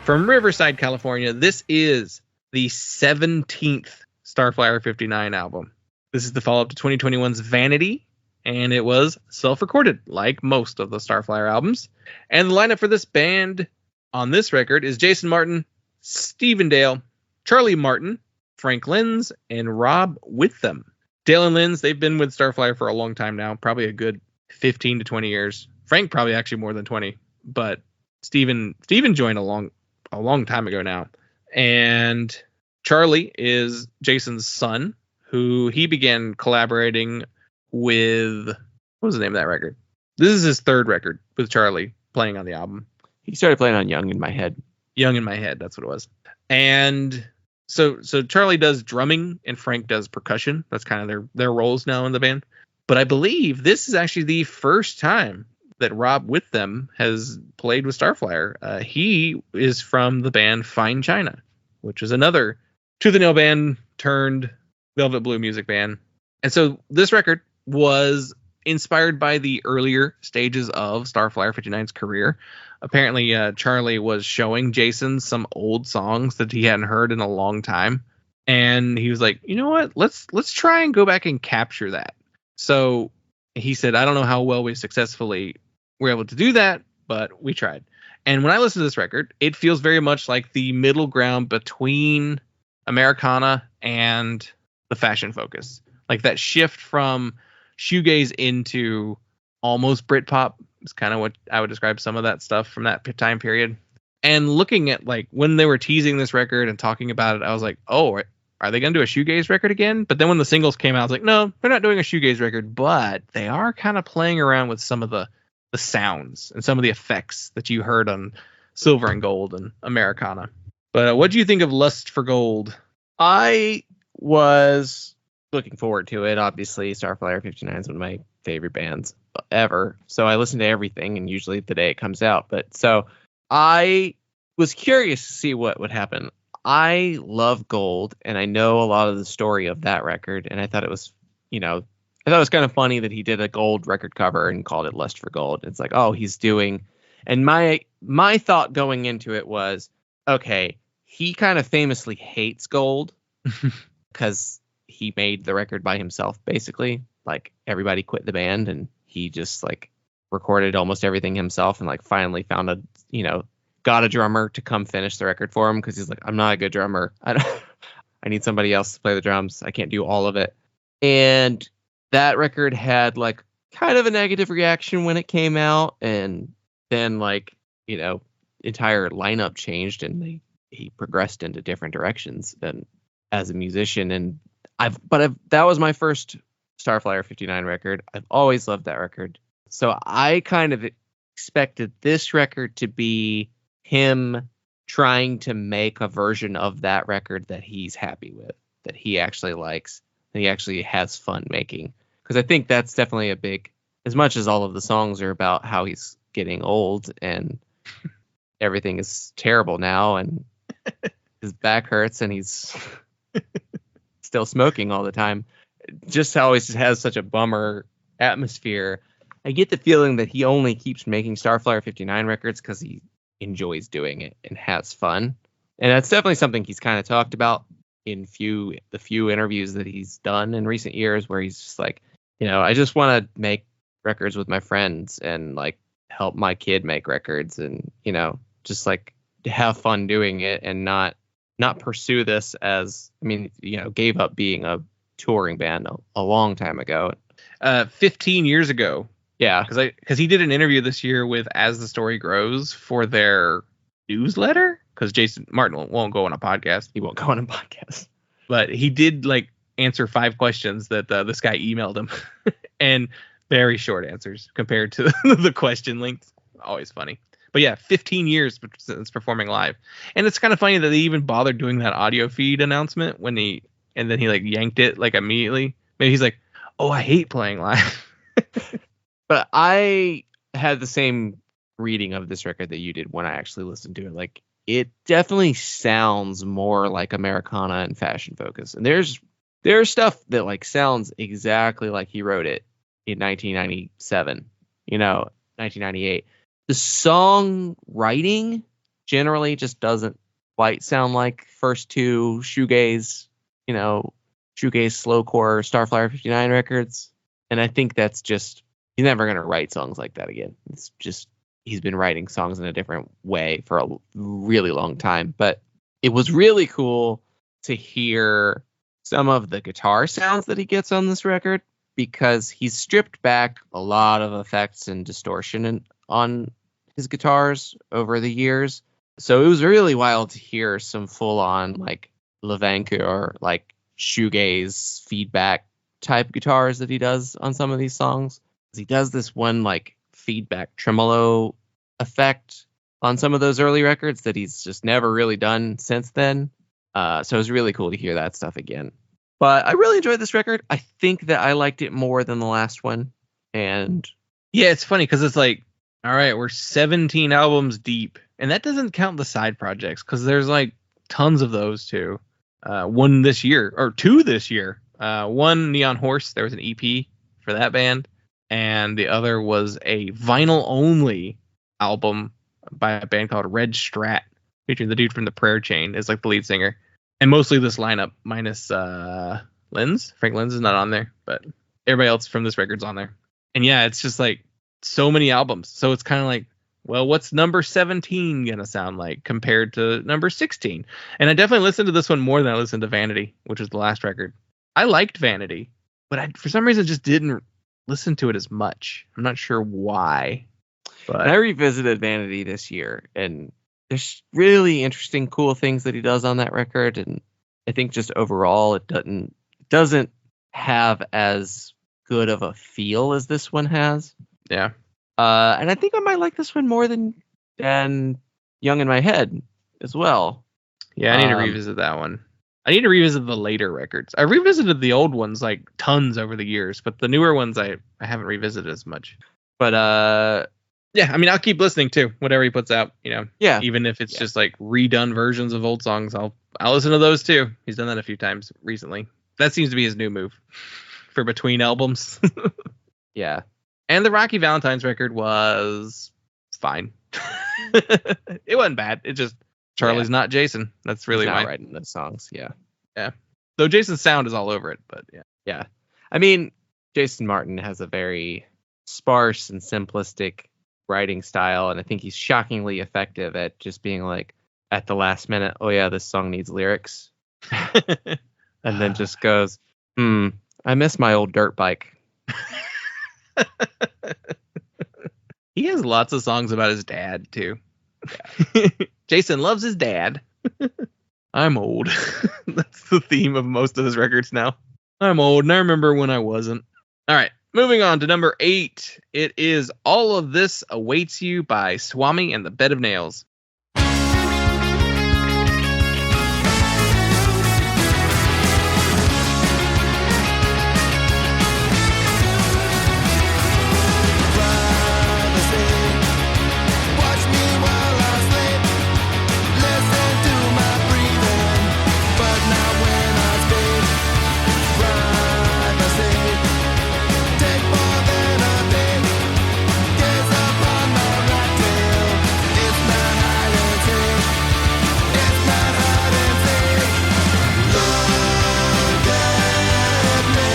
from Riverside, California. This is the 17th Starflyer 59 album. This is the follow-up to 2021's Vanity, and it was self-recorded, like most of the Starflyer albums. And the lineup for this band on this record is Jason Martin, Stephen Dale, Charlie Martin, Frank Lenz, and Rob Witham. Dale and Lenz, they've been with Starflyer for a long time now, probably a good 15 to 20 years. Frank probably actually more than 20, but Stephen joined a long time ago now. And Charlie is Jason's son, who he began collaborating with. What was the name of that record? This is his third record with Charlie playing on the album. He started playing on Young in My Head. Young in My Head, that's what it was. And so Charlie does drumming and Frank does percussion. That's kind of their roles now in the band. But I believe this is actually the first time that Rob Witham has played with Starflyer. He is from the band Fine China, which is another To the Nail band turned Velvet Blue music band. And so this record was inspired by the earlier stages of Starflyer 59's career. Apparently, Charlie was showing Jason some old songs that he hadn't heard in a long time. And he was like, you know what? Let's try and go back and capture that. So he said, I don't know how well we successfully were able to do that, but we tried. And when I listen to this record, it feels very much like the middle ground between Americana and the Fashion Focus. Like that shift from shoegaze into almost Britpop is kind of what I would describe some of that stuff from that time period. And looking at like when they were teasing this record and talking about it, I was like, oh, are they going to do a shoegaze record again? But then when the singles came out, I was like, no, they're not doing a shoegaze record, but they are kind of playing around with some of the sounds and some of the effects that you heard on Silver and Gold and Americana. But what do you think of Lust for Gold? I was looking forward to it. Obviously, Starflyer 59 is one of my favorite bands ever. So I listen to everything, and usually the day it comes out. But so I was curious to see what would happen. I love Gold, and I know a lot of the story of that record, and I thought it was, I thought it was kind of funny that he did a Gold record cover and called it Lust for Gold. It's like, oh, he's doing, and my thought going into it was, okay, he kind of famously hates Gold because he made the record by himself, basically. Like everybody quit the band, and he just like recorded almost everything himself, and like finally found got a drummer to come finish the record for him because he's like, I'm not a good drummer. I need somebody else to play the drums. I can't do all of it. And that record had like kind of a negative reaction when it came out, and then like, you know, entire lineup changed and he progressed into different directions and as a musician. And that was my first Starflyer 59 record. I've always loved that record. So I kind of expected this record to be him trying to make a version of that record that he's happy with, that he actually likes, that he actually has fun making. Because I think that's definitely a big, as much as all of the songs are about how he's getting old and everything is terrible now and his back hurts and he's still smoking all the time, just always has such a bummer atmosphere. I get the feeling that he only keeps making Starflyer 59 records because he enjoys doing it and has fun. And that's definitely something he's kind of talked about in the few interviews that he's done in recent years, where he's just like, you know, I just want to make records with my friends and like help my kid make records and, you know, just like have fun doing it and not pursue this as, I mean, you know, gave up being a touring band a long time ago. 15 years ago. Yeah. Because he did an interview this year with As the Story Grows for their newsletter, because Jason Martin won't go on a podcast. He won't go on a podcast. But he did like answer 5 questions that this guy emailed him, and very short answers compared to the question length. Always funny. But yeah, 15 years since performing live. And it's kind of funny that they even bothered doing that audio feed announcement and then he like yanked it like immediately. Maybe he's like, oh, I hate playing live. But I had the same reading of this record that you did when I actually listened to it. Like, it definitely sounds more like Americana and Fashion Focus. And there's stuff that like sounds exactly like he wrote it in 1997, 1998. The song writing generally just doesn't quite sound like first two shoegaze slowcore Starflyer 59 records. And I think that's just, he's never going to write songs like that again. It's just, he's been writing songs in a different way for a really long time. But it was really cool to hear some of the guitar sounds that he gets on this record, because he's stripped back a lot of effects and distortion on his guitars over the years. So it was really wild to hear some full on like Levanka or like shoegaze feedback type guitars that he does on some of these songs. He does this one like feedback tremolo effect on some of those early records that he's just never really done since then. So it was really cool to hear that stuff again. But I really enjoyed this record. I think that I liked it more than the last one. And yeah, it's funny because it's like, all right, we're 17 albums deep, and that doesn't count the side projects because there's like tons of those too. One this year, or 2 this year. One, Neon Horse, there was an EP for that band, and the other was a vinyl only album by a band called Red Strat, featuring the dude from the Prayer Chain as like the lead singer. And mostly this lineup minus Lenz. Frank Lenz is not on there, but everybody else from this record's on there. And yeah, it's just like so many albums. So it's kind of like, well, what's number 17 gonna sound like compared to number 16? And I definitely listened to this one more than I listened to Vanity, which was the last record. I liked Vanity, but I, for some reason, just didn't listen to it as much. I'm not sure why. But I revisited Vanity this year, and there's really interesting, cool things that he does on that record. And I think just overall, it doesn't have as good of a feel as this one has. yeah. And I think I might like this one more than Young in My Head as well. Yeah, I need to revisit that one. I need to revisit the later records. I revisited the old ones like tons over the years, but the newer ones I haven't revisited as much. But yeah, I mean, I'll keep listening to whatever he puts out, yeah, even if it's just like redone versions of old songs, I'll listen to those too. He's done that a few times recently. That seems to be his new move for between albums. yeah. And the Rocky Valentine's record was fine. It wasn't bad. It just, Charlie's not Jason. That's really He's not why. writing the songs. Yeah. Yeah. Though Jason's sound is all over it, but yeah. Yeah. I mean, Jason Martin has a very sparse and simplistic writing style, and I think he's shockingly effective at just being like, at the last minute, oh yeah, this song needs lyrics. And then just goes, I miss my old dirt bike. He has lots of songs about his dad too. Jason loves his dad. I'm old. That's the theme of most of his records now. I'm old and I remember when I wasn't. All right, moving on to number 8. It is All of This Awaits You by Swami and the Bed of Nails. Watch me while I sleep. Listen to my breathing, but not when I speak. Privacy, take more than a peek. Gaze upon the rat tail. It's not hide and seek. It's not hide and seek. Look at me. Look at me.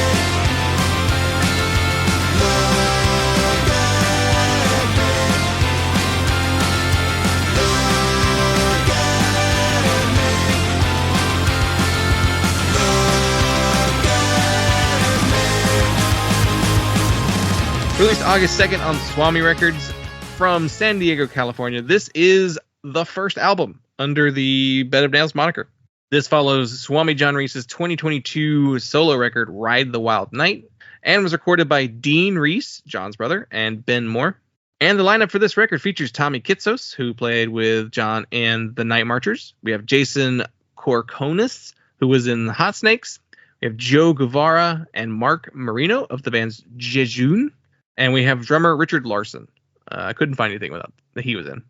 Released August 2nd on Swami Records from San Diego, California. This is the first album under the Bed of Nails moniker. This follows Swami John Reese's 2022 solo record, Ride the Wild Night, and was recorded by Dean Reese, John's brother, and Ben Moore. And the lineup for this record features Tommy Kitsos, who played with John and the Night Marchers. We have Jason Corconis, who was in the Hot Snakes. We have Joe Guevara and Mark Marino of the band's Jejune. And we have drummer Richard Larson. I couldn't find anything without that he was in.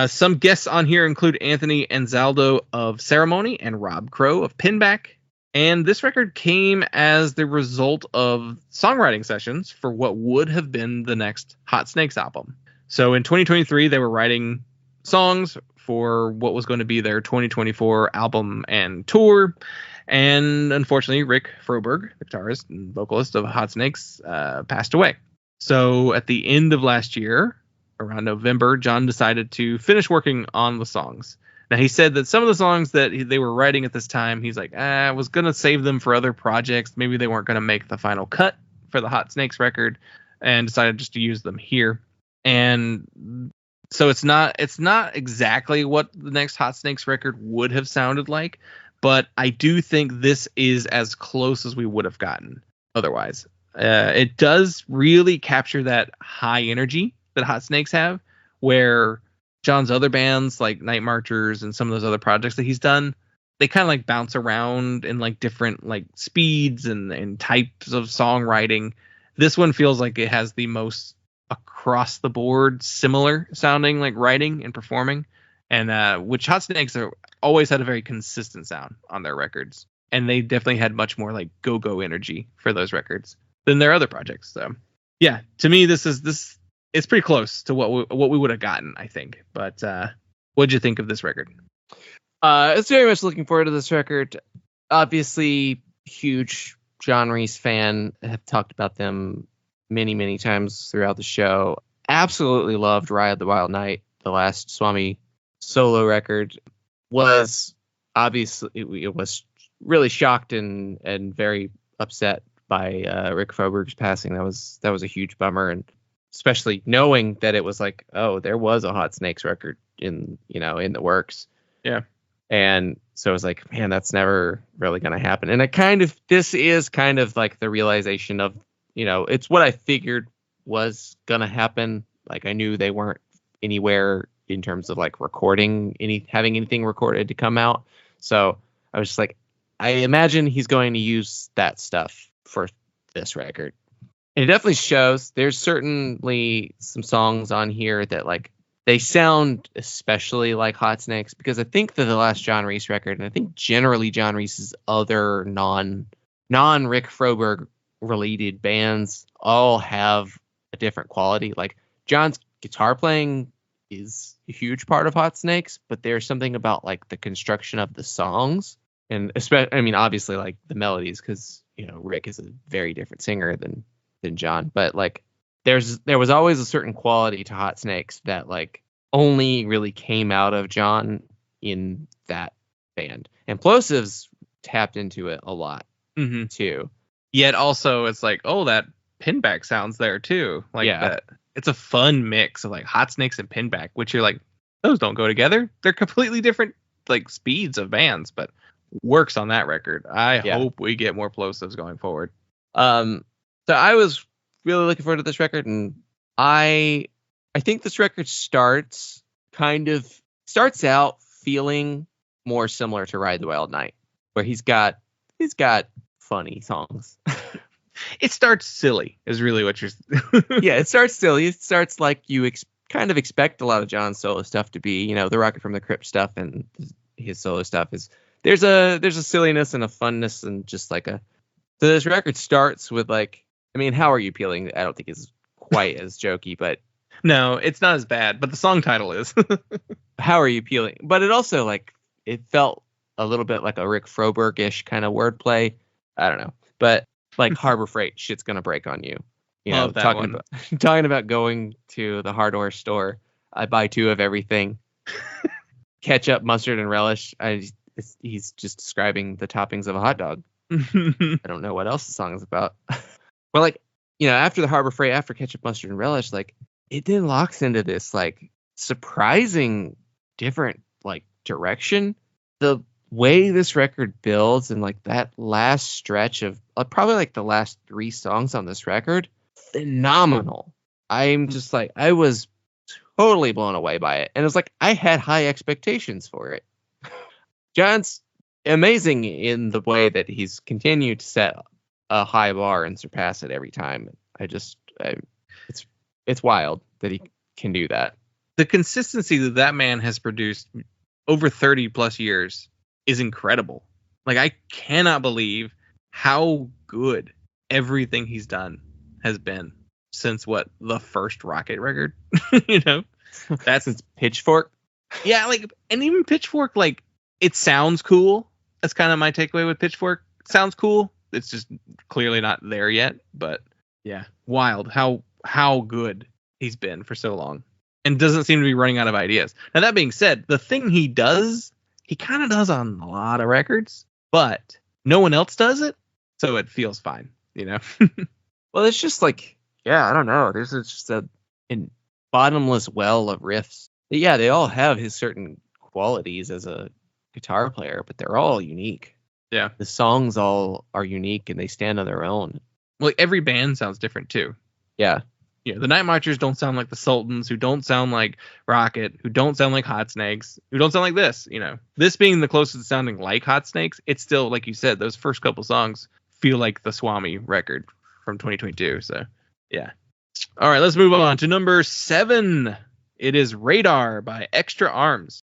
Some guests on here include Anthony Anzaldo of Ceremony and Rob Crow of Pinback. And this record came as the result of songwriting sessions for what would have been the next Hot Snakes album. So in 2023, they were writing songs for what was going to be their 2024 album and tour. And unfortunately, Rick Froberg, the guitarist and vocalist of Hot Snakes, passed away. So at the end of last year, around November, John decided to finish working on the songs. Now, he said that some of the songs that they were writing at this time, he's like, I was going to save them for other projects. Maybe they weren't going to make the final cut for the Hot Snakes record, and decided just to use them here. And so it's not exactly what the next Hot Snakes record would have sounded like, but I do think this is as close as we would have gotten otherwise. It does really capture that high energy that Hot Snakes have, where John's other bands like Night Marchers and some of those other projects that he's done, they kind of like bounce around in like different like speeds and types of songwriting. This one feels like it has the most across the board similar sounding like writing and performing, and which Hot Snakes are always had a very consistent sound on their records, and they definitely had much more like go-go energy for those records than their other projects. So yeah, to me this it's pretty close to what we would have gotten, I think. But what'd you think of this record? I was very much looking forward to this record. Obviously, huge John Reese fan. Have talked about them many times throughout the show. Absolutely loved Ride the Wild Night. The last Swami solo record was obviously it was really shocked and very upset by Rick Froberg's passing. That was a huge bummer, and especially knowing that it was like, oh, there was a Hot Snakes record in the works. Yeah. And so it was like, man, that's never really going to happen. And this is kind of like the realization of, it's what I figured was going to happen. Like I knew they weren't anywhere in terms of like having anything recorded to come out. So I was just like, I imagine he's going to use that stuff for this record. And it definitely shows. There's certainly some songs on here that like they sound especially like Hot Snakes, because I think that the last John Reese record, and I think generally John Reese's other non Rick Froberg related bands all have a different quality. Like John's guitar playing is a huge part of Hot Snakes, but there's something about like the construction of the songs, and especially, obviously like the melodies, because Rick is a very different singer than John, but like there was always a certain quality to Hot Snakes that like only really came out of John in that band. And Plosiv's tapped into it a lot too. Yet also it's like, oh, that pinback sounds there too. Like Yeah. that. It's a fun mix of like Hot Snakes and pinback, which you're like, those don't go together. They're completely different like speeds of bands, but works on that record. I Yeah. hope we get more plosives going forward. So I was really looking forward to this record, and I think this record starts out feeling more similar to Ride the Wild Night, where he's got funny songs. It starts silly, is really what you're. Yeah, it starts silly. It starts like you kind of expect a lot of John's solo stuff to be, the Rocket from the Crypt stuff, and his solo stuff is there's a silliness and a funness and just like a. So this record starts with like, I mean, How Are You Peeling? I don't think is quite as jokey, but No, it's not as bad, but the song title is. How Are You Peeling? But it also like it felt a little bit like a Rick Froberg-ish kind of wordplay. I don't know, but like Harbor Freight, shit's gonna break on you. Love that talking one. about talking about going to the hardware store. I buy 2 of everything. Ketchup, mustard, and relish. He's just describing the toppings of a hot dog. I don't know what else the song is about. But like, after the Harbor Freight, after Ketchup, Mustard, and Relish, like it then locks into this like surprising different like direction. The way this record builds and like that last stretch of probably like the last 3 songs on this record, phenomenal. I'm just like, I was totally blown away by it. And it was like, I had high expectations for it. John's amazing in the way that he's continued to set a high bar and surpass it every time. It's wild that he can do that. The consistency that man has produced over 30 plus years is incredible. Like, I cannot believe how good everything he's done has been since the first Rocket record. That's Since Pitchfork. yeah, like, and even Pitchfork, like, it sounds cool. That's kind of my takeaway with Pitchfork. It sounds cool. It's just clearly not there yet, but yeah, wild how good he's been for so long, and doesn't seem to be running out of ideas. Now, that being said, the thing he does, he kind of does on a lot of records, but no one else does it, so it feels fine, Well, it's just like, I don't know. There's just a bottomless well of riffs. Yeah, they all have his certain qualities as a guitar player, but they're all unique. Yeah. The songs all are unique and they stand on their own. Well, every band sounds different too. Yeah. The Night Marchers don't sound like the Sultans, who don't sound like Rocket, who don't sound like Hot Snakes, who don't sound like this. This being the closest to sounding like Hot Snakes, it's still, like you said, those first couple songs feel like the Swami record from 2022. So, yeah. All right, let's move on to number 7. It is Radar by Extra Arms.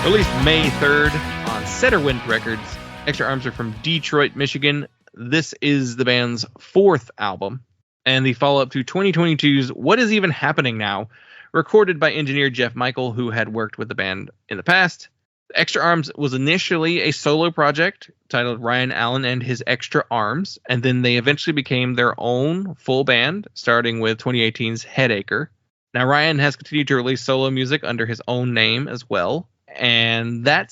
Released May 3rd on Setterwind Records. Extra Arms are from Detroit, Michigan. This is the band's 4th album, and the follow-up to 2022's What Is Even Happening Now, recorded by engineer Jeff Michael, who had worked with the band in the past. Extra Arms was initially a solo project titled Ryan Allen and His Extra Arms, and then they eventually became their own full band, starting with 2018's Headacre. Now, Ryan has continued to release solo music under his own name as well, and that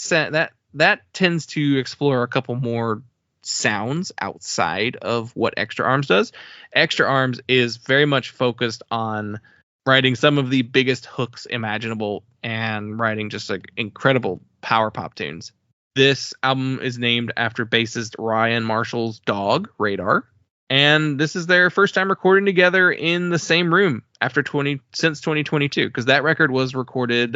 tends to explore a couple more sounds outside of what Extra Arms does. Extra Arms is very much focused on writing some of the biggest hooks imaginable and writing just like incredible power pop tunes. This album is named after bassist Ryan Marshall's dog, Radar. And this is their first time recording together in the same room since 2022, because that record was recorded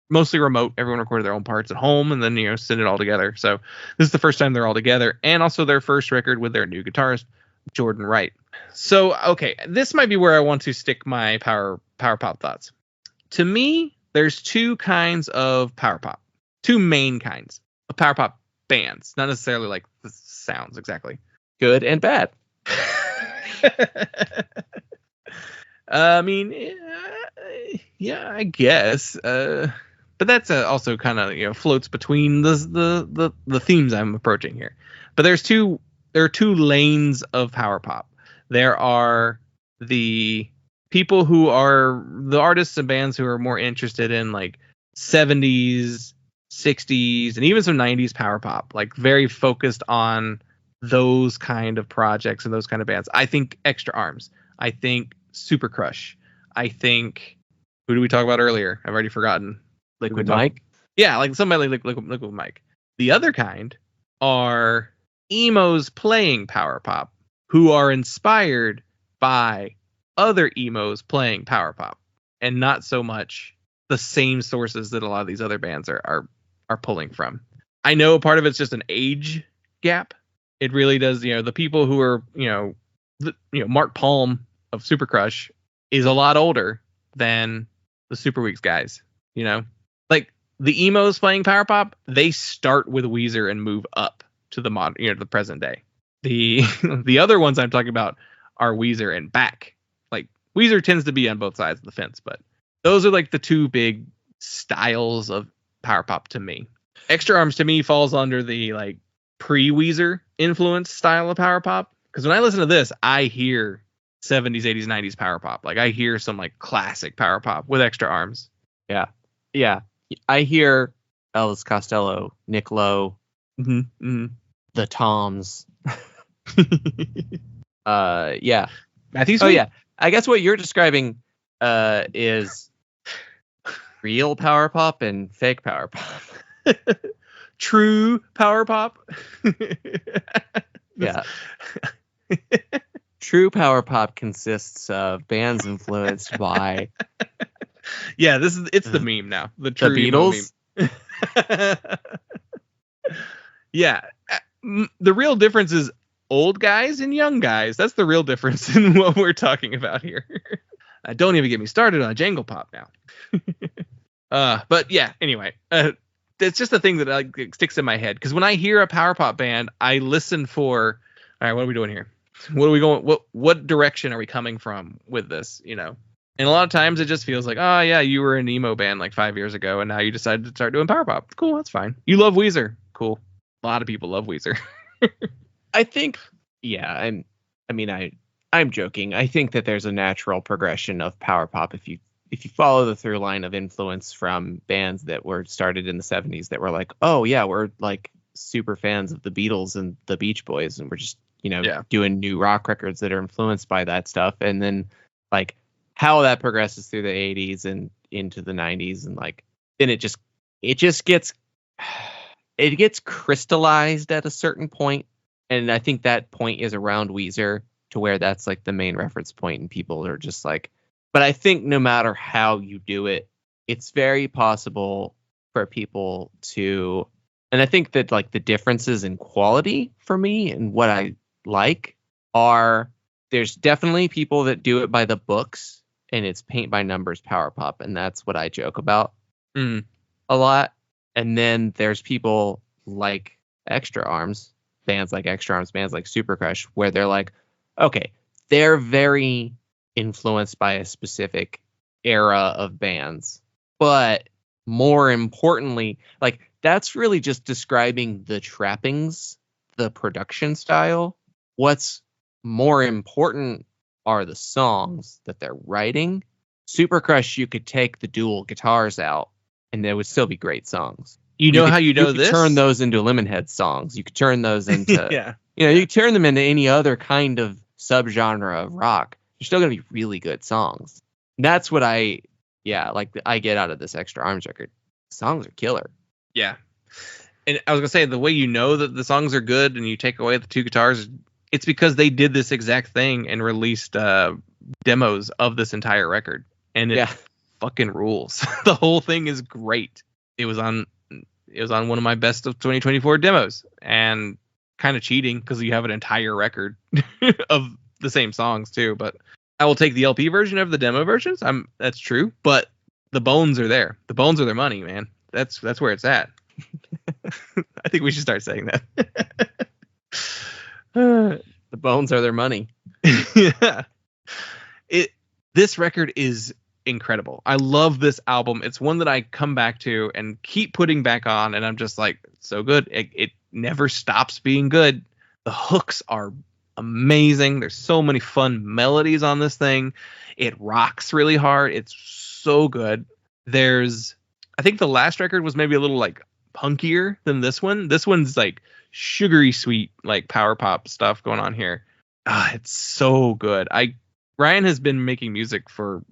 mostly remote. Everyone recorded their own parts at home and then send it all together. So this is the first time they're all together, and also their first record with their new guitarist Jordan Wright. So okay, this might be where I want to stick my power pop thoughts. To me, there's two kinds of power pop, two main kinds of power pop bands, not necessarily like the sounds exactly. Good and bad. I mean, yeah, I guess. But that's also kind of floats between the themes I'm approaching here. But there are two lanes of power pop. There are the people who are the artists and bands who are more interested in like 70s, 60s, and even some 90s power pop, like very focused on those kind of projects and those kind of bands. I think Extra Arms. I think Super Crush. I think, who did we talk about earlier? I've already forgotten. Liquid Mike. Yeah, like somebody like Liquid Mike. The other kind are emos playing power pop who are inspired by other emos playing power pop, and not so much the same sources that a lot of these other bands are pulling from. I know part of it's just an age gap. It really does, the people who are, Mark Palm of Super Crush is a lot older than the Super Weeks guys, Like the emos playing power pop, they start with Weezer and move up to the modern, the present day. The other ones I'm talking about are Weezer and back. Like Weezer tends to be on both sides of the fence, but those are like the two big styles of power pop to me. Extra Arms to me falls under the like pre-Weezer influence style of power pop, because when I listen to this, I hear 70s, 80s, 90s power pop. Like I hear some like classic power pop with Extra Arms. Yeah. I hear Elvis Costello, Nick Lowe, the Toms. Yeah. Matthew Sweet? Oh yeah. I guess what you're describing is real power pop and fake power pop. True power pop. Yeah. True power pop consists of bands influenced by Yeah, it's the meme now. The true Beatles. Meme. Yeah. The real difference is old guys and young guys. That's the real difference in what we're talking about here. Don't even get me started on Jangle Pop now. But yeah, anyway, it's just a thing that sticks in my head, because when I hear a power pop band, I listen for, all right, what are we doing here? What are we going? What direction are we coming from with this? And a lot of times it just feels like, oh yeah, you were an emo band like 5 years ago, and now you decided to start doing power pop. Cool, that's fine. You love Weezer. Cool. A lot of people love Weezer. I think, yeah, I'm joking. I think that there's a natural progression of power pop if you follow the through line of influence from bands that were started in the 70s that were like, oh yeah, we're like super fans of the Beatles and the Beach Boys, and we're just doing new rock records that are influenced by that stuff, and then like how that progresses through the 80s and into the 90s, and like then it just gets crystallized at a certain point, and I think that point is around Weezer, to where that's like the main reference point, and people are just like, but I think no matter how you do it, it's very possible for people to, and I think that like the differences in quality for me and what I like are, there's definitely people that do it by the books and it's paint by numbers power pop, and that's what I joke about a lot. And then there's people like Extra Arms, bands like Extra Arms, bands like Super Crush, where they're like, okay, they're very influenced by a specific era of bands, but more importantly, like that's really just describing the trappings, the production style. What's more important are the songs that they're writing. Super Crush, you could take the dual guitars out and there would still be great songs. You know could- how you know could this? turn those into Lemonhead songs. You could turn those into Yeah. you could turn them into any other kind of subgenre of rock. They're still gonna be really good songs. That's what I get out of this Extra Arms record. Songs are killer. Yeah. And I was gonna say, the way you know that the songs are good and you take away the two guitars, it's because they did this exact thing and released demos of this entire record, and it fucking rules. The whole thing is great. It was on one of my best of 2024 demos, and kind of cheating because you have an entire record of the same songs too. But I will take the LP version of the demo versions. That's true, but the bones are there. The bones are their money, man. That's where it's at. I think we should start saying that. The bones are their money. Yeah. This record is incredible. I love this album. It's one that I come back to and keep putting back on, and I'm just like, so good. It never stops being good. The hooks are amazing. There's so many fun melodies on this thing. It rocks really hard. It's so good. I think the last record was maybe a little like punkier than this one. This one's like sugary sweet, like power pop stuff going on here. It's so good. Ryan has been making music for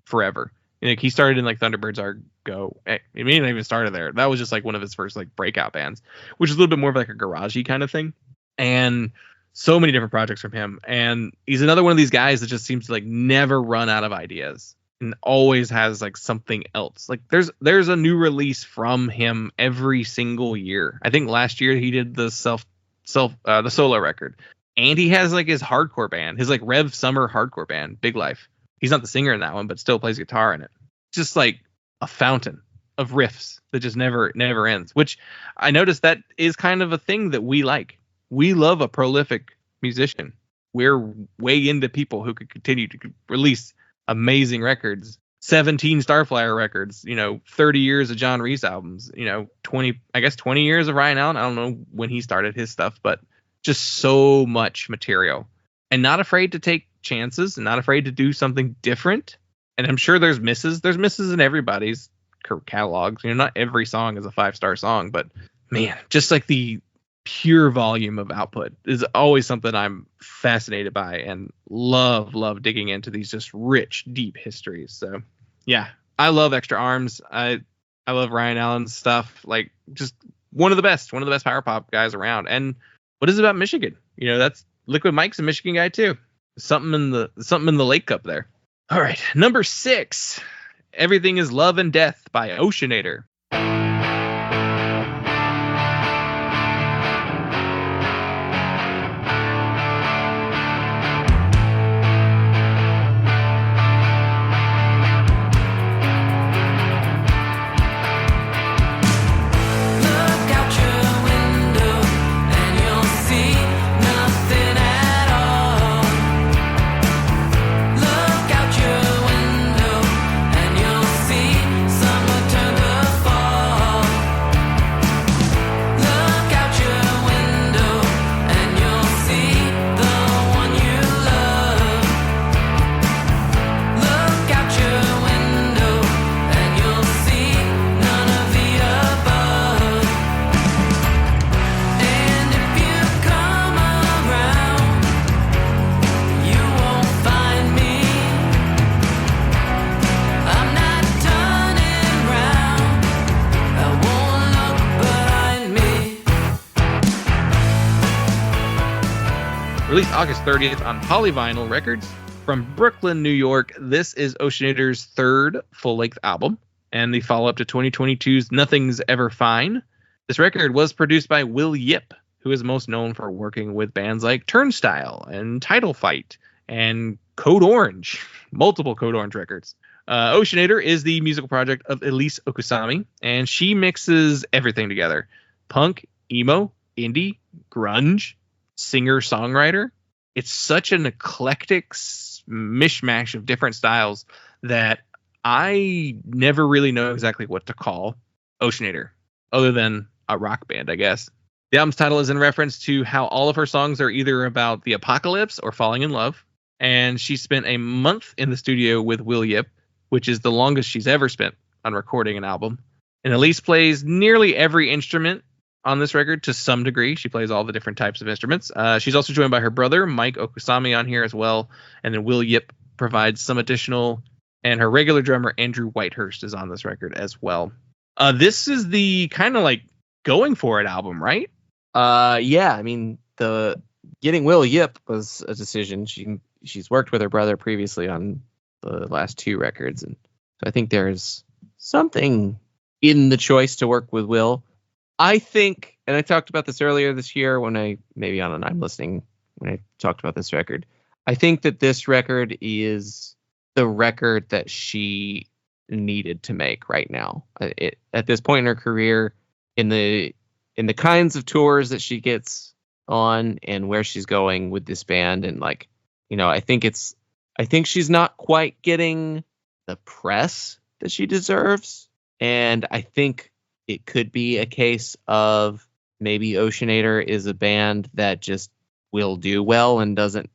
forever. Like, he started in like Thunderbirds Are Go. He didn't even started there. That was just like one of his first like breakout bands, which is a little bit more of like a garagey kind of thing. And so many different projects from him. And he's another one of these guys that just seems to like never run out of ideas and always has like something else. Like there's a new release from him every single year. I think last year he did the the solo record, and he has like his hardcore band, his like Rev Summer hardcore band, Big Life. He's not the singer in that one, but still plays guitar in it. Just like a fountain of riffs that just never ends, which I noticed that is kind of a thing that we like. We love a prolific musician. We're way into people who could continue to release amazing records, 17 Starflyer records, 30 years of John Reese albums, 20 years of Ryan Allen. I don't know when he started his stuff, but just so much material, and not afraid to take chances and not afraid to do something different. And I'm sure there's misses in everybody's catalogs. Not every song is a 5-star song, but man, just like the pure volume of output is always something I'm fascinated by and love digging into these just rich, deep histories. So yeah, I love Extra Arms. I love Ryan Allen's stuff. Like, just one of the best power pop guys around. And what is it about Michigan? That's Liquid Mike's a Michigan guy too. Something in the Lake Cup there. All right, number 6, Everything Is Love and Death by Oceanator. Released August 30th on Polyvinyl Records from Brooklyn, New York. This is Oceanator's third full-length album and the follow-up to 2022's Nothing's Ever Fine. This record was produced by Will Yip, who is most known for working with bands like Turnstile and Title Fight and Code Orange, multiple Code Orange records. Oceanator is the musical project of Elise Okusami, and she mixes everything together: punk, emo, indie, grunge, singer-songwriter. It's such an eclectic mishmash of different styles that I never really know exactly what to call Oceanator, other than a rock band, I guess. The album's title is in reference to how all of her songs are either about the apocalypse or falling in love, and she spent a month in the studio with Will Yip, which is the longest she's ever spent on recording an album. And Elise plays nearly every instrument on this record to some degree. She plays all the different types of instruments. She's also joined by her brother, Mike Okusami, on here as well. And then Will Yip provides some additional, and her regular drummer, Andrew Whitehurst, is on this record as well. This is the kind of like going for it album, right? Yeah, I mean, the getting Will Yip was a decision. She's worked with her brother previously on the last 2 records, and so I think there's something in the choice to work with Will. I think, and I talked about this earlier this year when I talked about this record. I think that this record is the record that she needed to make right now. At this point in her career, in the kinds of tours that she gets on and where she's going with this band, and like, you know, I think she's not quite getting the press that she deserves, and I think it could be a case of maybe Oceanator is a band that just will do well and doesn't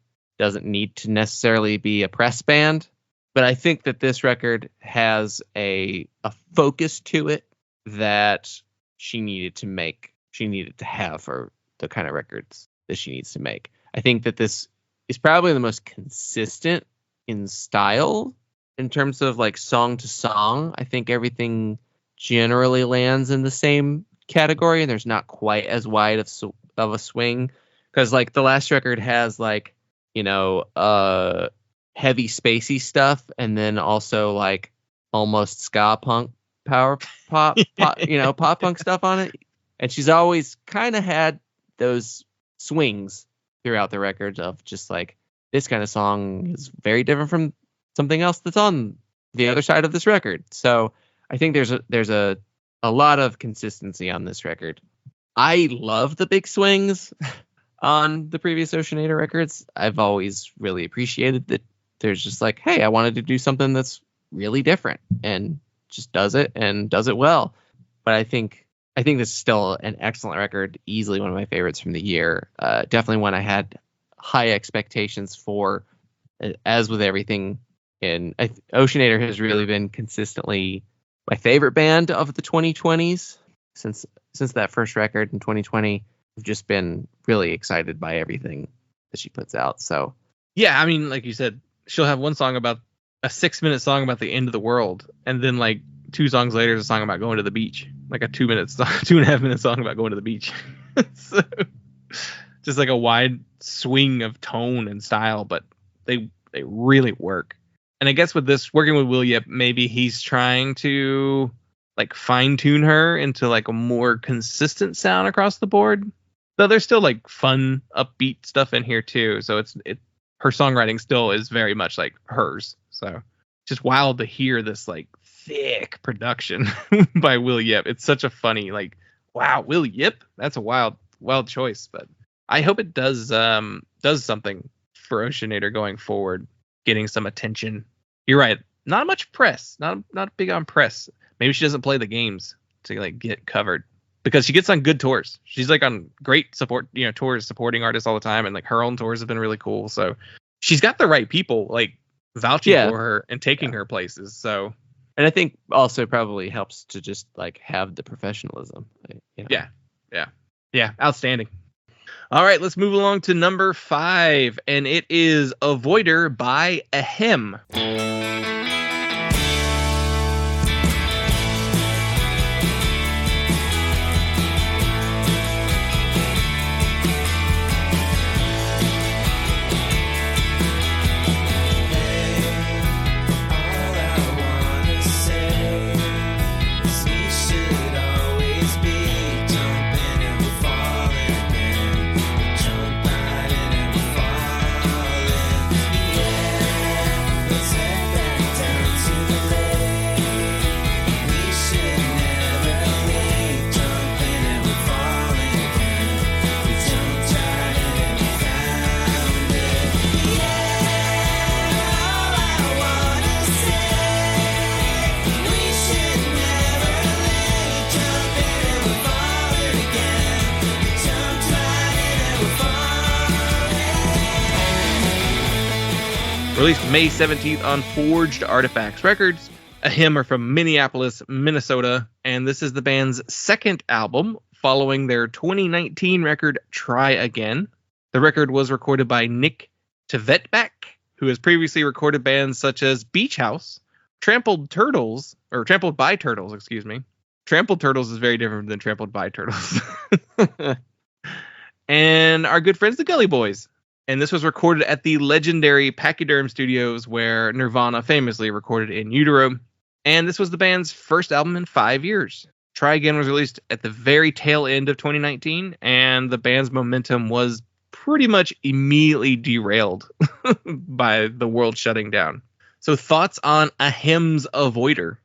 need to necessarily be a press band. But I think that this record has a focus to it that she needed to have for the kind of records that she needs to make. I think that this is probably the most consistent in style in terms of like song to song. I think everything generally lands in the same category, and there's not quite as wide of a swing, because like the last record has like, you know, heavy spacey stuff, and then also like almost ska punk, power pop, you know, pop punk stuff on it. And she's always kind of had those swings throughout the record of just like, this kind of song is very different from something else that's on the other side of this record. So I think there's a lot of consistency on this record. I love the big swings on the previous Oceanator records. I've always really appreciated that there's just like, hey, I wanted to do something that's really different, and just does it and does it well. But I think this is still an excellent record, easily one of my favorites from the year. Definitely one I had high expectations for, as with everything. And Oceanator has really been consistently my favorite band of the 2020s since that first record in 2020. I've just been really excited by everything that she puts out. So yeah, I mean, like you said, she'll have one song about a 6-minute song about the end of the world, and then like 2 songs later is a song about going to the beach, like a 2.5 minute song about going to the beach. So just like a wide swing of tone and style, but they really work. And I guess with this, working with Will Yip, maybe he's trying to like fine tune her into like a more consistent sound across the board. Though there's still like fun, upbeat stuff in here too. So her songwriting still is very much like hers. So just wild to hear this like thick production by Will Yip. It's such a funny, like, wow, Will Yip? That's a wild choice. But I hope it does something for Oceanator going forward, getting some attention. You're right. Not much press. Not big on press. Maybe she doesn't play the games to like get covered, because she gets on good tours. She's like on great support, you know, tours supporting artists all the time, and like her own tours have been really cool. So she's got the right people like vouching for her and taking her places. So, and I think also probably helps to just like have the professionalism. You know? Yeah. Outstanding. All right, let's move along to number 5, and it is Avoider by Ahem. Released May 17th on Forged Artifacts Records. Ahem are from Minneapolis, Minnesota, and this is the band's second album following their 2019 record Try Again. The record was recorded by Nick Tvetback, who has previously recorded bands such as Beach House, Trampled by Turtles, excuse me. Trampled Turtles is very different than Trampled by Turtles. And our good friends, the Gully Boys. And this was recorded at the legendary Pachyderm Studios, where Nirvana famously recorded In Utero. And this was the band's first album in 5 years. Try Again was released at the very tail end of 2019, and the band's momentum was pretty much immediately derailed by the world shutting down. So thoughts on Ahem's Avoider?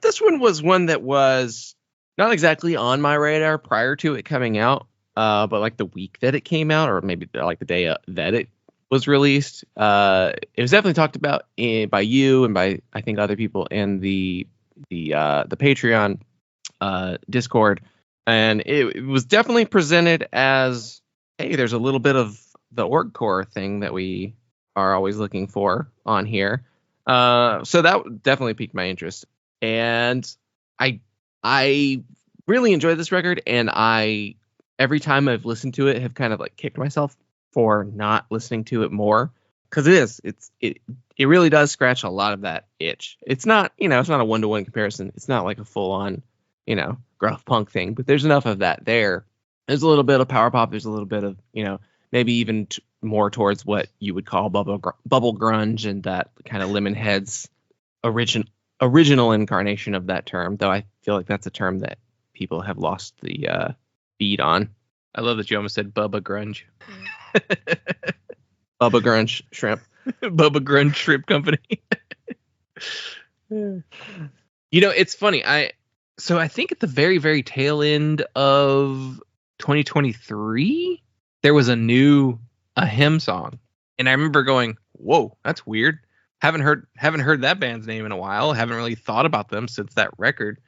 This one was one that was not exactly on my radar prior to it coming out, but like the week that it came out, or maybe like the day that it was released. It was definitely talked about by you and by, I think, other people in the Patreon Discord, and it was definitely presented as, hey, there's a little bit of the orgcore thing that we are always looking for on here. So that definitely piqued my interest. And I really enjoyed this record, and every time I've listened to it, have kind of like kicked myself for not listening to it more, because it really does scratch a lot of that itch. It's not a 1-to-1 comparison. It's not like a full on gruff punk thing, but there's enough of that there. There's a little bit of power pop. There's a little bit of maybe even more towards what you would call bubble grunge, and that kind of Lemonhead's original incarnation of that term, though I feel like that's a term that people have lost the beat on. I love that you almost said Bubba Grunge. Bubba Grunge Shrimp. Bubba Grunge Shrimp Company. It's funny. I think at the very, very tail end of 2023, there was a new Ahem song. And I remember going, whoa, that's weird. Haven't heard that band's name in a while. Haven't really thought about them since that record.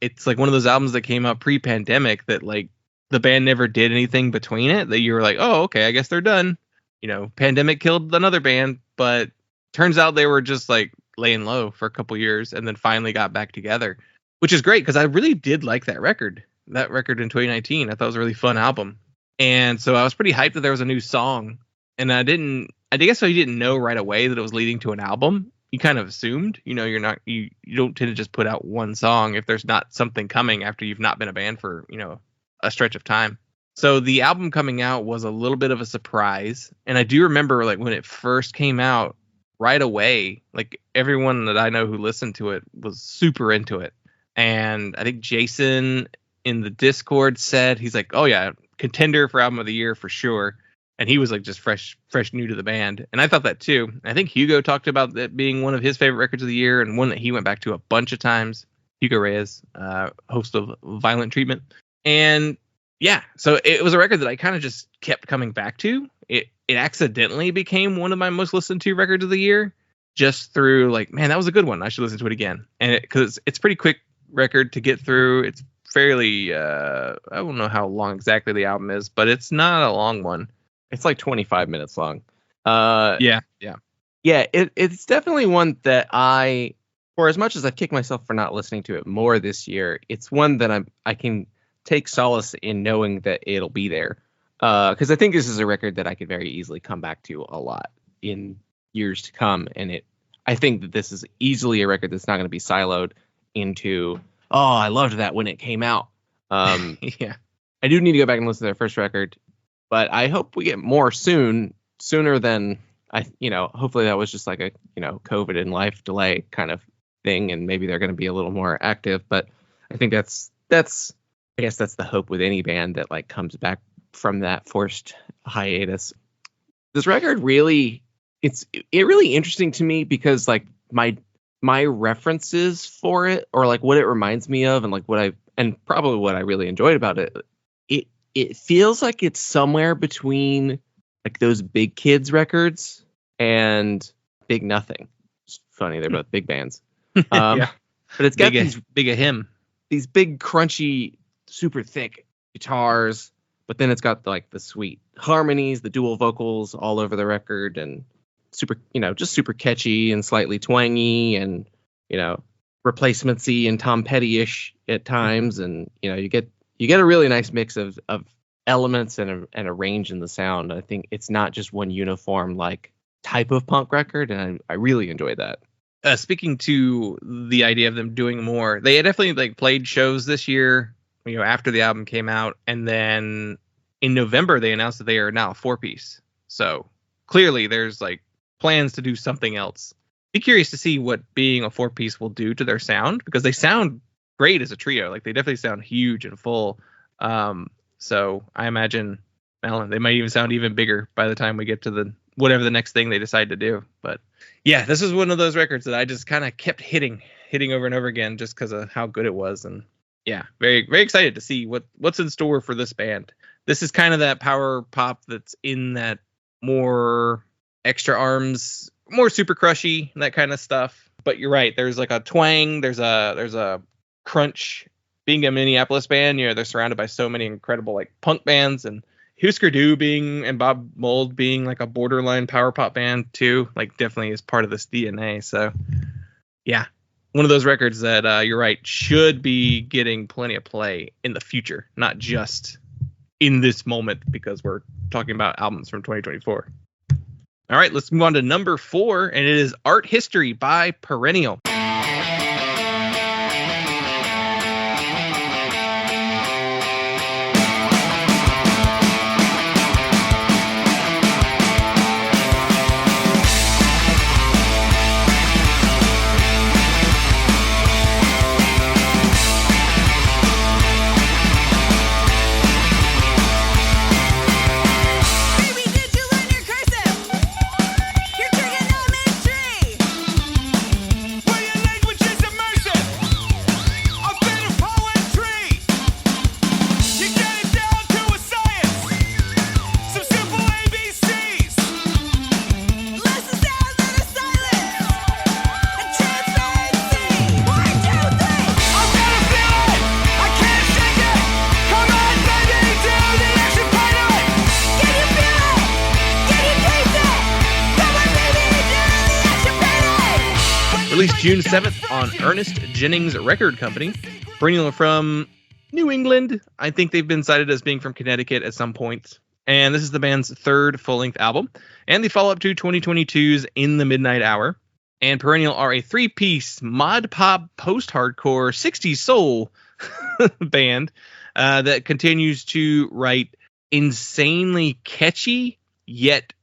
It's like one of those albums that came out pre-pandemic that like the band never did anything between it, that you were like, oh, okay, I guess they're done. Pandemic killed another band, but turns out they were just like laying low for a couple years and then finally got back together, which is great because I really did like that record. That record in 2019, I thought it was a really fun album. And so I was pretty hyped that there was a new song, and I guess you didn't know right away that it was leading to an album. You kind of assumed, you don't tend to just put out one song if there's not something coming after you've not been a band for, a stretch of time. So the album coming out was a little bit of a surprise. And I do remember like when it first came out, right away, like everyone that I know who listened to it was super into it. And I think Jason in the Discord said, he's like, oh yeah, contender for album of the year for sure. And he was like just fresh new to the band. And I thought that too. I think Hugo talked about that being one of his favorite records of the year, and one that he went back to a bunch of times. Hugo Reyes, host of Violent Treatment. And yeah, so it was a record that I kind of just kept coming back to. It accidentally became one of my most listened to records of the year, just through like, man, that was a good one. I should listen to it again. And because it's pretty quick record to get through. It's fairly, I don't know how long exactly the album is, but it's not a long one. It's like 25 minutes long. Yeah. It's definitely one that for as much as I've kicked myself for not listening to it more this year, it's one that I can take solace in knowing that it'll be there. Because I think this is a record that I could very easily come back to a lot in years to come. And I think that this is easily a record that's not going to be siloed into, oh, I loved that when it came out. Yeah. I do need to go back and listen to their first record. But I hope we get more sooner than hopefully that was just like a, COVID and life delay kind of thing. And maybe they're going to be a little more active. But I think I guess that's the hope with any band that like comes back from that forced hiatus. This record really, it's really interesting to me because like my references for it, or like what it reminds me of, and like and probably what I really enjoyed about it, it feels like it's somewhere between like those Big Kids records and Big Nothing. It's funny, they're both big bands. Yeah. But it's got these big crunchy, super thick guitars, but then it's got like the sweet harmonies, the dual vocals all over the record, and super, just super catchy and slightly twangy, and replacemency and Tom Petty-ish at times, and you get a really nice mix of elements and a range in the sound. I think it's not just one uniform like type of punk record, and I really enjoy that. Speaking to the idea of them doing more, they had definitely like played shows this year, after the album came out, and then in November they announced that they are now a 4-piece. So clearly there's like plans to do something else. Be curious to see what being a 4-piece will do to their sound, because they sound great as a trio. Like they definitely sound huge and full. So I imagine, they might even sound even bigger by the time we get to whatever the next thing they decide to do. But yeah, this is one of those records that I just kind of kept hitting over and over again just because of how good it was. And yeah, very, very excited to see what's in store for this band. This is kind of that power pop that's in that more extra arms, more super crushy, that kind of stuff. But you're right, there's like a twang, there's a crunch. Being a Minneapolis band, they're surrounded by so many incredible like punk bands, and Husker Du and Bob Mould being like a borderline power pop band too, like definitely is part of this DNA. So yeah, one of those records that you're right, should be getting plenty of play in the future, not just in this moment, because we're talking about albums from 2024. All right, let's move on to number 4, and it is Art History by Perennial. Released June 7th on Ernest Jennings Record Company. Perennial from New England. I think they've been cited as being from Connecticut at some point. And this is the band's 3rd full-length album, and the follow-up to 2022's In the Midnight Hour. And Perennial are a 3-piece mod pop post-hardcore 60s soul band that continues to write insanely catchy yet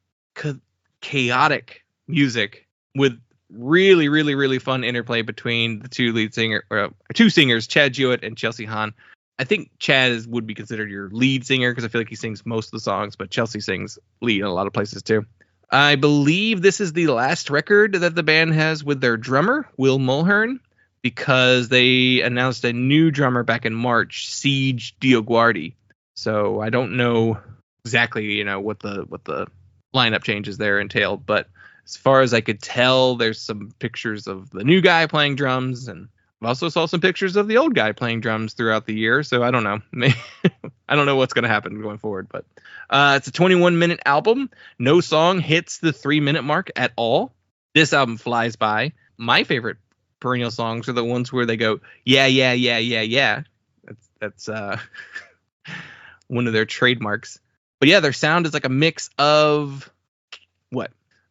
chaotic music with really, really, really fun interplay between the two singers, Chad Jewett and Chelsea Hahn. I think Chad would be considered your lead singer because I feel like he sings most of the songs, but Chelsea sings lead in a lot of places too. I believe this is the last record that the band has with their drummer, Will Mulhern, because they announced a new drummer back in March, Siege Dioguardi. So I don't know exactly, what the lineup changes there entailed, but as far as I could tell, there's some pictures of the new guy playing drums, and I also saw some pictures of the old guy playing drums throughout the year. So I don't know. I don't know what's going to happen going forward, but it's a 21-minute album. No song hits the 3-minute mark at all. This album flies by. My favorite Perennial songs are the ones where they go, yeah, yeah, yeah, yeah, yeah. That's one of their trademarks. But yeah, their sound is like a mix of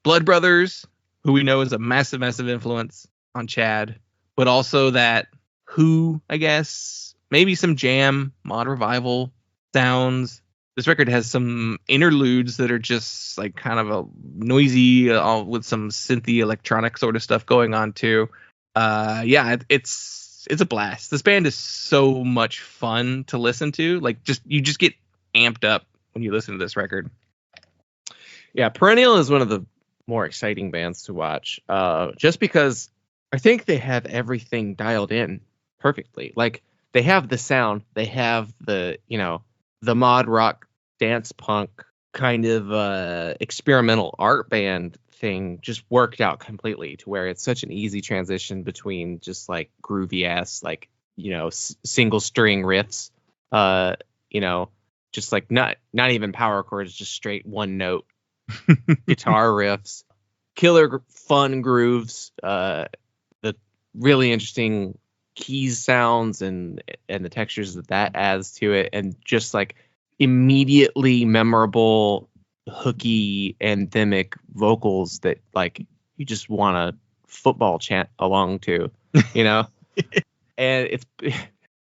Blood Brothers, who we know is a massive, massive influence on Chad, but also that Who, I guess, maybe some Jam, Mod Revival sounds. This record has some interludes that are just like kind of a noisy, with some synthy electronic sort of stuff going on too. It's a blast. This band is so much fun to listen to. Like you just get amped up when you listen to this record. Yeah, Perennial is one of the more exciting bands to watch, just because I think they have everything dialed in perfectly. Like they have the sound, they have the mod rock, dance punk kind of experimental art band thing just worked out completely to where it's such an easy transition between just like groovy ass, like, single string riffs, just like not even power chords, just straight one note guitar riffs, killer fun grooves, the really interesting keys sounds and the textures that adds to it, and just like immediately memorable, hooky, anthemic vocals that like you just want to football chant along to, you know. And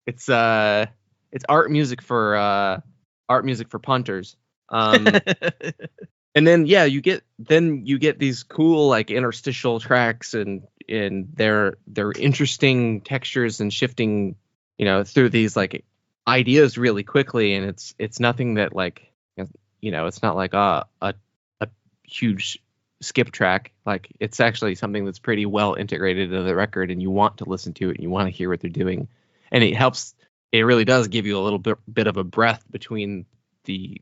it's art music for punters. And then you get these cool like interstitial tracks and they're interesting textures and shifting, you know, through these like ideas really quickly, and it's nothing that like, you know, it's not like a huge skip track. Like it's actually something that's pretty well integrated into the record, and you want to listen to it and you want to hear what they're doing, and it really does give you a little bit of a breath between the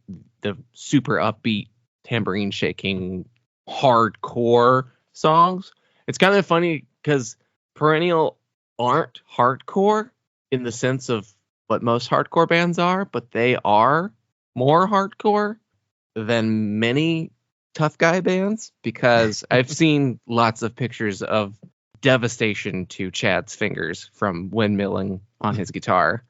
super upbeat, tambourine shaking, hardcore songs. It's kind of funny because Perennial aren't hardcore in the sense of what most hardcore bands are, but they are more hardcore than many tough guy bands, because I've seen lots of pictures of devastation to Chad's fingers from windmilling on his guitar.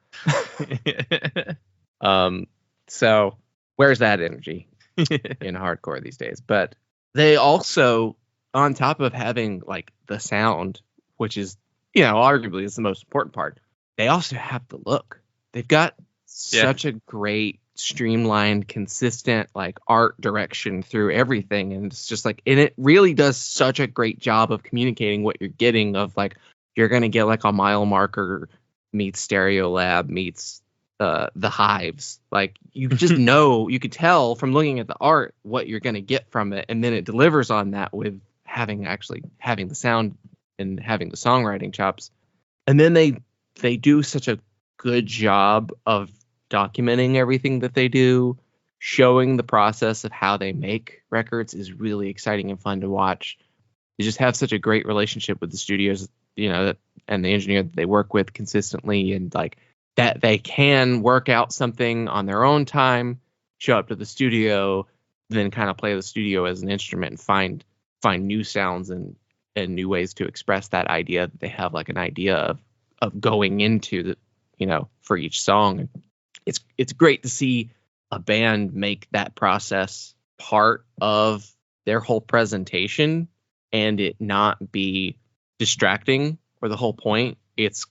So where's that energy in hardcore these days? But they also, on top of having like the sound, which is, you know, arguably is the most important part, they also have the look. They've got such a great, streamlined, consistent like art direction through everything, and it's just like, and it really does such a great job of communicating what you're getting. Of like, you're gonna get like a mile marker meets Stereolab meets the Hives. Like you just know, you could tell from looking at the art what you're gonna get from it, and then it delivers on that with having the sound and having the songwriting chops. And then they do such a good job of documenting everything that they do. Showing the process of how they make records is really exciting and fun to watch. They just have such a great relationship with the studios, you know, and the engineer that they work with consistently, and like that they can work out something on their own time, show up to the studio, then kind of play the studio as an instrument and find new sounds and new ways to express that idea that they have, like an idea of going into the, you know, for each song. It's great to see a band make that process part of their whole presentation and it not be distracting or the whole point. It's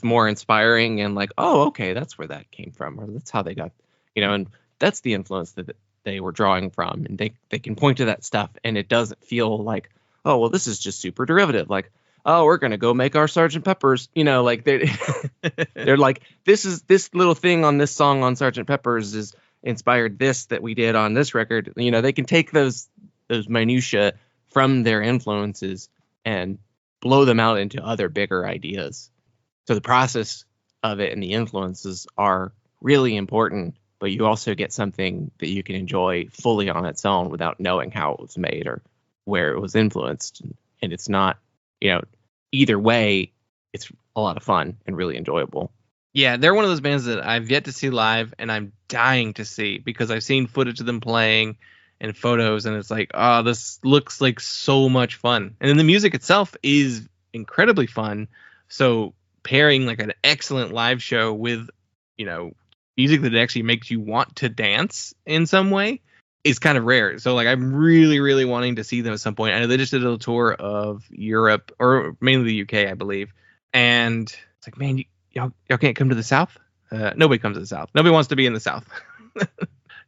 more inspiring and like, oh, okay, that's where that came from, or that's how they got, you know, and that's the influence that they were drawing from, and they can point to that stuff, and it doesn't feel like, oh, well, this is just super derivative, like, oh, we're gonna go make our Sgt. Pepper's, you know, like they're like, this little thing on this song on Sgt. Pepper's is inspired this that we did on this record. You know, they can take those minutia from their influences and blow them out into other bigger ideas. So the process of it and the influences are really important, but you also get something that you can enjoy fully on its own without knowing how it was made or where it was influenced. And it's not, you know, either way, it's a lot of fun and really enjoyable. Yeah, they're one of those bands that I've yet to see live, and I'm dying to see, because I've seen footage of them playing and photos, and it's like, oh, this looks like so much fun. And then the music itself is incredibly fun. So pairing like an excellent live show with, you know, music that actually makes you want to dance in some way is kind of rare. So like, I'm really, really wanting to see them at some point. I know they just did a tour of Europe, or mainly the UK, I believe. And it's like, man, y'all can't come to the South. Nobody comes to the South. Nobody wants to be in the South.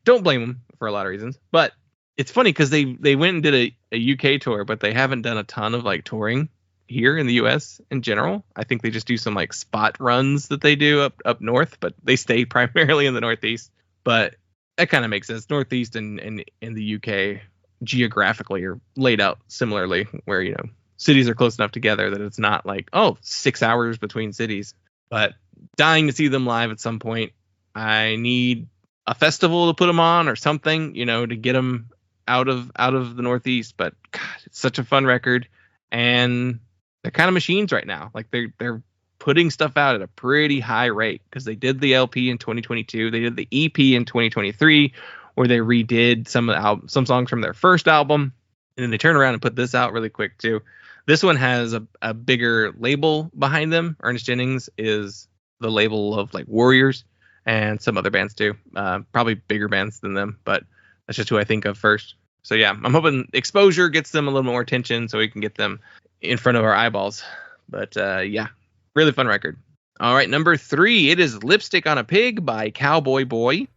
Don't blame them for a lot of reasons. But it's funny because they went and did a UK tour, but they haven't done a ton of like touring here in the US in general. I think they just do some like spot runs that they do up north, but they stay primarily in the Northeast. But that kind of makes sense. Northeast and in the UK geographically are laid out similarly, where, you know, cities are close enough together that it's not like, oh, 6 hours between cities. But dying to see them live at some point. I need a festival to put them on or something, you know, to get them out of the Northeast. But God, it's such a fun record, and they're kind of machines right now. Like they're putting stuff out at a pretty high rate, because they did the LP in 2022, they did the EP in 2023, where they redid some songs from their first album, and then they turn around and put this out really quick too. This one has a bigger label behind them. Ernest Jennings is the label of like Warriors, and some other bands too. Probably bigger bands than them, but that's just who I think of first. So yeah, I'm hoping Exposure gets them a little more attention so we can get them in front of our eyeballs. But yeah, really fun record. All right, number 3, it is Lipstick on a Pig by Cowboy Boy.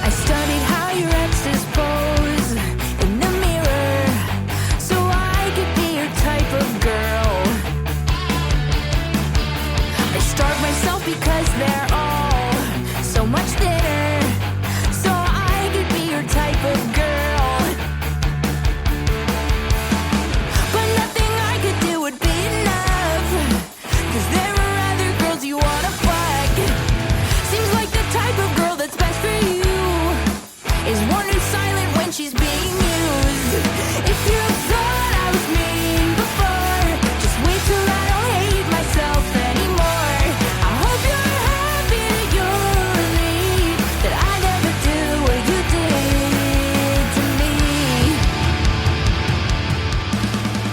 I studied how your exes pose in the mirror, so I could be your type of girl. I starve myself because they're all so much thinner, so I could be your type of girl. But nothing I could do would be enough, 'cause there are other girls you wanna fuck. Seems like the type of girl that's best for you is one who's silent when she's being used. If you thought I was mean before, just wait till I don't hate myself anymore. I hope you're happy that you're relieved that I never do what you did to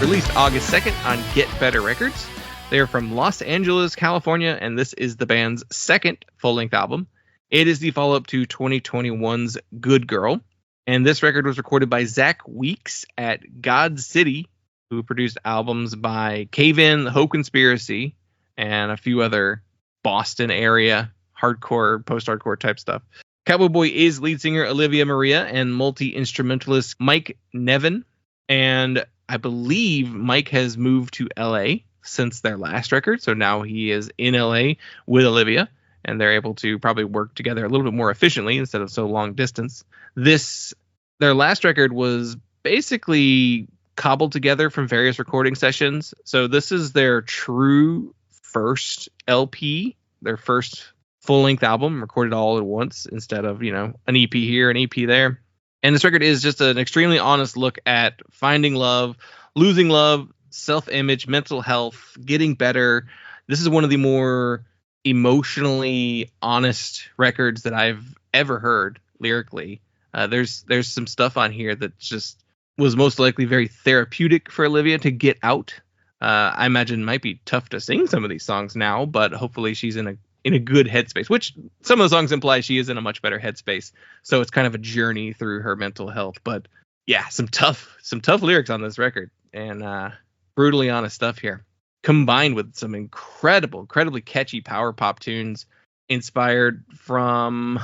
me. Released August 2nd on Get Better Records. They are from Los Angeles, California, and this is the band's second full-length album. It is the follow-up to 2021's Good Girl, and this record was recorded by Zach Weeks at God City, who produced albums by Cave In, The Hope Conspiracy, and a few other Boston area hardcore, post-hardcore type stuff. Cowboy Boy is lead singer Olivia Maria and multi-instrumentalist Mike Nevin, and I believe Mike has moved to LA since their last record, so now he is in LA with Olivia, and they're able to probably work together a little bit more efficiently instead of so long distance. Their last record was basically cobbled together from various recording sessions, so this is their true first LP, their first full-length album, recorded all at once instead of, an EP here, an EP there. And this record is just an extremely honest look at finding love, losing love, self-image, mental health, getting better. This is one of the more emotionally honest records that I've ever heard lyrically. There's some stuff on here that just was most likely very therapeutic for Olivia to get out. I imagine it might be tough to sing some of these songs now, but hopefully she's in a good headspace, which some of the songs imply she is in a much better headspace. So it's kind of a journey through her mental health. But yeah, some tough lyrics on this record, and brutally honest stuff here, combined with some incredibly catchy power pop tunes inspired from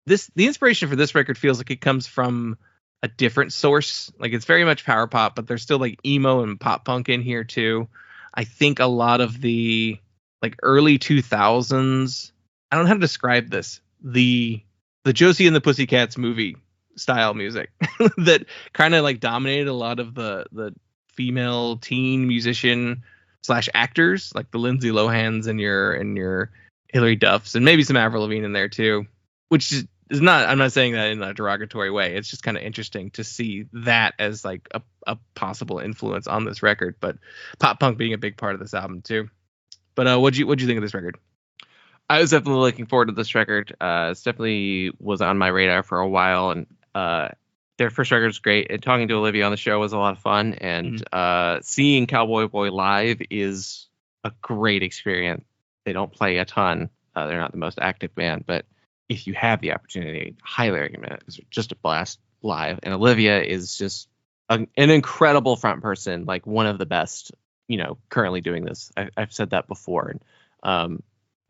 this. The inspiration for this record feels like it comes from a different source. Like, it's very much power pop, but there's still like emo and pop punk in here too. I think a lot of the like early 2000s, I don't know how to describe this, the Josie and the Pussycats movie style music that kind of like dominated a lot of the female teen musician / actors, like the Lindsay Lohans and your Hilary Duffs, and maybe some Avril Lavigne in there too, which is not, I'm not saying that in a derogatory way. It's just kind of interesting to see that as like a possible influence on this record, but pop punk being a big part of this album too. But what'd you think of this record? I was definitely looking forward to this record. It definitely was on my radar for a while, and their first record is great. And talking to Olivia on the show was a lot of fun, and seeing Cowboy Boy live is a great experience. They don't play a ton. They're not the most active band, but if you have the opportunity, I highly recommend it. It's just a blast live. And Olivia is just an incredible front person, like one of the best, currently doing this. I've said that before, but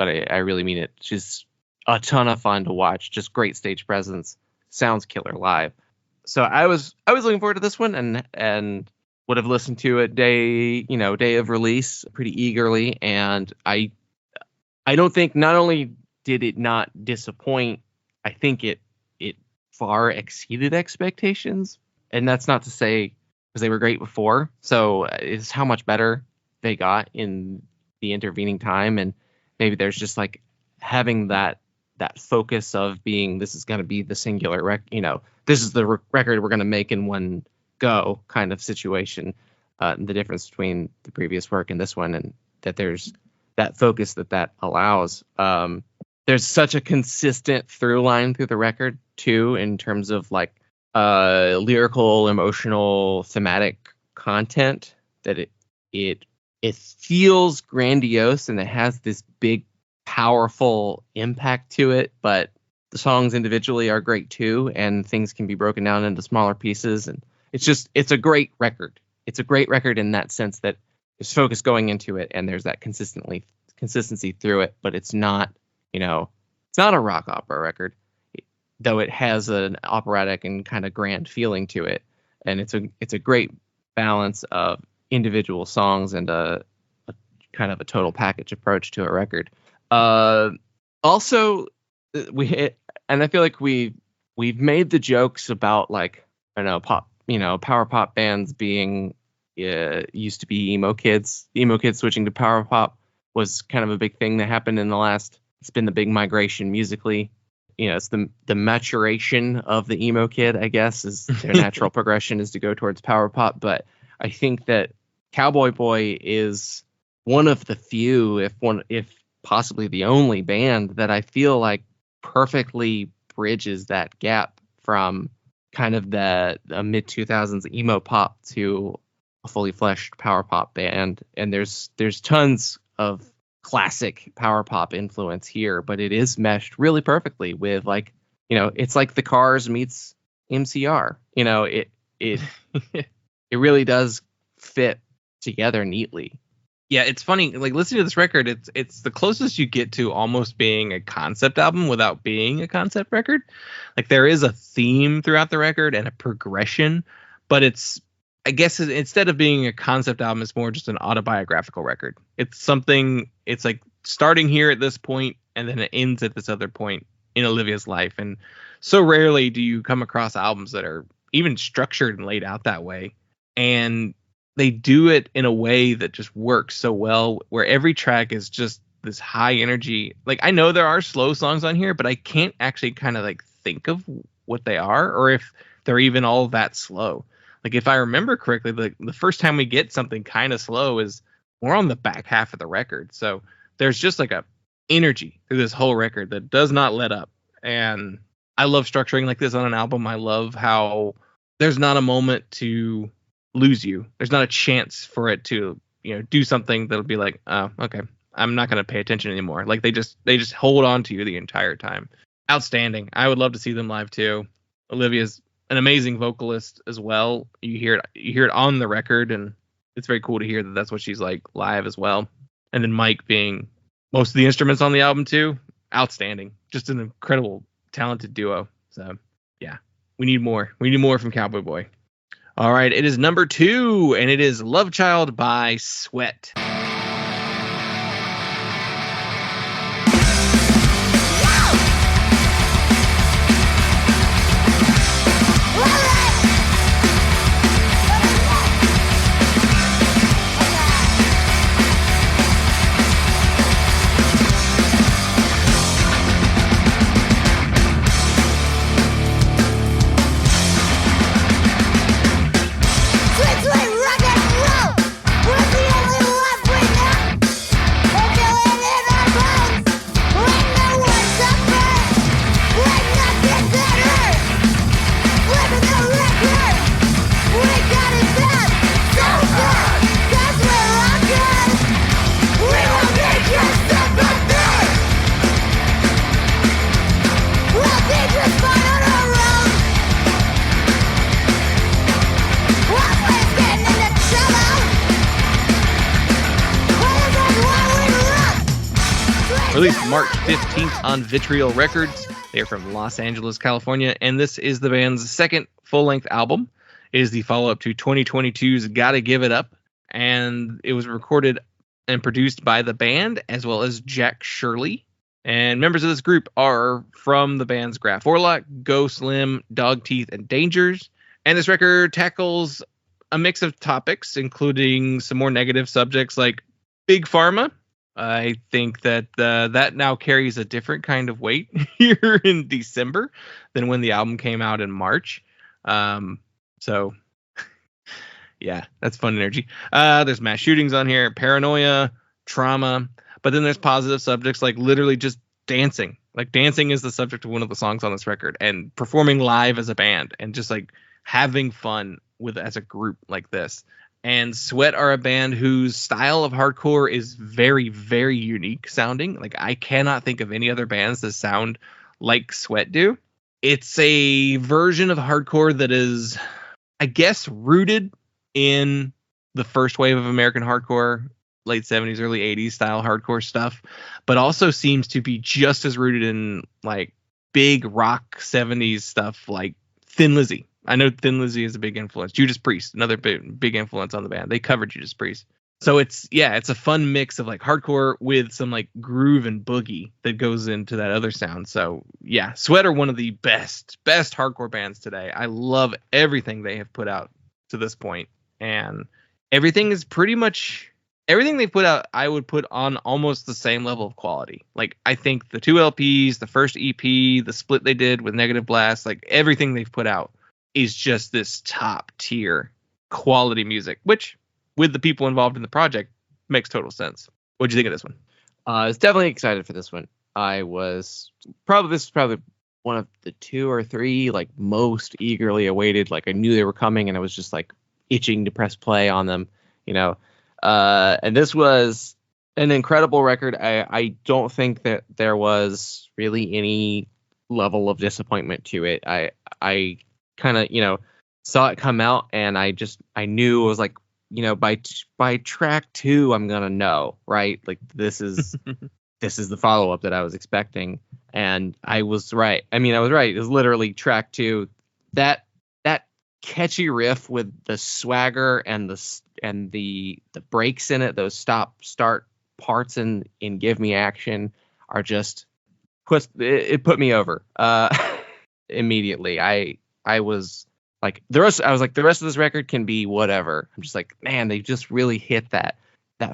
I really mean it. She's a ton of fun to watch. Just great stage presence. Sounds killer live. So I was looking forward to this one, and would have listened to it day of release pretty eagerly. And I don't think, not only did it not disappoint, I think it far exceeded expectations. And that's not to say, because they were great before. So it's how much better they got in the intervening time. And maybe there's just like having that that focus of being, this is going to be the singular this is the record we're going to make in one go kind of situation. The difference between the previous work and this one, and that there's that focus that allows. There's such a consistent through line through the record too, in terms of like lyrical, emotional, thematic content, that it feels grandiose and it has this big, powerful impact to it, but the songs individually are great too, and things can be broken down into smaller pieces, and it's a great record. It's a great record in that sense that there's focus going into it and there's that consistency through it, but it's not, it's not a rock opera record, though it has an operatic and kind of grand feeling to it, and it's a great balance of individual songs and a kind of a total package approach to a record. Also, and I feel like we've made the jokes about, like, I don't know, pop, power pop bands being used to be emo kids. The emo kids switching to power pop was kind of a big thing that happened in the last. It's been the big migration musically. It's the maturation of the emo kid, I guess, is their natural progression is to go towards power pop. But I think that Cowboy Boy is one of the few, if possibly the only band that I feel like perfectly bridges that gap from kind of the mid 2000s emo pop to a fully fleshed power pop band. And there's tons of classic power pop influence here, but it is meshed really perfectly with, like, it's like the Cars meets MCR. It really does fit together neatly. Yeah, it's funny, like, listening to this record, it's the closest you get to almost being a concept album without being a concept record. Like, there is a theme throughout the record and a progression, but I guess instead of being a concept album, it's more just an autobiographical record. It's like starting here at this point and then it ends at this other point in Olivia's life. And so rarely do you come across albums that are even structured and laid out that way. And they do it in a way that just works so well, where every track is just this high energy. Like, I know there are slow songs on here, but I can't actually kind of like think of what they are or if they're even all that slow. Like, if I remember correctly, the first time we get something kind of slow is more on the back half of the record. So there's just like a energy through this whole record that does not let up. And I love structuring like this on an album. I love how there's not a moment to lose you. There's not a chance for it to, do something that'll be like, oh, okay, I'm not going to pay attention anymore. Like, they just hold on to you the entire time. Outstanding. I would love to see them live too. Olivia's an amazing vocalist as well. You hear it on the record, and it's very cool to hear that that's what she's like live as well. And then Mike being most of the instruments on the album too. Outstanding. Just an incredible, talented duo. So yeah, we need more. We need more from Cowboy Boy. All right, it is number 2, and it is Love Child by Sweat. Released March 15th on Vitriol Records. They are from Los Angeles, California, and this is the band's second full-length album. It is the follow-up to 2022's Gotta Give It Up, and it was recorded and produced by the band as well as Jack Shirley. And members of this group are from the bands Graf Orlock, Go Slim, Dogteeth, and Dangers. And this record tackles a mix of topics, including some more negative subjects like Big Pharma, I think that that now carries a different kind of weight here in December than when the album came out in March. So yeah, that's fun energy. There's mass shootings on here, paranoia, trauma, but then there's positive subjects like literally just dancing. Like dancing is the subject of one of the songs on this record, and performing live as a band, and just like having fun with as a group like this. And Sweat are a band whose style of hardcore is very, very unique sounding. Like I cannot think of any other bands that sound like Sweat do. It's a version of hardcore that is, I guess, rooted in the first wave of American hardcore, late 70s, early 80s style hardcore stuff, but also seems to be just as rooted in like big rock 70s stuff like Thin Lizzy. I know Thin Lizzy is a big influence. Judas Priest, another big influence on the band. They covered Judas Priest. So it's a fun mix of like hardcore with some like groove and boogie that goes into that other sound. So yeah, Sweat are one of the best hardcore bands today. I love everything they have put out to this point. And everything is pretty much everything they put out, I would put on almost the same level of quality. Like I think the 2 LPs, the first EP, the split they did with Negative Blast, like everything they've put out is just this top tier quality music, which with the people involved in the project makes total sense. What'd you think of this one? I was definitely excited for this one. This is probably one of the 2 or 3 like most eagerly awaited. Like I knew they were coming and I was just like itching to press play on them, you know. And this was an incredible record. I don't think that there was really any level of disappointment to it. I kind of, you know, saw it come out and I knew it was like, you know, by track 2, I'm going to know, right? Like this is the follow-up that I was expecting. And I was right. I mean, I was right. It was literally track 2. That catchy riff with the swagger and the breaks in it, those stop-start parts in Give Me Action are just it put me over immediately. I was like the rest of this record can be whatever. I'm just like, man, they just really hit that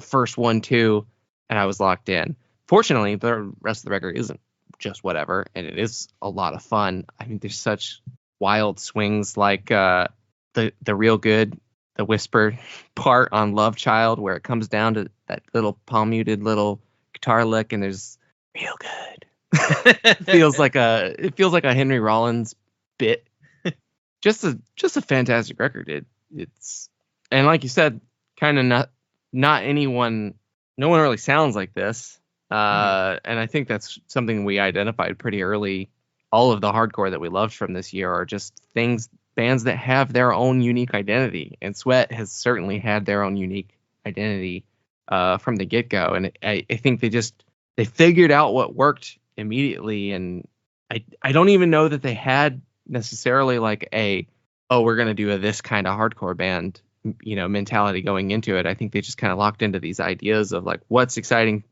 first 1-2 and I was locked in. Fortunately, the rest of the record isn't just whatever, and it is a lot of fun. I mean, there's such wild swings like the real good, the whisper part on Love Child where it comes down to that little palm muted little guitar lick and there's real good. it feels like a Henry Rollins bit. Just a fantastic record. It's and like you said, kind of not anyone, no one really sounds like this. And I think that's something we identified pretty early. All of the hardcore that we loved from this year are just bands that have their own unique identity. And Sweat has certainly had their own unique identity from the get-go. And I think they figured out what worked immediately. And I don't even know that they had necessarily like we're going to do this kind of hardcore band, you know, mentality going into it. I think they just kind of locked into these ideas of like what's exciting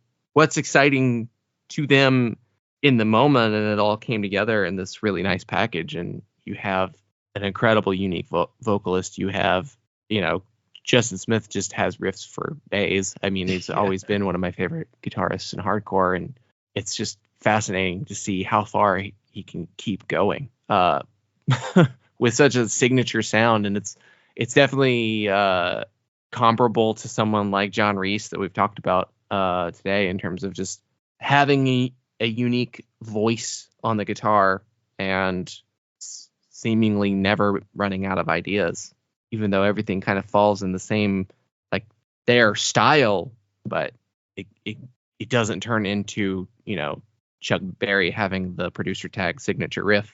to them in the moment, and it all came together in this really nice package. And you have an incredible, unique vocalist. You have, you know, Justin Smith just has riffs for days. I mean, he's always been one of my favorite guitarists in hardcore, and it's just fascinating to see how far he can keep going with such a signature sound. And it's definitely comparable to someone like John Reese that we've talked about today in terms of just having a unique voice on the guitar and seemingly never running out of ideas, even though everything kind of falls in the same, like their style, but it doesn't turn into, you know, Chuck Berry having the producer tag signature riff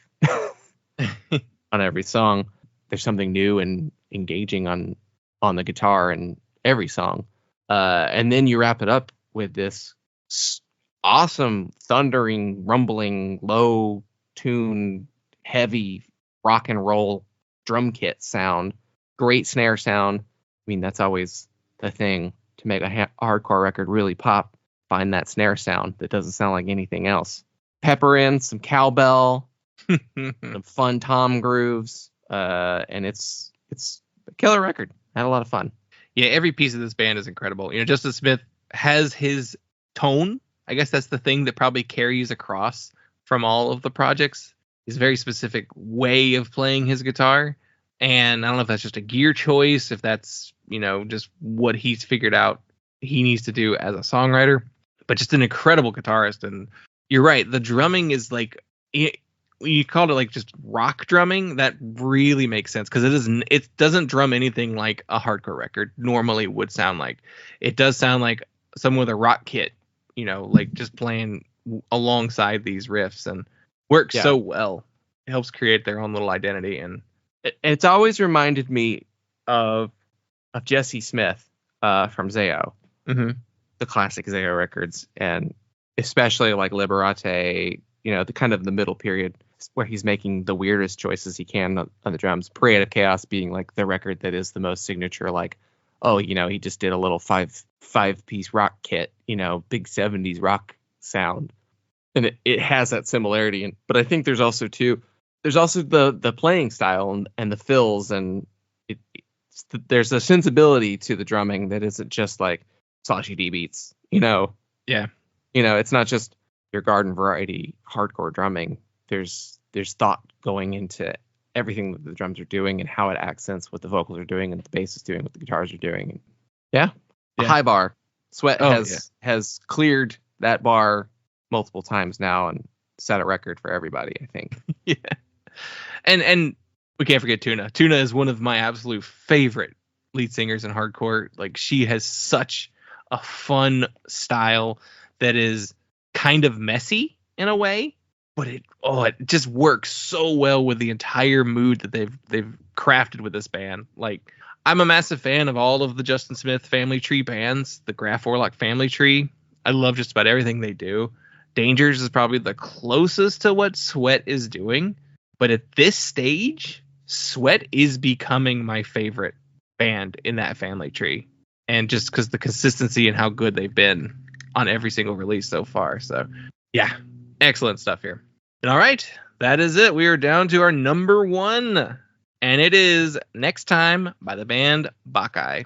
on every song. There's something new and engaging on the guitar in every song. And then you wrap it up with this awesome, thundering, rumbling, low tune, heavy rock and roll drum kit sound. Great snare sound. I mean, that's always the thing to make a hardcore record really pop. Find that snare sound that doesn't sound like anything else. Pepper in some cowbell, some fun tom grooves, and it's a killer record. I had a lot of fun. Yeah, every piece of this band is incredible. You know, Justin Smith has his tone. I guess that's the thing that probably carries across from all of the projects. His very specific way of playing his guitar. And I don't know if that's just a gear choice, if that's, just what he's figured out he needs to do as a songwriter, but just an incredible guitarist. And you're right. The drumming is like, you called it like just rock drumming. That really makes sense because it doesn't drum anything like a hardcore record normally would sound like. It does sound like someone with a rock kit, like just playing alongside these riffs, and works so well. It helps create their own little identity. And it's always reminded me of Jesse Smith from Zayo, the classic Zayo records, and especially like Liberate, the kind of the middle period where he's making the weirdest choices he can on the drums. Parade of Chaos being like the record that is the most signature, like, he just did a little five-piece rock kit, big 70s rock sound. And it has that similarity. But I think there's also the playing style and the fills, and there's a sensibility to the drumming that isn't just like Sashi D beats, Yeah. It's not just your garden variety hardcore drumming. There's thought going into everything that the drums are doing and how it accents what the vocals are doing and the bass is doing what the guitars are doing. A high bar. Sweat has cleared that bar multiple times now and set a record for everybody, I think. Yeah. And we can't forget Tuna. Tuna is one of my absolute favorite lead singers in hardcore. Like, she has such a fun style that is kind of messy in a way, but it just works so well with the entire mood that they've crafted with this band. Like, I'm a massive fan of all of the Justin Smith family tree bands, the Graf Orlock family tree. I love just about everything they do. Dangers is probably the closest to what Sweat is doing, but at this stage, Sweat is becoming my favorite band in that family tree, and just because the consistency and how good they've been on every single release so far. So yeah, excellent stuff here. And all right, that is it. We are down to our number one, and it is Next Time by the band Bacchae.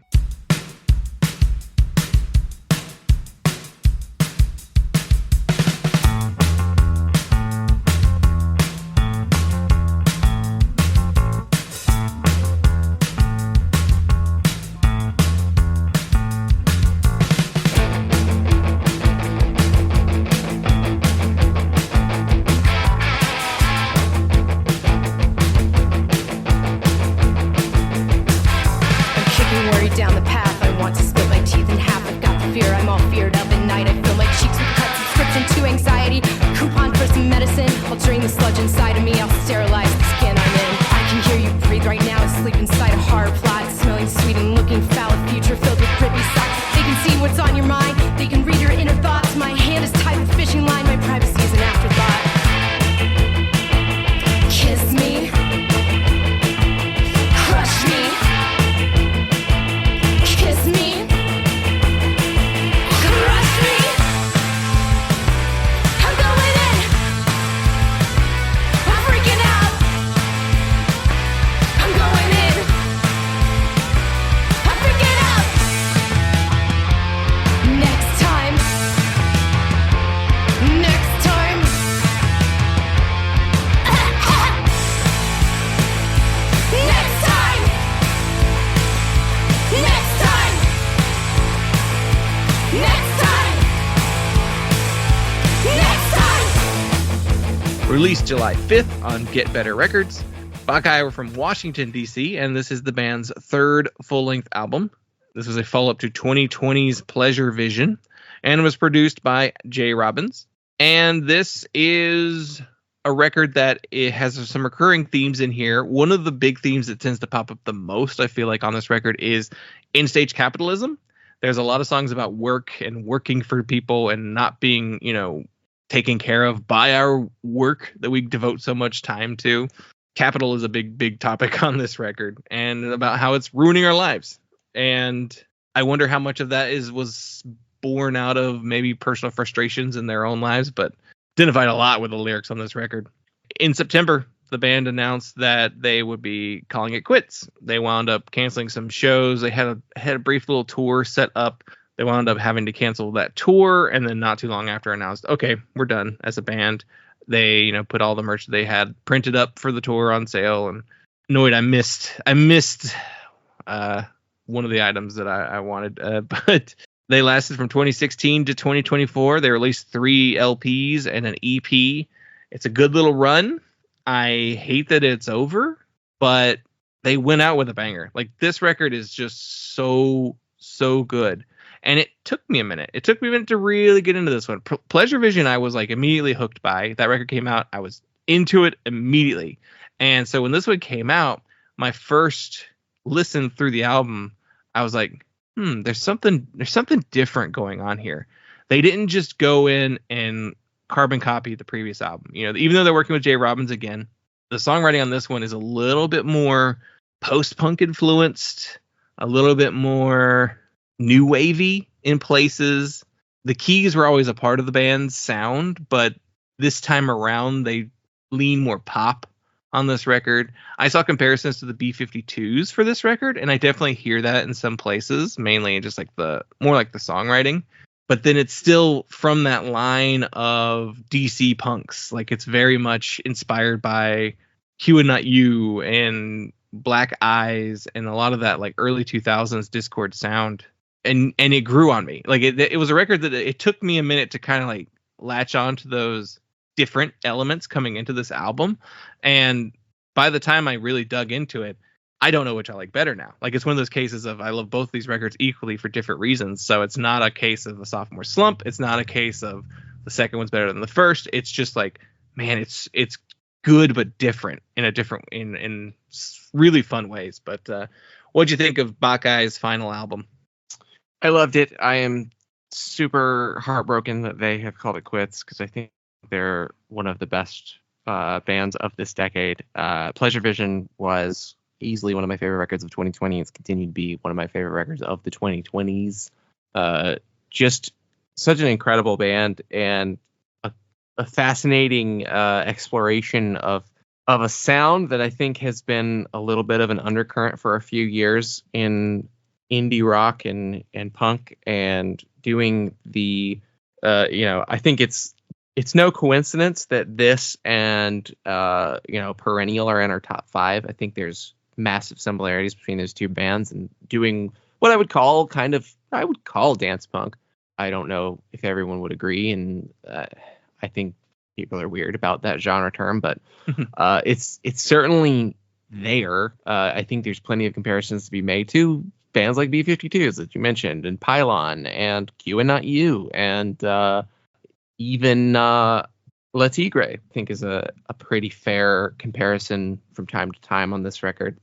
Released July 5th on Get Better Records. Bacchae were from Washington, D.C., and this is the band's third full-length album. This was a follow-up to 2020's Pleasure Vision, and was produced by Jay Robbins. And this is a record that it has some recurring themes in here. One of the big themes that tends to pop up the most, I feel like, on this record is in-stage capitalism. There's a lot of songs about work and working for people and not being, taken care of by our work that we devote so much time to. Capital is a big topic on this record, and about how it's ruining our lives. And I wonder how much of that was born out of maybe personal frustrations in their own lives, but identified a lot with the lyrics on this record. In September, the band announced that they would be calling it quits. They wound up canceling some shows. They had a brief little tour set up they wound up having to cancel that tour, and then not too long after announced, okay, we're done as a band. They, you know, put all the merch they had printed up for the tour on sale, and annoyed I missed one of the items that I wanted, but they lasted from 2016 to 2024. They released 3 LPs and an EP. It's a good little run. I hate that it's over, but they went out with a banger. Like, this record is just so good. And it took me a minute. It took me a minute to really get into this one. Pleasure Vision, I was like immediately hooked by. That record came out, I was into it immediately. And so when this one came out, my first listen through the album, I was like, there's something different going on here. They didn't just go in and carbon copy the previous album. You know, even though they're working with Jay Robbins again, the songwriting on this one is a little bit more post-punk influenced, a little bit more new wavy in places. The keys were always a part of the band's sound, but this time around they lean more pop on this record. I saw comparisons to the B-52s for this record, and I definitely hear that in some places, mainly just like the songwriting. But then it's still from that line of DC punks. Like, it's very much inspired by Hugh and Not You and Black Eyes and a lot of that like early 2000s Discord sound. And it grew on me. Like, it was a record that it took me a minute to kind of like latch on to those different elements coming into this album. And by the time I really dug into it, I don't know which I like better now. Like, it's one of those cases of I love both these records equally for different reasons. So it's not a case of a sophomore slump. It's not a case of the second one's better than the first. It's just like, man, it's good but different in really fun ways. But what'd you think of Buckeye's final album? I loved it. I am super heartbroken that they have called it quits, because I think they're one of the best bands of this decade. Pleasure Vision was easily one of my favorite records of 2020. It's continued to be one of my favorite records of the 2020s. Just such an incredible band, and a fascinating exploration of a sound that I think has been a little bit of an undercurrent for a few years in indie rock and punk, and doing the I think it's no coincidence that this and Perennial are in our top 5. I think there's massive similarities between those two bands, and doing what I would call dance punk. I don't know if everyone would agree, and I think people are weird about that genre term, but it's certainly there. I think there's plenty of comparisons to be made to bands like B-52s that you mentioned, and Pylon, and Q and Not You, and even La Tigre, I think is a pretty fair comparison from time to time on this record.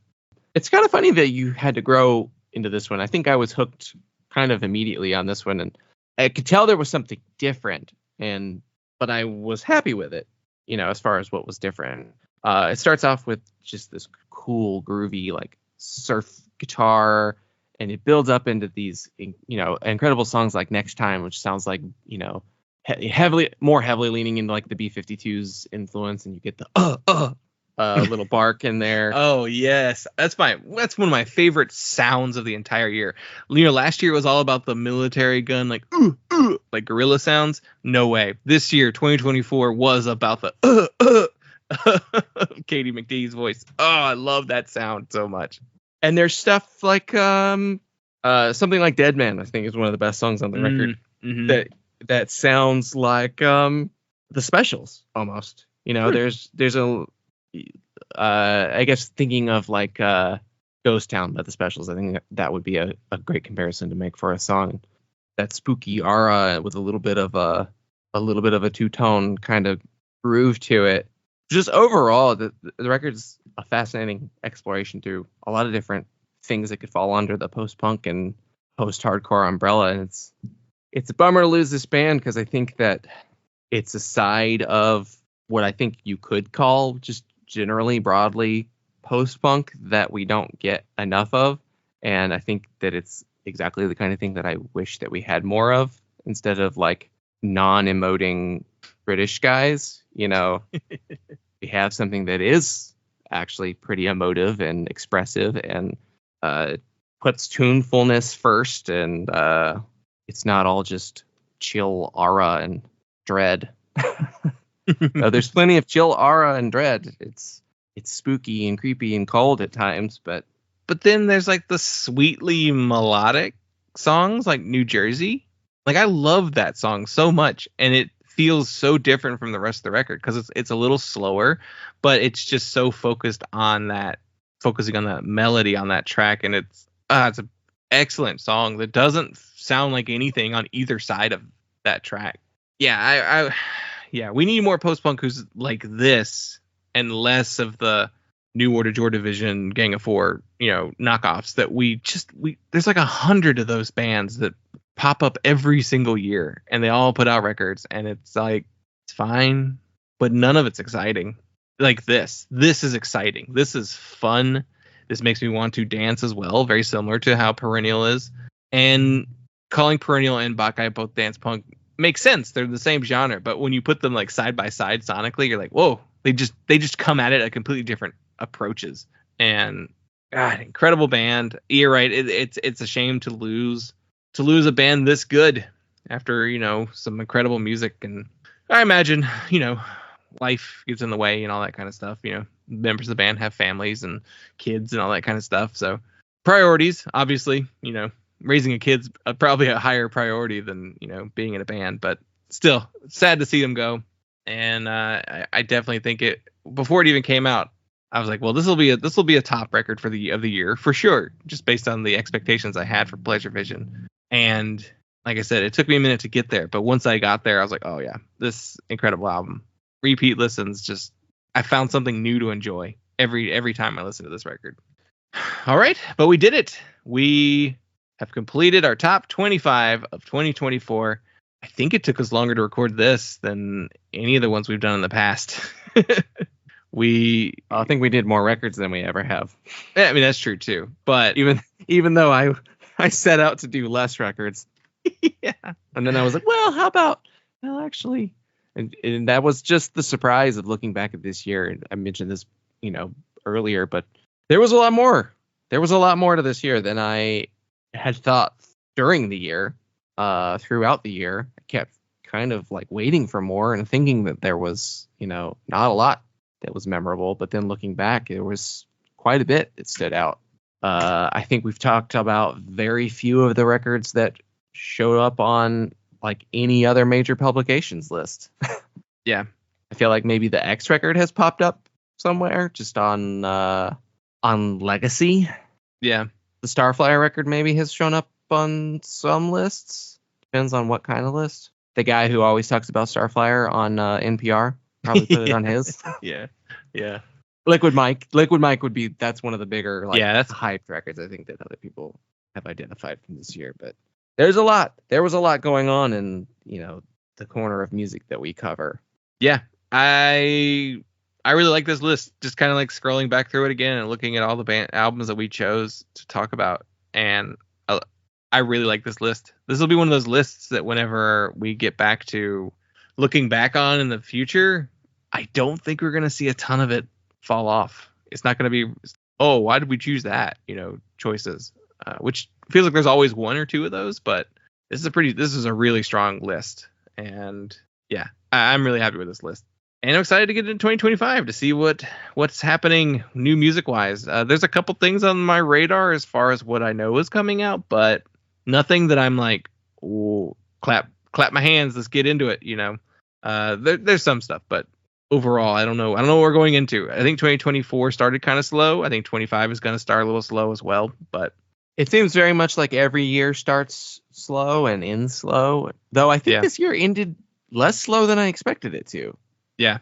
It's kind of funny that you had to grow into this one. I think I was hooked kind of immediately on this one, and I could tell there was something different, but I was happy with it, as far as what was different. It starts off with just this cool, groovy, like surf guitar, and it builds up into these, incredible songs like Next Time, which sounds like, more heavily leaning into like the B-52s influence, and you get the little bark in there. Oh yes, that's one of my favorite sounds of the entire year. Last year was all about the military gun, like like gorilla sounds. No way. This year, 2024, was about the Katie McDee's voice. Oh, I love that sound so much. And there's stuff like something like Dead Man, I think, is one of the best songs on the record. Mm-hmm. That sounds like the Specials almost. There's a I guess thinking of like Ghost Town by the Specials. I think that would be a great comparison to make for a song. That spooky aura with a little bit of a two-tone kind of groove to it. Just overall, the record's a fascinating exploration through a lot of different things that could fall under the post-punk and post-hardcore umbrella. And it's a bummer to lose this band, because I think that it's a side of what I think you could call just generally broadly post-punk that we don't get enough of. And I think that it's exactly the kind of thing that I wish that we had more of, instead of like non-emoting British guys. We have something that is actually pretty emotive and expressive, and puts tunefulness first, and it's not all just chill aura and dread. No, there's plenty of chill aura and dread. It's spooky and creepy and cold at times, but then there's like the sweetly melodic songs like New Jersey. Like I love that song so much, and it feels so different from the rest of the record because it's a little slower, but it's just so focusing on that melody on that track, and it's an excellent song that doesn't sound like anything on either side of that track. Yeah, we need more post-punk who's like this and less of the New Order, Joy Division, Gang of Four, knockoffs that we there's like 100 of those bands that pop up every single year and they all put out records, and it's like, it's fine, but none of it's exciting. Like this is exciting. This is fun. This makes me want to dance as well, very similar to how Perennial is. And calling Perennial and Bacchae both dance punk makes sense. They're the same genre, but when you put them like side by side sonically, you're like, whoa, they just come at it at completely different approaches. And God, incredible band. You're right. It's a shame to lose a band this good after, some incredible music. And I imagine, life gets in the way and all that kind of stuff. Members of the band have families and kids and all that kind of stuff. So priorities, obviously, raising a kid's probably a higher priority than, being in a band, but still sad to see them go. And I definitely think before it even came out, I was like, well, this will be a top record of the year for sure, just based on the expectations I had for Pleasure Vision. And like I said, it took me a minute to get there, but once I got there, I was like, oh yeah, this incredible album. Repeat listens, I found something new to enjoy every time I listen to this record. All right, but we did it. We have completed our top 25 of 2024. I think it took us longer to record this than any of the ones we've done in the past. I think we did more records than we ever have. Yeah, I mean, that's true too. But even though I set out to do less records. Yeah. And then I was like, well, how about, actually, and that was just the surprise of looking back at this year. And I mentioned this, earlier, but there was a lot more. There was a lot more to this year than I had thought during the year. Throughout the year, I kept kind of like waiting for more and thinking that there was, not a lot that was memorable. But then looking back, there was quite a bit that stood out. I think we've talked about very few of the records that showed up on like any other major publications list. Yeah. I feel like maybe the X record has popped up somewhere just on Legacy. Yeah. The Starflyer record maybe has shown up on some lists. Depends on what kind of list. The guy who always talks about Starflyer on NPR probably put it on his. Yeah. Yeah. Liquid Mike would be, that's one of the bigger that's hyped records I think that other people have identified from this year. But there was a lot going on in the corner of music that we cover. Yeah, I really like this list. Just kind of like scrolling back through it again and looking at all the band albums that we chose to talk about, and I really like this list. This will be one of those lists that whenever we get back to looking back on in the future, I don't think we're gonna see a ton of it fall off. It's not going to be, oh, why did we choose that? Choices, which feels like there's always one or two of those, but this is a really strong list. And yeah, I'm really happy with this list. And I'm excited to get into 2025 to see what's happening new music wise. There's a couple things on my radar as far as what I know is coming out, but nothing that I'm like, oh, clap my hands, let's get into it. There's some stuff, but overall, I don't know what we're going into. I think 2024 started kind of slow. I think 25 is going to start a little slow as well, but it seems very much like every year starts slow and ends slow. Though I think this year ended less slow than I expected it to. Yeah.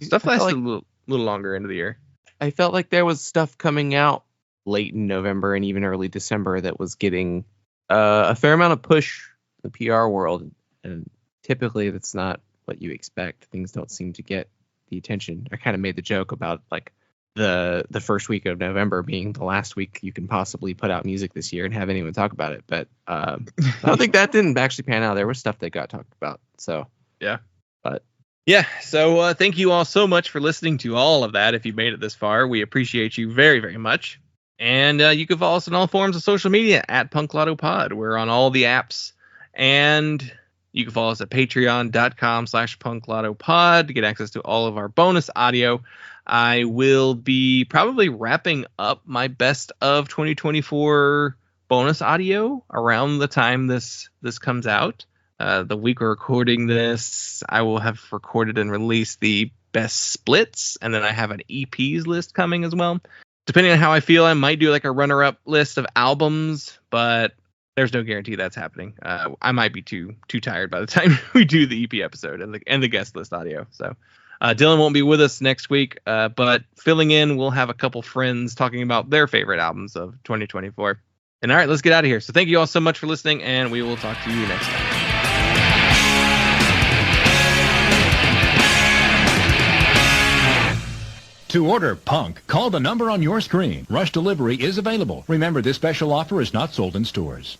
Stuff lasted a little longer into the year. I felt like there was stuff coming out late in November and even early December that was getting a fair amount of push in the PR world. And typically that's not what you expect. Things don't seem to get the attention. I kind of made the joke about like the first week of November being the last week you can possibly put out music this year and have anyone talk about it. But I don't think that didn't actually pan out. There was stuff that got talked about. So yeah. But yeah. So thank you all so much for listening to all of that. If you made it this far, we appreciate you very, very much. And you can follow us on all forms of social media at Punk Lotto Pod. We're on all the apps And you can follow us at patreon.com/punklautopod to get access to all of our bonus audio. I will be probably wrapping up my best of 2024 bonus audio around the time this comes out. The week we're recording this, I will have recorded and released the best splits, and then I have an EPs list coming as well. Depending on how I feel, I might do like a runner-up list of albums, but there's no guarantee that's happening. I might be too tired by the time we do the EP episode and the guest list audio. So Dylan won't be with us next week, but filling in, we'll have a couple friends talking about their favorite albums of 2024. And all right, let's get out of here. So thank you all so much for listening, and we will talk to you next time. To order Punk, call the number on your screen. Rush delivery is available. Remember, this special offer is not sold in stores.